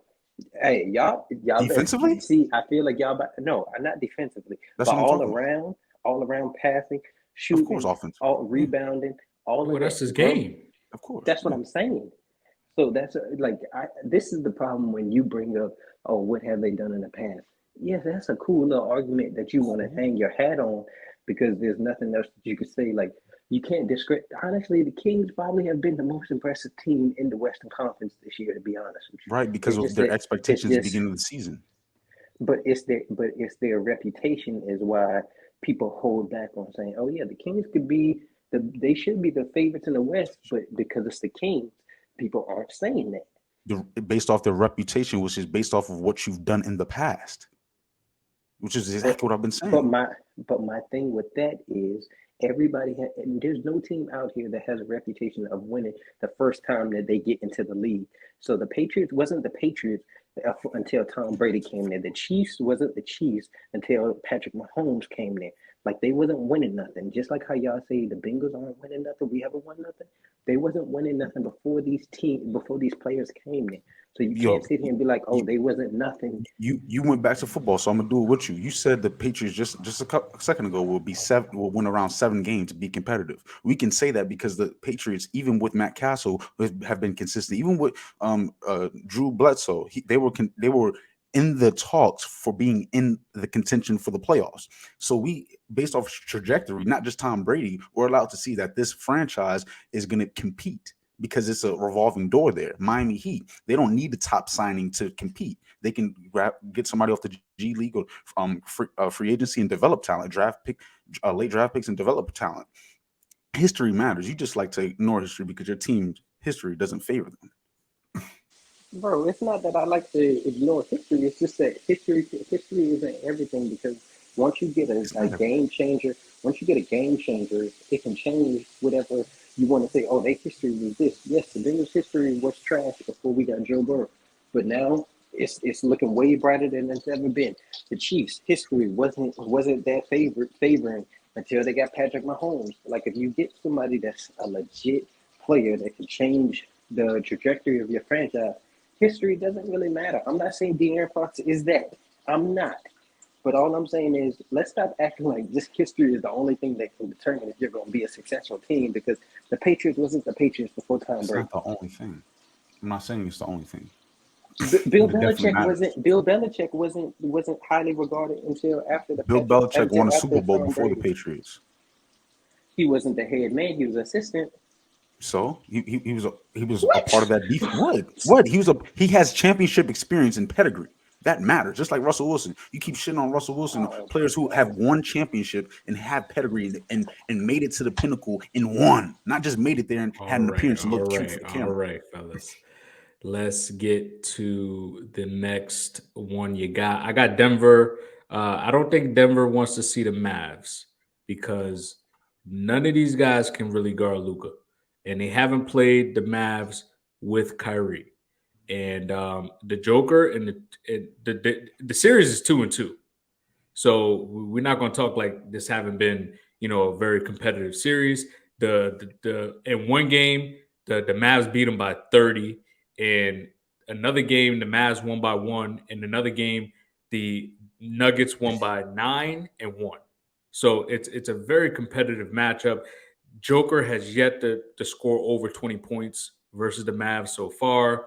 Hey, y'all defensively? See, I feel like y'all no, not defensively. That's but all around passing, shooting, of course, offense. all rebounding, all of that's his game. Of course. That's what I'm saying. So that's this is the problem when you bring up, oh, what have they done in the past? Yes, that's a cool little argument that you want to hang your hat on because there's nothing else that you could say. Like, you can't discredit. Honestly, the Kings probably have been the most impressive team in the Western Conference this year, to be honest with you. Right, because of their expectations at the beginning of the season. But it's their reputation is why people hold back on saying, oh yeah, the Kings they should be the favorites in the West, but because it's the Kings, people aren't saying that. Based off their reputation, which is based off of what you've done in the past, which is exactly what I've been saying. But my thing with that is and there's no team out here that has a reputation of winning the first time that they get into the league. So the Patriots wasn't the Patriots until Tom Brady came there. The Chiefs wasn't the Chiefs until Patrick Mahomes came there. Like, they wasn't winning nothing. Just like how y'all say the Bengals aren't winning nothing, we haven't won nothing. They wasn't winning nothing before these players came there. So you can't sit here and be like, oh, they wasn't nothing. You went back to football, so I'm gonna do it with you. You said the Patriots just a second ago will win around 7 games to be competitive. We can say that because the Patriots, even with Matt Castle, have been consistent. Even with Drew Bledsoe, they were in the talks for being in the contention for the playoffs. So we, based off trajectory, not just Tom Brady, we're allowed to see that this franchise is going to compete because it's a revolving door there. Miami Heat, they don't need the top signing to compete. They can get somebody off the G League or free agency and develop talent, late draft picks and develop talent. History matters. You just like to ignore history because your team's history doesn't favor them. Bro, it's not that I like to ignore history. It's just that history isn't everything because once you get a game changer, it can change whatever you want to say. Oh, their history was this. Yes, the Bengals' history was trash before we got Joe Burrow, but now it's looking way brighter than it's ever been. The Chiefs' history wasn't that favoring until they got Patrick Mahomes. Like, if you get somebody that's a legit player that can change the trajectory of your franchise, history doesn't really matter. I'm not saying De'Aaron Fox is that. I'm not. But all I'm saying is, let's stop acting like this history is the only thing that can determine if you're going to be a successful team, because the Patriots wasn't the Patriots before Tom Brady. It's not the only thing. I'm not saying it's the only thing. Bill Belichick wasn't highly regarded until after the Bill Belichick won a Super Bowl before the Patriots. He wasn't the head man. He was assistant. So he was a part of that defense. What? He has championship experience and pedigree. That matters. Just like Russell Wilson. You keep shitting on Russell Wilson, players who have won championship and have pedigree and made it to the pinnacle and won. Not just made it there and had an appearance and looked cute for the camera. All right, fellas. Let's get to the next one you got. I got Denver. I don't think Denver wants to see the Mavs because none of these guys can really guard Luka. And they haven't played the Mavs with Kyrie. And the Joker and the series is 2-2. So we're not going to talk like this haven't been, a very competitive series. In one game, the Mavs beat them by 30. And another game, the Mavs won by 1. And another game, the Nuggets won by 9-1. So it's a very competitive matchup. Joker has yet to score over 20 points versus the Mavs so far.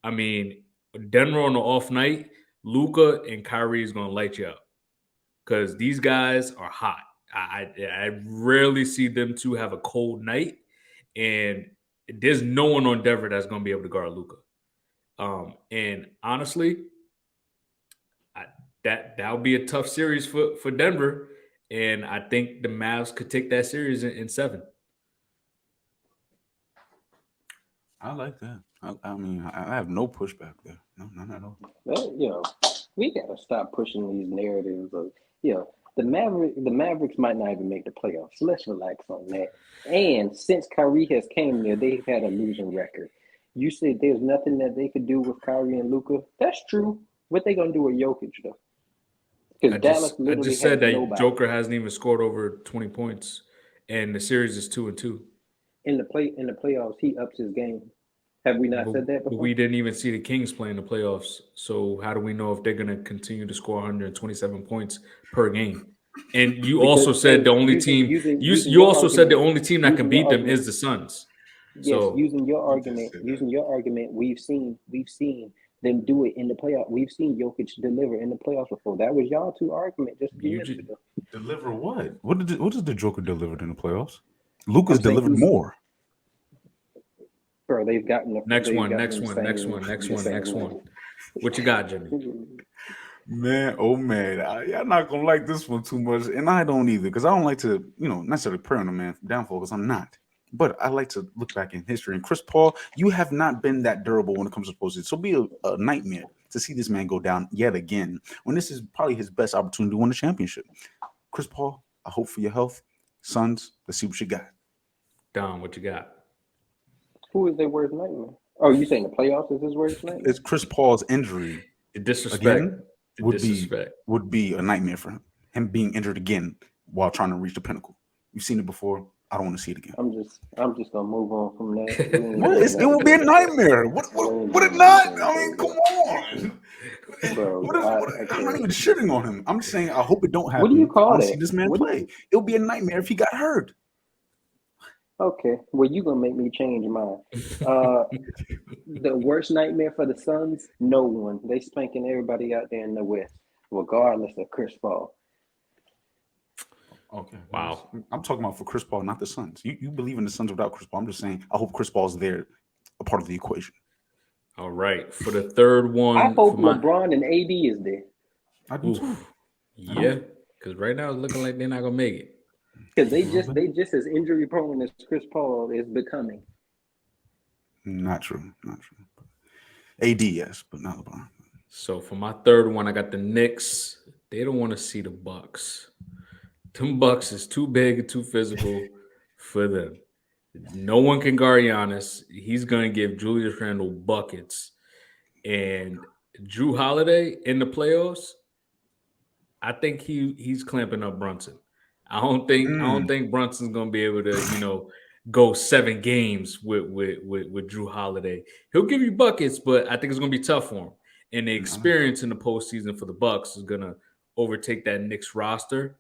I mean, Denver on the off night, Luka and Kyrie is gonna light you up because these guys are hot. I rarely see them two have a cold night, and there's no one on Denver that's gonna be able to guard Luka. And honestly, that'll be a tough series for Denver, and I think the Mavs could take that series in 7. I like that. I mean, I have no pushback there. No, none at all. Well, we gotta stop pushing these narratives of, the Mavericks might not even make the playoffs. Let's relax on that. And since Kyrie has came there, they've had a losing record. You said there's nothing that they could do with Kyrie and Luka. That's true. What they gonna do with Jokic though? Because Dallas I literally just said that nobody. Joker hasn't even scored over 20 points, and the series is 2-2. In the playoffs, he ups his game. Have we not said that before? We didn't even see the Kings play in the playoffs, so how do we know if they're going to continue to score 127 points per game? And you also said the only team. You also said the only team that can beat them is the Suns. Yes, so using your argument, we've seen them do it in the playoffs. We've seen Jokic deliver in the playoffs before. That was y'all two argument just a few minutes ago. Deliver what? What did the Joker deliver in the playoffs? Luka's delivered more. Bro, they've gotten the next one. What you got, Jimmie? Man, oh man, y'all not gonna like this one too much, and I don't either, because I don't like to, necessarily pray on a man downfall, because I'm not. But I like to look back in history. And Chris Paul, you have not been that durable when it comes to postseason. So it'll be a nightmare to see this man go down yet again when this is probably his best opportunity to win the championship. Chris Paul, I hope for your health. Suns, let's see what you got. Don, what you got? Who is their worst nightmare? Oh, you saying the playoffs is his worst nightmare? It's Chris Paul's injury. The disrespect. Again, would be a nightmare for him. Him being injured again while trying to reach the pinnacle. You've seen it before. I don't want to see it again. I'm just gonna move on from that. It would be a nightmare. Would it not? I mean, come on. Bro, I'm not even shitting on him. I'm just saying I hope it don't happen. What do you call that? See this man play. It'll be a nightmare if he got hurt. Okay, well, you gonna make me change mine. The worst nightmare for the Suns? No one. They spanking everybody out there in the West, regardless of Chris Paul. Okay. Wow. I'm talking about for Chris Paul, not the Suns. You believe in the Suns without Chris Paul. I'm just saying I hope Chris Paul's there, a part of the equation. All right. For the third one. I hope LeBron and AD is there. I do too. Yeah, because right now it's looking like they're not gonna make it. Because they just as injury prone as Chris Paul is becoming. Not true. AD, yes, but not LeBron. So for my third one, I got the Knicks. They don't want to see the Bucks. Them Bucks is too big and too physical for them. No one can guard Giannis. He's going to give Julius Randle buckets. And Drew Holiday in the playoffs, I think he's clamping up Brunson. I don't think Brunson's going to be able to, go 7 games with Drew Holiday. He'll give you buckets, but I think it's going to be tough for him. And the experience in the postseason for the Bucks is going to overtake that Knicks roster.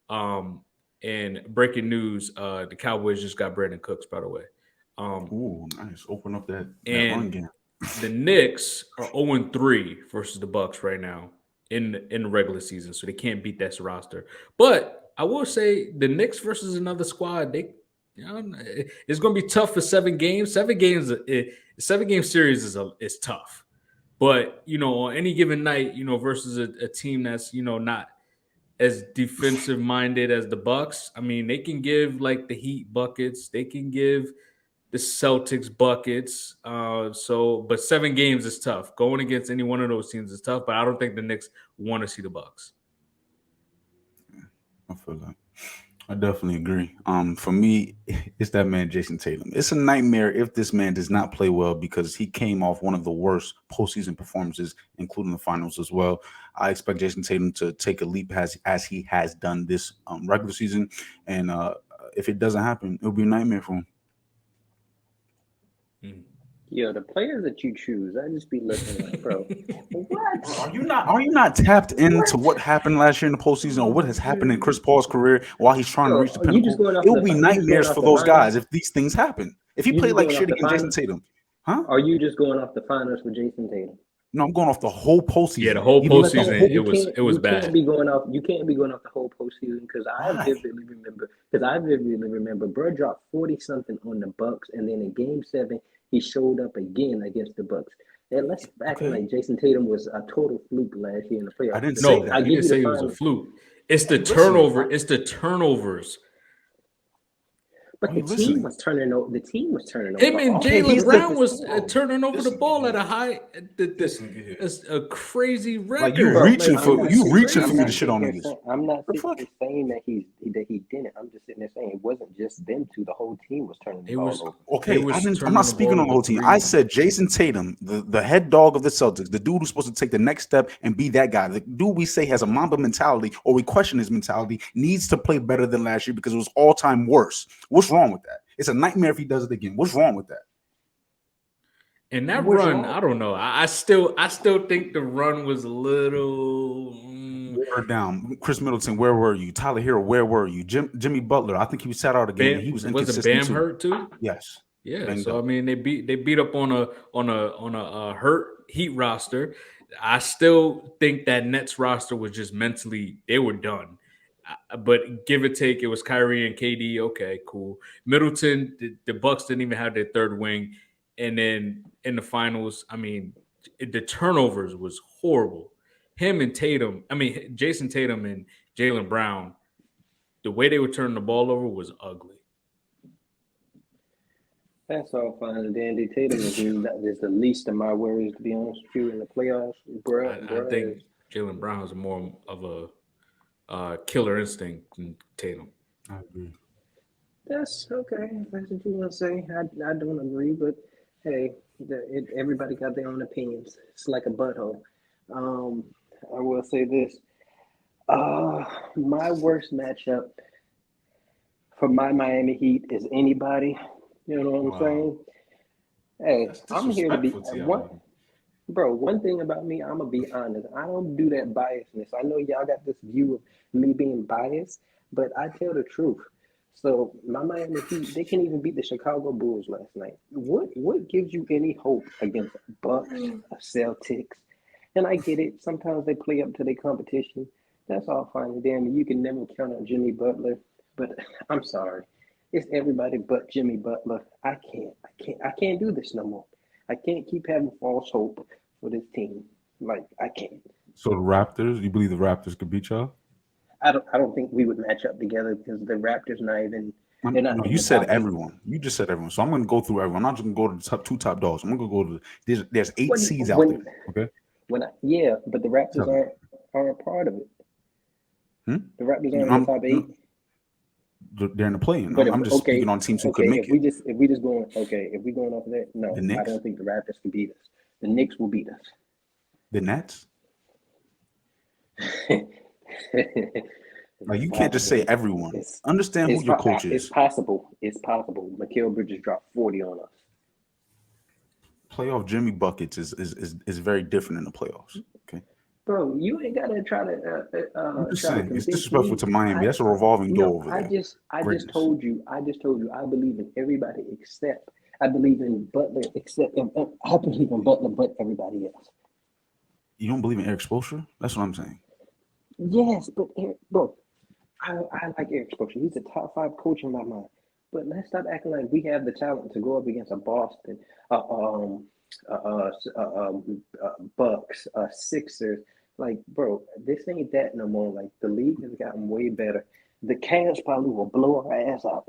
And breaking news, the Cowboys just got Brandon Cooks, by the way. Ooh, nice. Open up that run game. The Knicks are 0-3 versus the Bucks right now in the regular season, so they can't beat that roster. But I will say the Knicks versus another squad, it's going to be tough for 7 games. 7-game series is tough. But on any given night, versus a team that's not as defensive minded as the Bucks. I mean, they can give like the Heat buckets. They can give the Celtics buckets. But 7 games is tough. Going against any one of those teams is tough. But I don't think the Knicks want to see the Bucks. I feel that. I definitely agree. For me, it's that man Jason Tatum. It's a nightmare if this man does not play well because he came off one of the worst postseason performances, including the finals as well. I expect Jason Tatum to take a leap as he has done this regular season, and if it doesn't happen, it'll be a nightmare for him. Yo, the players that you choose, I just be looking like, bro, what? Are you not tapped into what happened last year in the postseason or what has happened in Chris Paul's career while he's trying to reach the pinnacle? It will be nightmares for those guys if these things happen. If he played like shit against Jason Tatum, Huh? Are you just going off the finals with Jason Tatum? No, I'm going off the whole Yeah, the postseason. whole Even with the postseason, whole, it was You bad. can't be going off. You can't be going off the whole postseason because why? I vividly remember, bro dropped 40 something on the Bucks, and then in Game 7 he showed up again against the Bucks. And let's act Okay. like Jason Tatum was a total fluke last year in the I playoffs. didn't say No, that. I he give didn't you the say it was a final, fluke. It's the Listen, turnover. It's the turnovers. but the team was turning over. The team was turning Him over. and Okay, Jalen he's Brown the- was turning over the Listen, ball at man. a high. Listen here. It's a crazy Like you record. Bro, reaching I'm for not you sitting. reaching for I'm me to not shit sitting on here niggas. saying. I'm not The sitting fuck? here saying that he didn't. I'm just sitting there saying it wasn't just them two. The whole team was turning the It ball was. over. Okay, They was I'm turning not the speaking ball on the over whole team. 3. I said Jason Tatum, the head dog of the Celtics, the dude who's supposed to take the next step and be that guy. The dude we say has a Mamba mentality, or we question his mentality, needs to play better than last year because it was all time worse. What's wrong with that? It's a nightmare if he does it again. What's wrong with that? And that What's run, wrong? I don't know. I still think the run was a little. Word down. Chris Middleton, where were you? Tyler Hero, where were you? Jimmy Butler, I think he was sat out a game. He was Was it inconsistent Bam too. hurt too? Yes. Yeah. Banged So I up. mean, they beat up on a hurt Heat roster. I still think that Nets roster was just mentally they were done. But give or take, it was Kyrie and KD. Okay, cool. Middleton, the Bucks didn't even have their third wing, and then in the finals, I mean, the turnovers was horrible. Him and Tatum, I mean, Jason Tatum and Jalen Brown, the way they were turning the ball over was ugly. That's all fine and dandy. Tatum is the least of my worries, to be honest with you, in the playoffs. I think Jalen Brown is more of a killer instinct than Tatum. I agree. That's okay. If that's what you want to say. I don't agree, but hey, everybody got their own opinions. It's like a butthole. Um, I will say this. My worst matchup for my Miami Heat is anybody. You know what I'm saying? Hey, That's I'm here to be disrespectful to one. y'all. Bro, one thing about me, I'm gonna be honest. I don't do that biasness. I know y'all got this view of me being biased, but I tell the truth. So my Miami Heat, they can even beat the Chicago Bulls last night. What gives you any hope against Bucks, Celtics? And I get it. Sometimes they play up to their competition. That's all fine and dandy. You can never count on Jimmy Butler, but I'm sorry. It's everybody but Jimmy Butler. I can't do this no more. I can't keep having false hope for this team. Like I can't. So the Raptors, you believe the Raptors could beat y'all? I don't think we would match up together because the Raptors they're not No, in you the said top 8. everyone. You just said everyone. So I'm going to go through everyone. I'm not just going to go to the top dogs. I'm going to go to there's 8 seeds out there. Okay. Yeah, but the Raptors Tell me. aren't part of it. The Raptors aren't in I'm- the top 8. They're in the play-in. But I'm just speaking on teams who could make if we it. just going if we going off of that, no, The I Knicks? don't think the Raptors can beat us. The Knicks will beat us. The Nets. Like you can't just say everyone. Understand who your coach It's is. possible. It's possible. Mikal Bridges dropped 40 on us. Playoff Jimmy buckets is very different in the playoffs. Okay. Bro, you ain't gotta try to I'm just try to saying it's convince disrespectful me. to Miami. That's a revolving door No, over I there. just Greatness. told you. I believe in everybody except I believe in Butler except I believe in Butler but everybody else. You don't believe in Eric Spoelstra? That's what I'm saying. Yes, but bro, I like Eric Spoelstra. He's a top 5 coach in my mind. But let's stop acting like we have the talent to go up against a Boston, Bucks, Sixers. Like, bro, this ain't that no more. Like, the league has gotten way better. The Cavs probably will blow our ass out.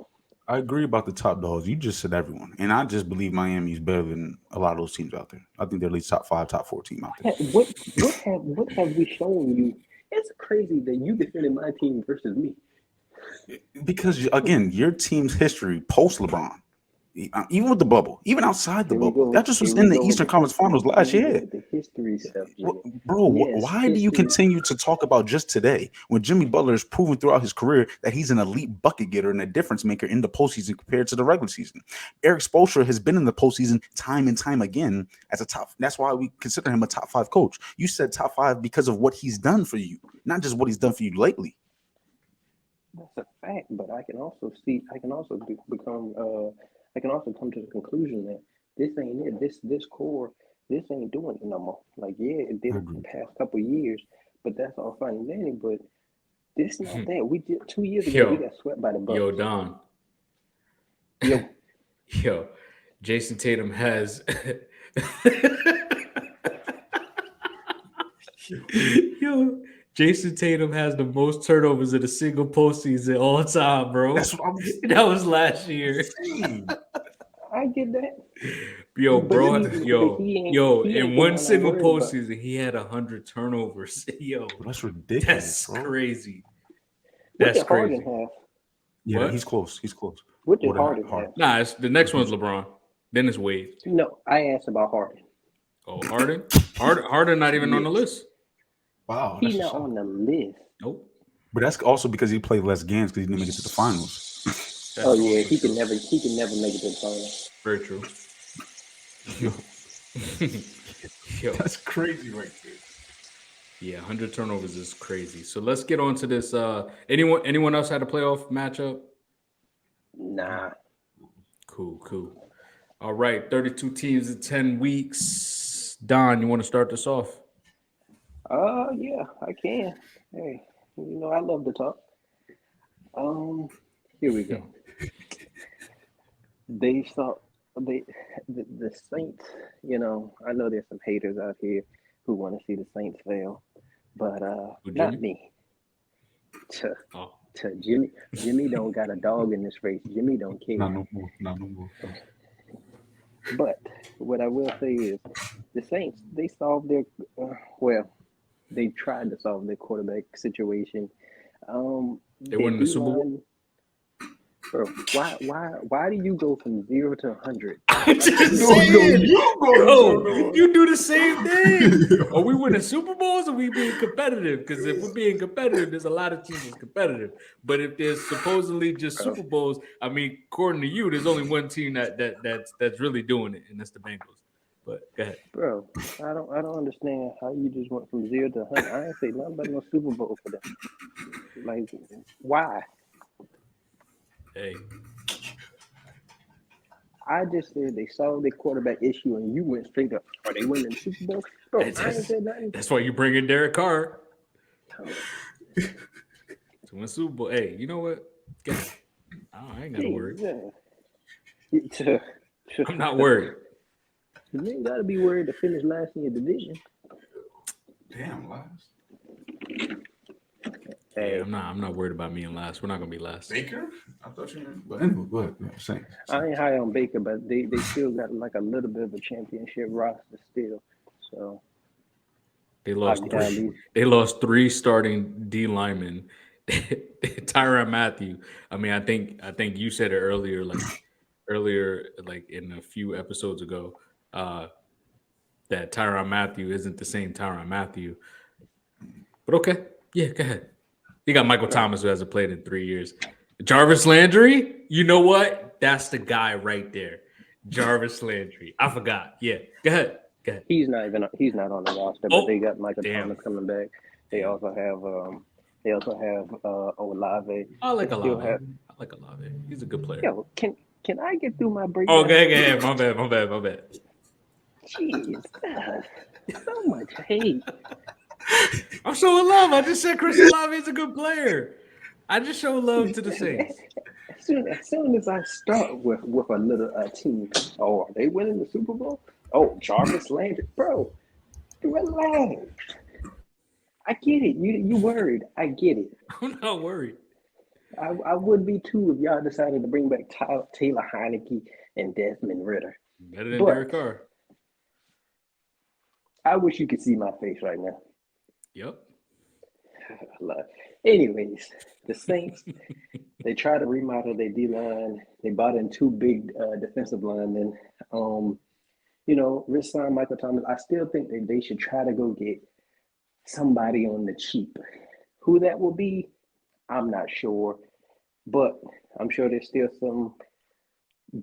I agree about the top dogs. You just said everyone. And I just believe Miami's better than a lot of those teams out there. I think they're at least top 5, top 4 team out there. What have we shown you? It's crazy that you defended my team versus me. Because, again, your team's history post LeBron, even with the bubble, even outside the Here we bubble, go. that just was Here we in the go with Eastern the Conference history. Finals last Here we go year. with the history stuff, Jimmy. Bro, Yes, why do you history. continue to talk about just today when Jimmy Butler has proven throughout his career that he's an elite bucket getter and a difference maker in the postseason compared to the regular season? Eric Spoelstra has been in the postseason time and time again as a top. That's why we consider him a top 5 coach. You said top 5 because of what he's done for you, not just what he's done for you lately. That's a fact, but I can also come to the conclusion that this ain't it. This core, this ain't doing it no more. Like, yeah, it did I it for agree. the past couple of years, but that's all fine and dandy. But this not that. We did 2 years ago. We Yo, got swept by the yo, Bucks. Don. Yo, Yo, Jason Tatum has. Yo, Jason Tatum has the most turnovers in a single postseason all time, bro. That's what I'm That was last year. saying. I get that. Yo, But bro. he ain't In the one one I'm single worried about. postseason, he had 100 turnovers. Yo, But that's ridiculous, that's bro. crazy. What That's did Harden crazy. have? Yeah, What? he's close. He's close. What did What Harden Hard. have? Nah, the next one's LeBron. Then it's Wade. No, I asked about Harden. Oh, Harden? Harden not even on the Yes. list. Wow, He's that's not on the list. Nope. But that's also because he played less games because he didn't make it to the finals. That's Oh yeah, also he true. can never make it to the finals. Very true. Yo, That's crazy right there. yeah, 100 turnovers is crazy. So let's get on to this. Anyone else had a playoff matchup? Nah. Cool. All right, 32 teams in 10 weeks. Don, you want to start this off? Yeah, I can. Hey, I love to talk. Here we go. They saw the Saints. I know there's some haters out here who want to see the Saints fail, but not Jimmy? me. Oh, To Jimmie. Jimmie don't got a dog in this race. Jimmie don't care. Not no more. But what I will say is, the Saints, they solved their they tried to solve their quarterback situation. they Their won the Super Bowl? D-line, bro. Why do you go from 0 to 100? I'm just No, saying. you You do the same thing. Are we winning Super Bowls or we being competitive? Because if we're being competitive, there's a lot of teams that's competitive. But if there's supposedly just Bro. Super Bowls, I mean, according to you, there's only one team that's really doing it, and that's the Bengals. But go ahead. Bro, I don't understand how you just went from 0 to 100. I ain't say nothing about no Super Bowl for them. Like, why? Hey, I just said they solved their quarterback issue, and you went straight up. Are they winning the Super Bowl? Bro, I ain't said nothing. that's why you bring in Derek Carr to win Super Bowl. Hey, you know what? Go ahead. I ain't got to worry. Yeah. I'm not worried. You ain't got to be worried to finish last in your division. Damn, last. Hey, I'm not worried about me and last. We're not gonna be last. Baker? I thought you were. But anyway, go ahead. Yeah, Saints. I ain't high on Baker, but they still got like a little bit of a championship roster still. So They lost I gotta three. leave. They lost 3 starting D linemen. Tyrann Mathieu. I mean, I think you said it earlier, like in a few episodes ago, that Tyrann Mathieu isn't the same Tyrann Mathieu. But okay, yeah, go ahead. You got Michael Thomas, who hasn't played in 3 years. Jarvis Landry, you know what? That's the guy right there. Jarvis Landry. I forgot. Yeah, go ahead. He's not on the roster, but they got Michael Thomas coming back. They also have Olave. I like They still Olave. He's a good player. Yo, can I get through my breakdown? Okay. My bad. Jeez, so much hate. I'm showing love. I just said Chris Olave is a good player. I just show love to the Saints. As soon as I start with a little team, are they winning the Super Bowl? Oh, Jarvis Landry, bro, relax. I get it. You worried. I get it. I'm not worried. I would be too if y'all decided to bring back Taylor Heineke and Desmond Ritter. Better than Derek Carr. I wish you could see my face right now. Yep. Anyways, the Saints, they try to remodel their D-line. They bought in 2 big defensive linemen. Rich signed Michael Thomas. I still think that they should try to go get somebody on the cheap. Who that will be, I'm not sure. But I'm sure there's still some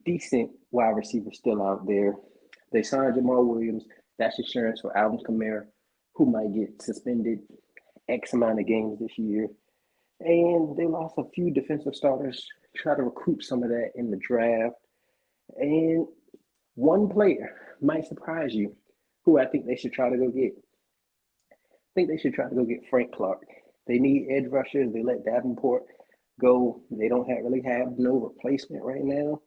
decent wide receivers still out there. They signed Jamal Williams. That's insurance for Alvin Kamara, who might get suspended X amount of games this year. And they lost a few defensive starters, try to recruit some of that in the draft. And One player might surprise you who I think they should try to go get. I think they should try to go get Frank Clark. They need edge rushers. They let Davenport go. They don't really have no replacement right now.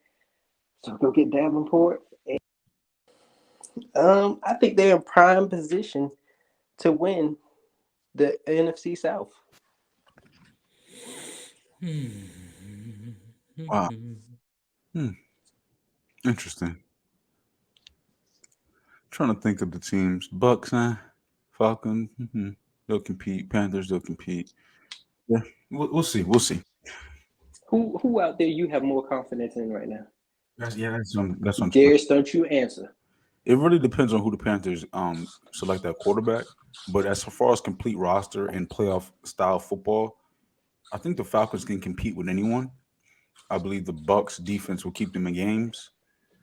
So go get Davenport. I think they're in prime position to win the NFC South. Wow. Interesting. Trying to think of the teams. Bucks, Falcons. They'll compete. Panthers, they'll compete. Yeah, we'll see. We'll see. Who out there you have more confidence in right now? That's what I'm Darius, don't you answer. It really depends on who the Panthers select that quarterback. But as far as complete roster and playoff style football, I think the Falcons can compete with anyone. I believe the Bucks defense will keep them in games.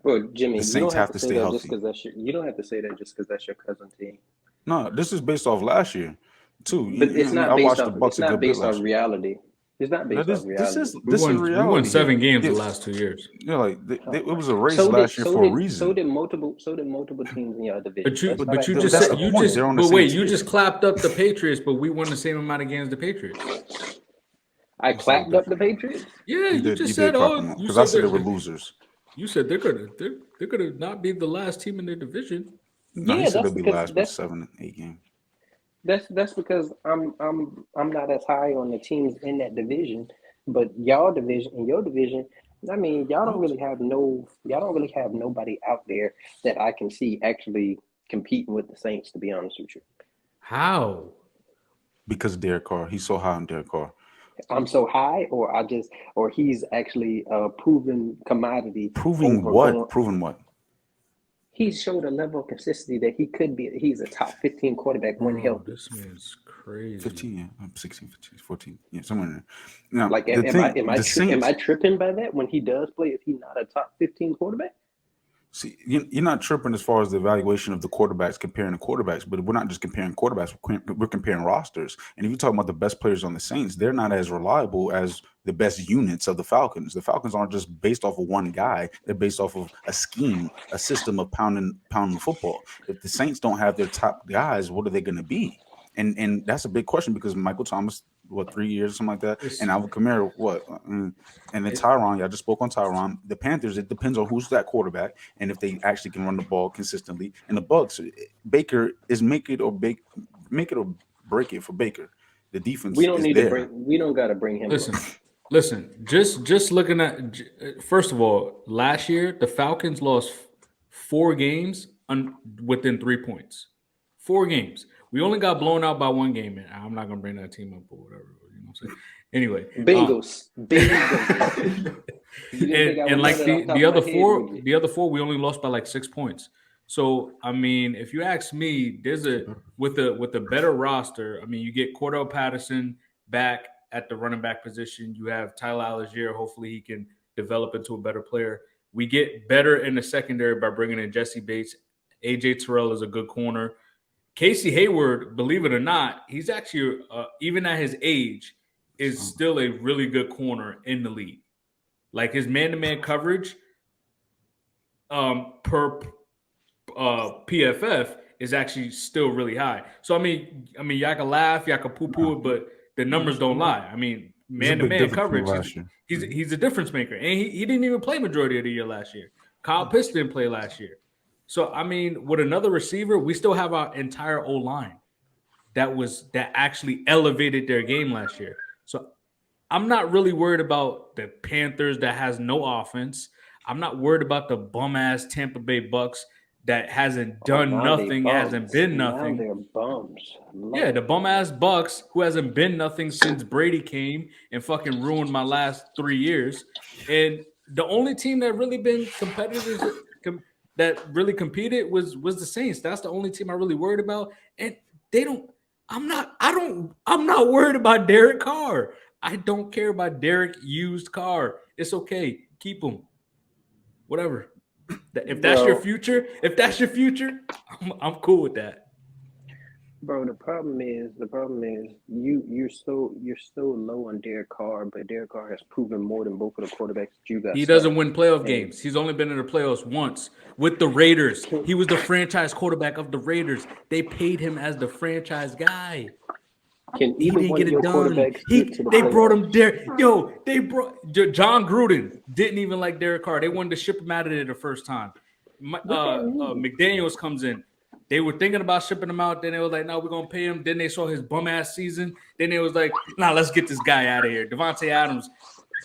Well, Jimmie, The you Saints don't have have to to say stay that healthy. just because that's your. You don't have to say that just because that's your cousin team. No, this is based off last year too. But it's not I based watched off. the Bucks It's a not good bit based last off year. reality. It's not based off reality. This We is won reality. 7 games Yeah. the last 2 years. Yeah, like it was a race last year for a reason. So did multiple teams in your division. But you that's just the said you point. just They're on the but same wait, you tier. just clapped up the Patriots, but we won the same amount of games the Patriots. I clapped up the Patriots. Yeah, You you did just clap said, them up because I said they were losers. You said they're gonna not be the last team in their division. No, he Yeah, said that's they'll be because last with 7 and 8 games. that's because I'm not as high on the teams in that division, but your division. I mean, y'all don't really have nobody out there that I can see actually competing with the Saints. To be honest with you, How? Because of Derek Carr. He's so high on Derek Carr. I'm so high, or he's actually a proven commodity. Proving what? Proving what? He showed a level of consistency that he could be. He's a top 15 quarterback when healthy. This man's crazy. 15, yeah. 16, 15, 14. Yeah, somewhere in there. Now, Like, am I tripping by that when he does play? Is he not a top 15 quarterback? See, you're not tripping as far as the evaluation of the quarterbacks, comparing the quarterbacks, but we're not just comparing quarterbacks, we're comparing rosters. And if you're talking about the best players on the Saints, they're not as reliable as the best units of the Falcons. The Falcons aren't just based off of one guy, they're based off of a scheme, a system of pounding the football. If the Saints don't have their top guys, what are they going to be? And that's a big question because Michael Thomas, 3 years, something like that, and Alvin Kamara, and then Tyron. Y'all just spoke on Tyron. The Panthers, it depends on who's that quarterback and if they actually can run the ball consistently. And the Bucks, Baker is make it or break it for Baker. The defense. We don't is need there. to bring. We don't got to bring him. Listen. Just looking at first of all, last year the Falcons lost 4 games within 3 points. 4 games. We only got blown out by 1 game, and I'm not gonna bring that team up or whatever. You know what I'm saying? Anyway, Bengals. and like the other four, we only lost by like 6 points. So I mean, if you ask me, there's with a better roster. I mean, you get Cordell Patterson back at the running back position. You have Tyler Algier. Hopefully, he can develop into a better player. We get better in the secondary by bringing in Jesse Bates. AJ Terrell is a good corner. Casey Hayward, believe it or not, he's actually, even at his age, is still a really good corner in the league. Like his man-to-man coverage per PFF is actually still really high. So, I mean, y'all can laugh, y'all can poo-poo it, but the numbers don't lie. I mean, man-to-man coverage, he's a difference maker. And he didn't even play majority of the year last year. Kyle Pitts didn't play last year. So, I mean, with another receiver, we still have our entire O-line that actually elevated their game last year. So, I'm not really worried about the Panthers that has no offense. I'm not worried about the bum-ass Tampa Bay Bucks that hasn't done nothing, hasn't been nothing. Now they're bums. Yeah, the bum-ass Bucks who hasn't been nothing since Brady came and fucking ruined my last 3 years. And the only team that really been competitive that really competed was the Saints. That's the only team I really worried about. And I'm not worried about Derek Carr. I don't care about Derek used Carr. It's okay. Keep him. Whatever. If that's your future, I'm cool with that. Bro, the problem is you're so low on Derek Carr, but Derek Carr has proven more than both of the quarterbacks that you got He doesn't starting. win playoff And games. He's only been in the playoffs once with the Raiders. can He was the franchise quarterback of the Raiders. They paid him as the franchise guy. can He either didn't one get of it your done. quarterbacks get to the They brought playoffs? him there. Yo, they brought John Gruden didn't even like Derek Carr. They wanted to ship him out of there the first time. What that mean? McDaniels comes in. They were thinking about shipping him out. Then they were like, "No, we're gonna pay him." Then they saw his bum ass season. Then they was like, "Nah, let's get this guy out of here." Devontae Adams,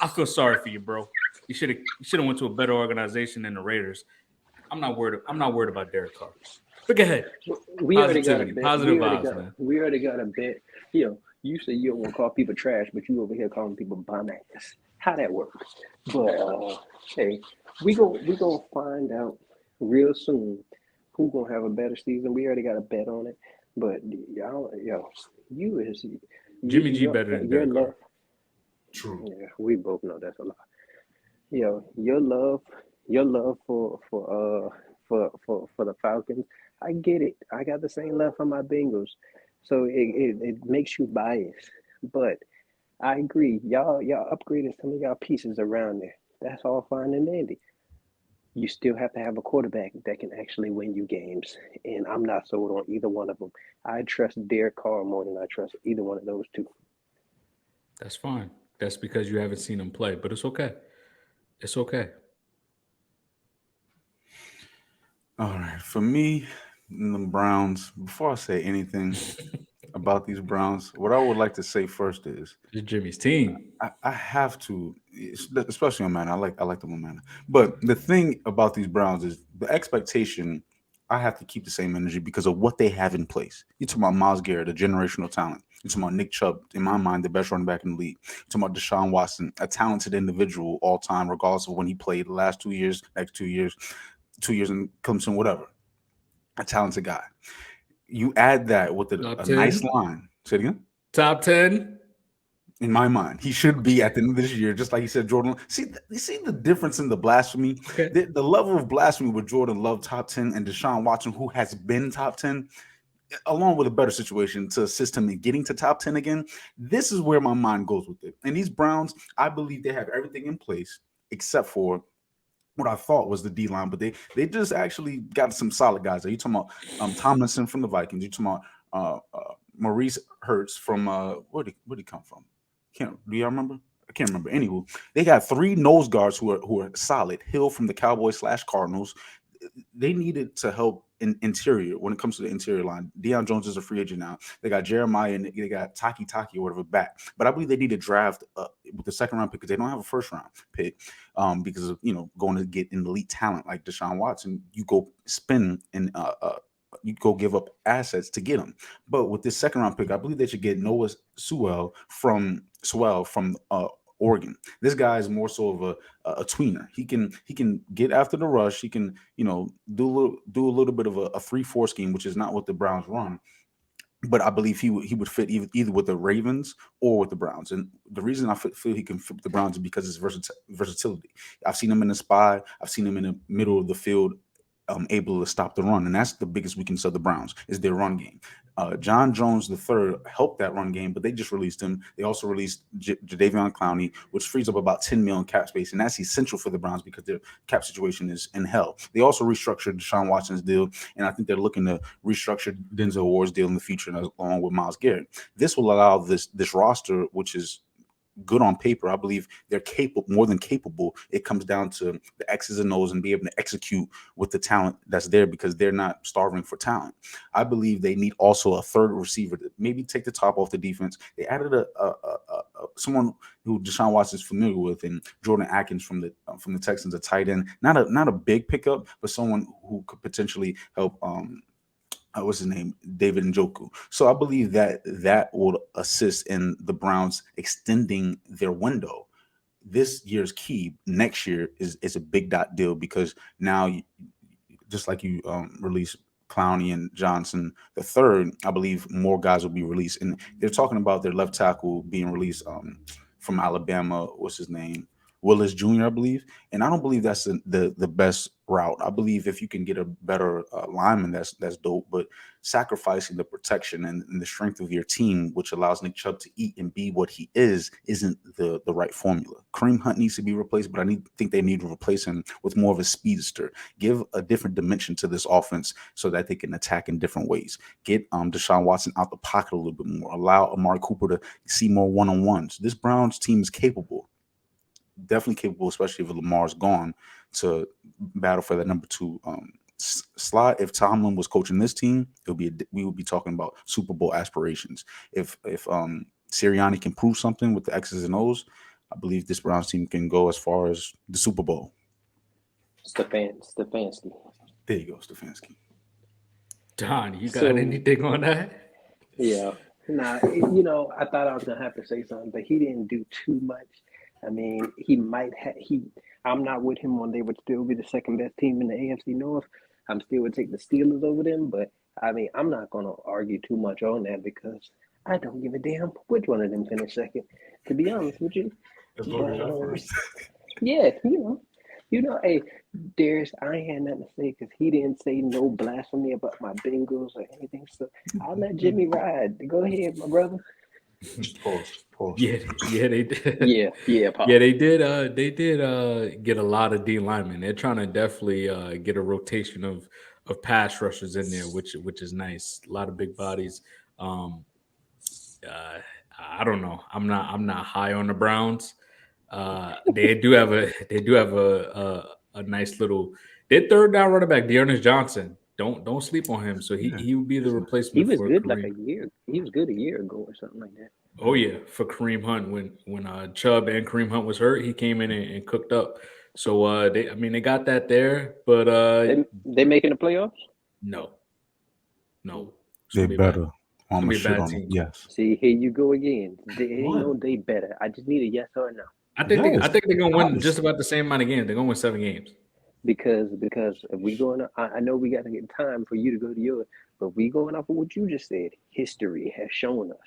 I feel sorry for you, bro. You should have went to a better organization than the Raiders. I'm not worried about Derek Carr. But go ahead. We already got a Positivity, bet. positive vibes, man. We already got a bet. You say you don't want to call people trash, but you over here calling people bum ass. How that works? But hey, we gonna find out real soon who gonna have a better season. We already got a bet on it. But y'all, you is you Jimmy G your better than your Derek love. Carr. True. Yeah, we both know that's a lie. Your love for the Falcons. I get it. I got the same love for my Bengals, so it makes you biased. But I agree. Y'all upgraded some of y'all pieces around there. That's all fine and dandy. You still have to have a quarterback that can actually win you games, and I'm not sold on either one of them. I trust Derek Carr more than I trust either one of those two. That's fine. That's because you haven't seen him play, but it's okay. It's okay. All right. For me, the Browns, before I say anything about these Browns, what I would like to say first is It's Jimmy's team. I have to, especially on man. I like them on man. But the thing about these Browns is the expectation. I have to keep the same energy because of what they have in place. You talking about Myles Garrett, a generational talent. You talking about Nick Chubb, in my mind, the best running back in the league. You talking about Deshaun Watson, a talented individual all time, regardless of when he played the last 2 years, next 2 years, 2 years in Clemson, whatever. A talented guy. You add that with Top a nice 10. line. Say it again. Top 10. In my mind, he should be at the end of this year, just like he said, Jordan. See, you see the difference in the blasphemy, Okay. the level of blasphemy with Jordan Love top 10 and Deshaun Watson, who has been top 10, along with a better situation to assist him in getting to top 10 again. This is where my mind goes with it. And these Browns, I believe they have everything in place except for what I thought was the D line, but they just actually got some solid guys. Are you talking about Tomlinson from the Vikings? You talking about Maurice Hurts from where'd he come from? Can't do y'all remember? I can't remember. Anywho, they got three nose guards who are solid. Hill from the Cowboys / Cardinals. They needed to help in interior when it comes to the interior line. Deion Jones is a free agent now. They got Jeremiah and they got Taki or whatever back. But I believe they need to draft with the second round pick because they don't have a first round pick because of going to get an elite talent like Deshaun Watson. You go spend and you go give up assets to get him. But with this second round pick, I believe they should get Noah Swell from Oregon. This guy is more so of a tweener. He can get after the rush. He can do a little bit of a 3-4 scheme, which is not what the Browns run. But I believe he would fit either with the Ravens or with the Browns. And the reason I feel he can fit with the Browns is because his versatility. I've seen him in the spy. I've seen him in the middle of the field, able to stop the run, and that's the biggest weakness of the Browns is their run game. John Jones III helped that run game, but they just released him. They also released Jadeveon Clowney, which frees up about $10 million cap space, and that's essential for the Browns because their cap situation is in hell. They also restructured Deshaun Watson's deal, and I think they're looking to restructure Denzel Ward's deal in the future, along with Myles Garrett. This will allow this roster, which is good on paper. I believe they're capable, more than capable. It comes down to the X's and O's and be able to execute with the talent that's there because they're not starving for talent. I believe they need also a third receiver to maybe take the top off the defense. They added someone who Deshaun Watson is familiar with, and Jordan Atkins from the Texans, a tight end. Not a big pickup, but someone who could potentially help. What's his name? David Njoku. So I believe that will assist in the Browns extending their window. This year's key next year is a big dot deal because now, just like you release Clowney and Johnson the third, I believe more guys will be released. And they're talking about their left tackle being released from Alabama. What's his name? Willis Jr., I believe. And I don't believe that's the best route. I believe if you can get a better lineman, that's dope. But sacrificing the protection and the strength of your team, which allows Nick Chubb to eat and be what he is, isn't the right formula. Kareem Hunt needs to be replaced, but think they need to replace him with more of a speedster. Give a different dimension to this offense so that they can attack in different ways. Get Deshaun Watson out the pocket a little bit more. Allow Amari Cooper to see more one-on-ones. This Browns team is capable. Definitely capable, especially if Lamar's gone, to battle for that number 2 slot. If Tomlin was coaching this team, we would be talking about Super Bowl aspirations. If Sirianni can prove something with the X's and O's, I believe this Browns team can go as far as the Super Bowl. Stefanski. There you go, Stefanski. Don, you got anything on that? Yeah. Nah, I thought I was gonna have to say something, but he didn't do too much. I mean, he might have. I'm not with him on they would still be the second best team in the AFC North. I'm still would take the Steelers over them, but I mean, I'm not gonna argue too much on that because I don't give a damn which one of them finish second. To be honest with you, As long as y'all first. yeah, hey, Darius, I ain't had nothing to say because he didn't say no blasphemy about my Bengals or anything. So I'll let Jimmie ride. Go ahead, my brother. Pause. Yeah, they did. Yeah, Paul. Yeah, they did get a lot of D linemen. They're trying to definitely get a rotation of pass rushers in there, which is nice. A lot of big bodies. I don't know. I'm not high on the Browns. They do have a nice little. Their third down running back, Dearness Johnson. Don't sleep on him. So he would be the replacement. He was for good Kareem. like a year. He was good a year ago or something like that. Oh yeah, for Kareem Hunt when Chubb and Kareem Hunt was hurt, he came in and cooked up. So they got that there, but they making the playoffs? No. They better. I'm gonna be gonna a shit bad on team. them. Yes. See, here you go again. They ain't no they better. I just need a yes or a no. I think Yes. they're gonna win Obviously. just about the same amount of games. They're gonna win 7 games. Because if we going, I know we got to get time for you to go to yours, but we going off of what you just said. History has shown us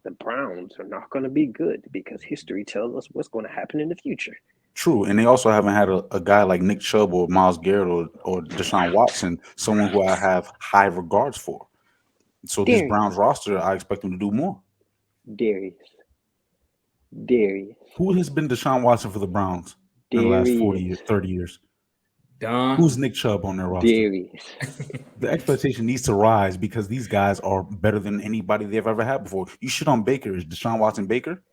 the Browns are not going to be good because history tells us what's going to happen in the future. True, and they also haven't had a guy like Nick Chubb or Myles Garrett or Deshaun Watson, someone who I have high regards for. So this Darius. Browns roster, I expect them to do more. Darius. Who has been Deshaun Watson for the Browns in the last 40 years, 30 years? Don. Who's Nick Chubb on their roster? Darius. The expectation needs to rise because these guys are better than anybody they've ever had before. You shit on Baker. Is Deshaun Watson Baker?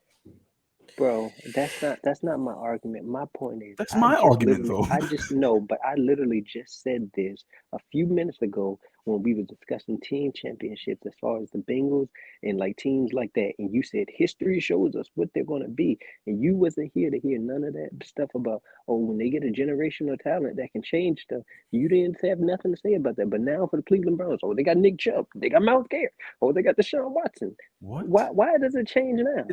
Bro, that's not my argument. My point is That's my argument, though. I just know, but I literally just said this a few minutes ago when we were discussing team championships as far as the Bengals and like teams like that. And you said history shows us what they're gonna be. And you wasn't here to hear none of that stuff about when they get a generational talent that can change stuff. You didn't have nothing to say about that. But now for the Cleveland Browns, they got Nick Chubb, they got Myles Garrett, they got Deshaun Watson. What? Why does it change now?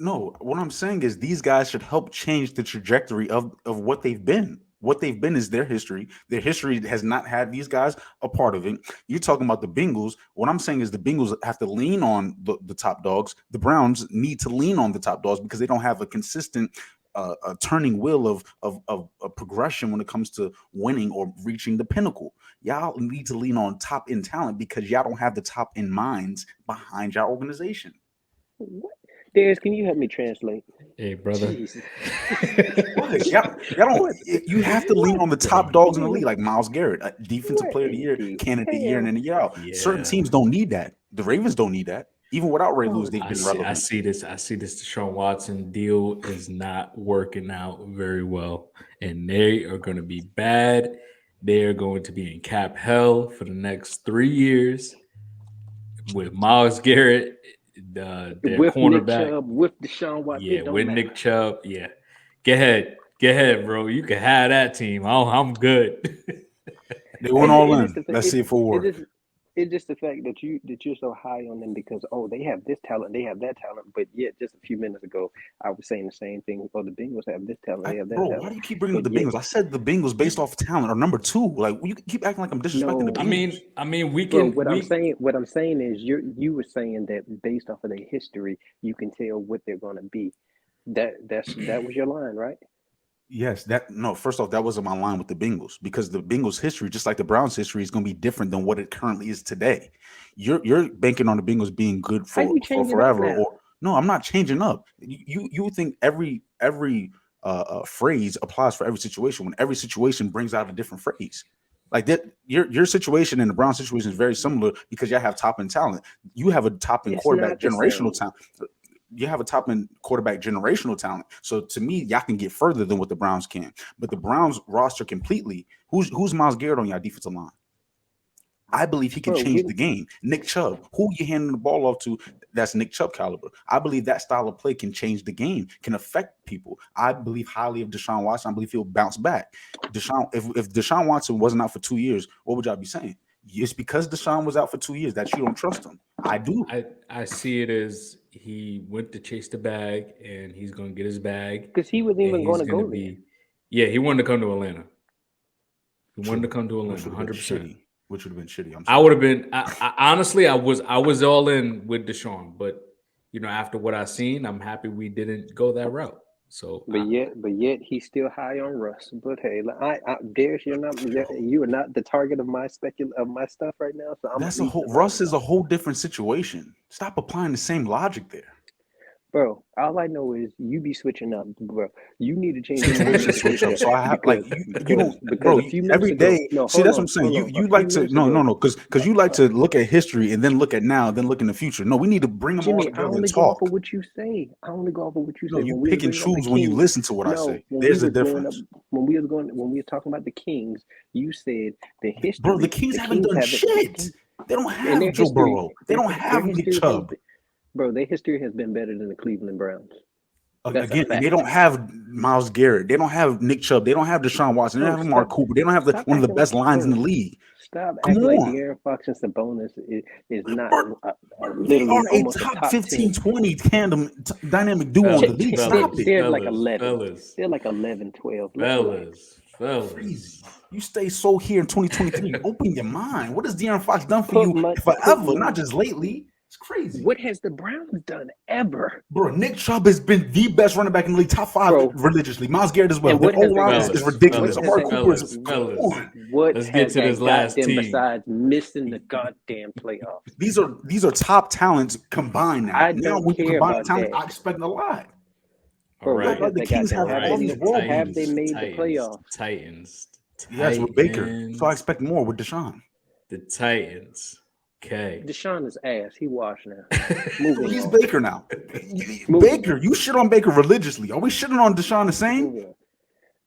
No, what I'm saying is these guys should help change the trajectory of what they've been. What they've been is their history. Their history has not had these guys a part of it. You're talking about the Bengals. What I'm saying is the Bengals have to lean on the top dogs. The Browns need to lean on the top dogs because they don't have a consistent a turning wheel of progression when it comes to winning or reaching the pinnacle. Y'all need to lean on top end talent because y'all don't have the top end minds behind your organization. What? Darius, can you help me translate? Hey, brother. Y'all don't, you have to lean on the top dogs in the league, like Myles Garrett, Defensive Player of the Year, candidate of the year, and then year out. Yeah. Certain teams don't need that. The Ravens don't need that. Even without Ray Lewis, they've been relevant. I see this Deshaun Watson deal is not working out very well, and they are going to be bad. They are going to be in cap hell for the next 3 years with Myles Garrett. Their with cornerback, Nick Chubb, with Deshaun Watson, yeah, with Nick Chubb, yeah. Get ahead, bro. You can have that team. I'm good. They went all in. Let's see if it works. It's just the fact that you're so high on them because they have this talent, they have that talent, but yet just a few minutes ago I was saying the same thing. The Bengals have this talent, they have that talent. Why do you keep bringing up the Bengals? I said the Bengals based off talent are number 2. Like you keep acting like I'm disrespecting the Bengals. I mean, we can. Bro, what I'm saying is you were saying that based off of their history, you can tell what they're going to be. That was your line, right? Yes, first off, that wasn't my line with the Bengals because the Bengals history, just like the Browns history, is going to be different than what it currently is today. You're banking on the Bengals being good How for you changing up forever, now? or no, I'm not changing up. You think every phrase applies for every situation when every situation brings out a different phrase. Like that, your situation and the Brown situation is very similar because you have top end talent. You have a top end It's quarterback not the generational same. talent. You have a top end quarterback generational talent. So to me, y'all can get further than what the Browns can. But the Browns roster completely, who's Miles Garrett on your defensive line? I believe he can Bro, change the game. Nick Chubb, who you handing the ball off to, that's Nick Chubb caliber. I believe that style of play can change the game, can affect people. I believe highly of Deshaun Watson. I believe he'll bounce back. If Deshaun Watson wasn't out for 2 years, what would y'all be saying? It's because Deshaun was out for 2 years that you don't trust him. I do. I see it as he went to chase the bag, and he's going to get his bag, because he wasn't and even he's going to going to go there. be. Yeah, he wanted to come to Atlanta. He wanted to True. come to Which Atlanta, would have been 100%. shitty. Which would have been shitty. I'm I sorry. would have been. Honestly, I was all in with Deshaun, but after what I seen, I'm happy we didn't go that route. So, But yet he's still high on Russ. But hey, Darius, you are not the target of my of my stuff right now. So I'm That's a leave it whole alone, Russ is a whole different situation. Stop applying the same logic there. bro. All I know is you be switching up, bro. You need to change your Situation mindset switch up. there So I have like you don't, because bro. a few minutes Every ago, day, no, see hold that's what I'm on, saying. hold on. A You few like to minutes ago, no, because you like to look at history and then look at now, then look in the future. No, we need to bring them all Jimmie, I together and only go off of talk. what you say. I only go off of what you No, say. you When we was pick and bringing up the choose when you Kings, listen to what I no, say. There's a when difference, we was talking about the Kings, you said the bro. The history. Kings The haven't Kings done haven't. shit. They don't In have their Joe history, Burrow. They don't their have Nick history has Chubb. been, bro. Their history has been better than the Cleveland Browns. That's a Again, and they fact, don't have Miles Garrett. They don't have Nick Chubb. They don't have Deshaun Watson. They bro. don't have Mark Cooper. They don't have Stop one of the acting like, best lines in the bro. league. Stop Come acting like on. De'Aaron Fox and Sabonis is not Bro, they literally are a almost a top top 10. 15-20 tandem dynamic duo in the league. Stop it. They're like 11. They're like 11, 12. Let's relax. Crazy. You stay so here in 2023. Open your mind. What has De'Aaron Fox done for Put you money. forever, not just lately? It's crazy. What has the Browns done ever? Bro, Nick Chubb has been the best running back in the league, top 5 Bro. religiously. Miles Garrett as well. And what The has that O-line got? is ridiculous. What has Amari that? Cooper is, come on. What Let's get has to that this got last them team. besides missing the goddamn playoffs? These are top talents combined now. I Now don't when you care combine about talent, that. I expect a lot. All Bro, right. what has The they got Kings them? have all these roles. Have they made the playoffs? Titans. Yes, with Baker. So I expect more with Deshaun. The Titans. Okay. Deshaun is ass. He washed now. He's Baker now. Baker, you shit on Baker religiously. Are we shitting on Deshaun the same?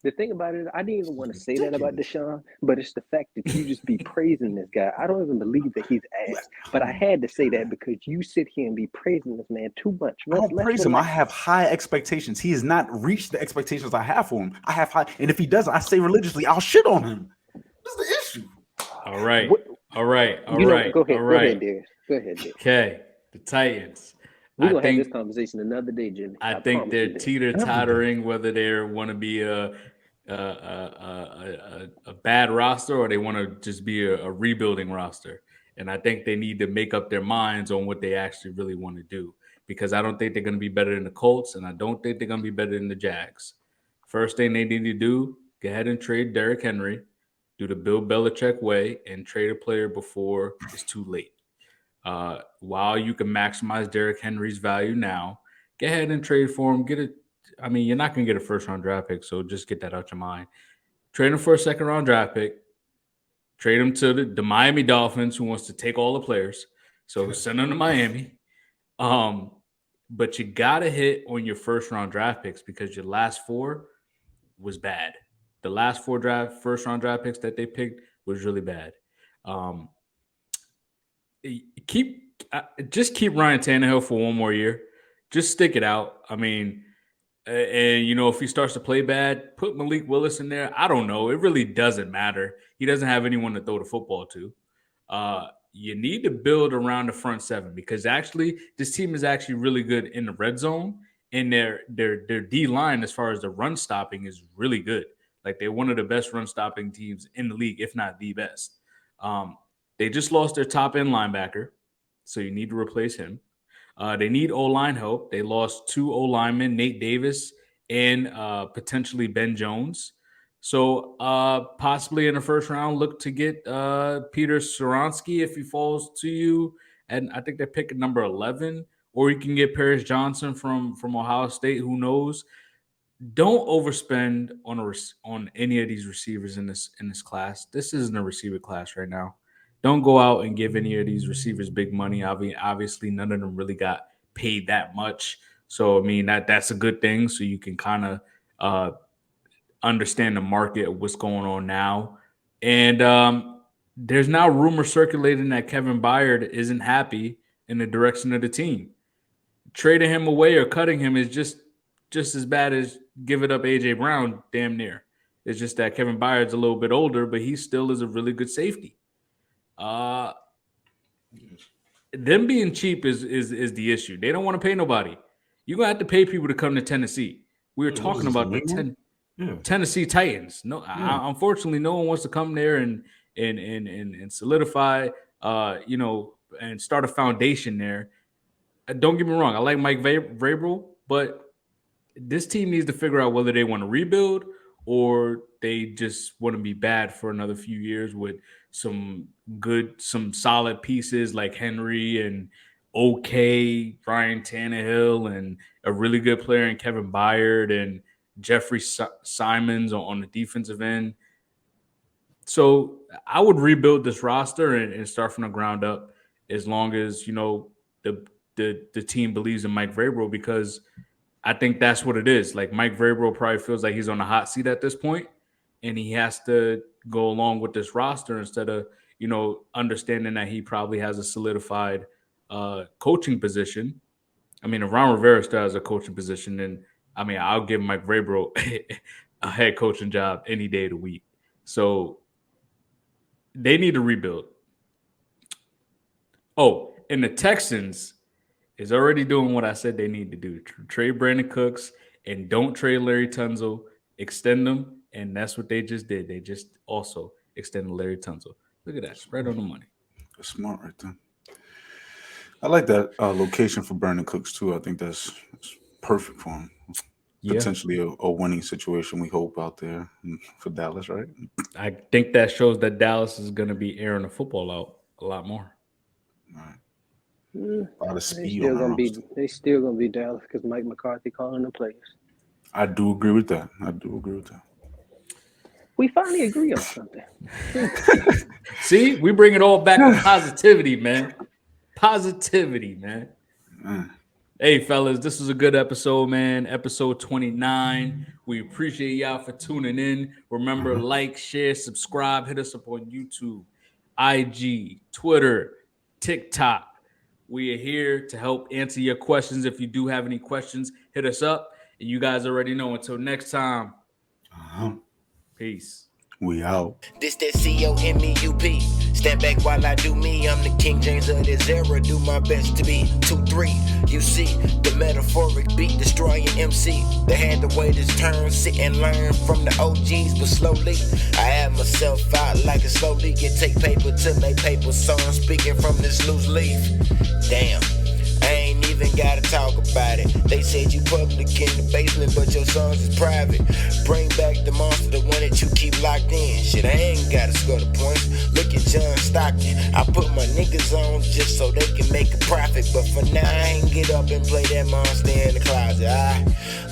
The thing about it, I didn't even want to say that about Deshaun, but it's the fact that you just be praising this guy. I don't even believe that he's ass, but I had to say that because you sit here and be praising this man too much. I don't praise him. I have high expectations. He has not reached the expectations I have for him. I have high, and if he doesn't, I say religiously, I'll shit on him. This is the issue. All right. Go ahead, Darius. Go ahead, Darius. Okay. The Titans. We're going to have this conversation another day, Jimmie. I think they're teeter-tottering whether they want to be a bad roster or they want to just be a rebuilding roster. And I think they need to make up their minds on what they actually really want to do, because I don't think they're going to be better than the Colts, and I don't think they're going to be better than the Jags. First thing they need to do, go ahead and trade Derrick Henry, do the Bill Belichick way, and trade a player before it's too late. While you can maximize Derrick Henry's value now, go ahead and trade for him. You're not going to get a first-round draft pick, so just get that out your mind. Trade him for a second-round draft pick. Trade him to the Miami Dolphins, who wants to take all the players. So send them to Miami. But you got to hit on your first-round draft picks because your last 4 was bad. The last 4 first-round draft picks that they picked was really bad. Just keep Ryan Tannehill for one more year. Just stick it out. If he starts to play bad, put Malik Willis in there. I don't know. It really doesn't matter. He doesn't have anyone to throw the football to. You need to build around the front 7 because actually this team is actually really good in the red zone, and their D line as far as the run stopping is really good. Like they're one of the best run stopping teams in the league, if not the best. They just lost their top end linebacker, so you need to replace him. They need O-line help. They lost 2 O-linemen, Nate Davis and potentially Ben Jones. So possibly in the first round, look to get Peter Skoronsky if he falls to you. And I think they're picking number 11. Or you can get Paris Johnson from Ohio State. Who knows? Don't overspend on any of these receivers in this class. This isn't a receiver class right now. Don't go out and give any of these receivers big money. Obviously, none of them really got paid that much. So I mean that's a good thing. So you can kind of understand the market of what's going on now. And there's now rumors circulating that Kevin Byard isn't happy in the direction of the team. Trading him away or cutting him is just as bad as giving up A.J. Brown, damn near. It's just that Kevin Byard's a little bit older, but he still is a really good safety. Them being cheap is the issue. They don't want to pay nobody. You're going to have to pay people to come to Tennessee. We were talking about the Tennessee Titans. No, unfortunately, no one wants to come there and solidify, and start a foundation there. Don't get me wrong. I like Mike Vrabel, but this team needs to figure out whether they want to rebuild or they just want to be bad for another few years with some solid pieces like Henry and Ryan Tannehill and a really good player in Kevin Byard and Jeffrey Simons on the defensive end. So I would rebuild this roster and start from the ground up as long as, the team believes in Mike Vrabel, because I think that's what it is. Like Mike Vrabel probably feels like he's on the hot seat at this point, and he has to go along with this roster instead of, understanding that he probably has a solidified coaching position. I mean, if Ron Rivera still has a coaching position, then I'll give Mike Vrabel a head coaching job any day of the week. So they need to rebuild. Oh, and the Texans is already doing what I said they need to do. Trade Brandon Cooks and don't trade Larry Tunsil. Extend them, and that's what they just did. They just also extended Larry Tunsil. Look at that. Spread on the money. That's smart right there. I like that location for Brandon Cooks, too. I think that's perfect for him. Yeah. Potentially a winning situation, we hope, out there for Dallas, right? I think that shows that Dallas is going to be airing the football out a lot more. All right. A lot of speed. They still gonna be Dallas because Mike McCarthy calling the players. I do agree with that. We finally agree on something. See, we bring it all back to positivity, man. Positivity, man. Hey, fellas, this was a good episode, man. Episode 29. We appreciate y'all for tuning in. Remember, like, share, subscribe. Hit us up on YouTube, IG, Twitter, TikTok. We are here to help answer your questions. If you do have any questions, hit us up. And you guys already know. Until next time, peace. We out. This that C-O-M-E-U-P. Stand back while I do me. I'm the King James of this era. Do my best to be 2-3. You see the metaphoric beat destroying MC. They had to wait his turn, sit and learn from the OGs, but slowly I had myself out like a slowly get take paper to make paper. So I'm speaking from this loose leaf. Damn. I ain't even gotta talk about it. They said you public in the basement, but your songs is private. Bring back the monster, the one that you keep locked in. Shit, I ain't gotta score the points. Look at John Stockton. I put my niggas on just so they can make a profit. But for now, I ain't get up and play that monster in the closet.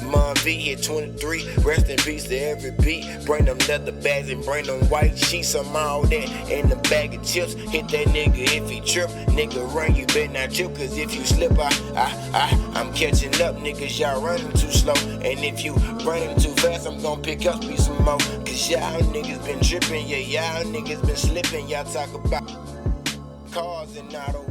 Mon V hit 23. Rest in peace to every beat. Bring them leather bags and bring them white sheets. I'm all that in the bag of chips. Hit that nigga if he trip. Nigga run, you better not trip, cause if you slip, I'm catching up, niggas, y'all running too slow. And if you running too fast, I'm gonna pick up me some more. Cause y'all niggas been tripping, yeah, y'all niggas been slipping. Y'all talk about cars and auto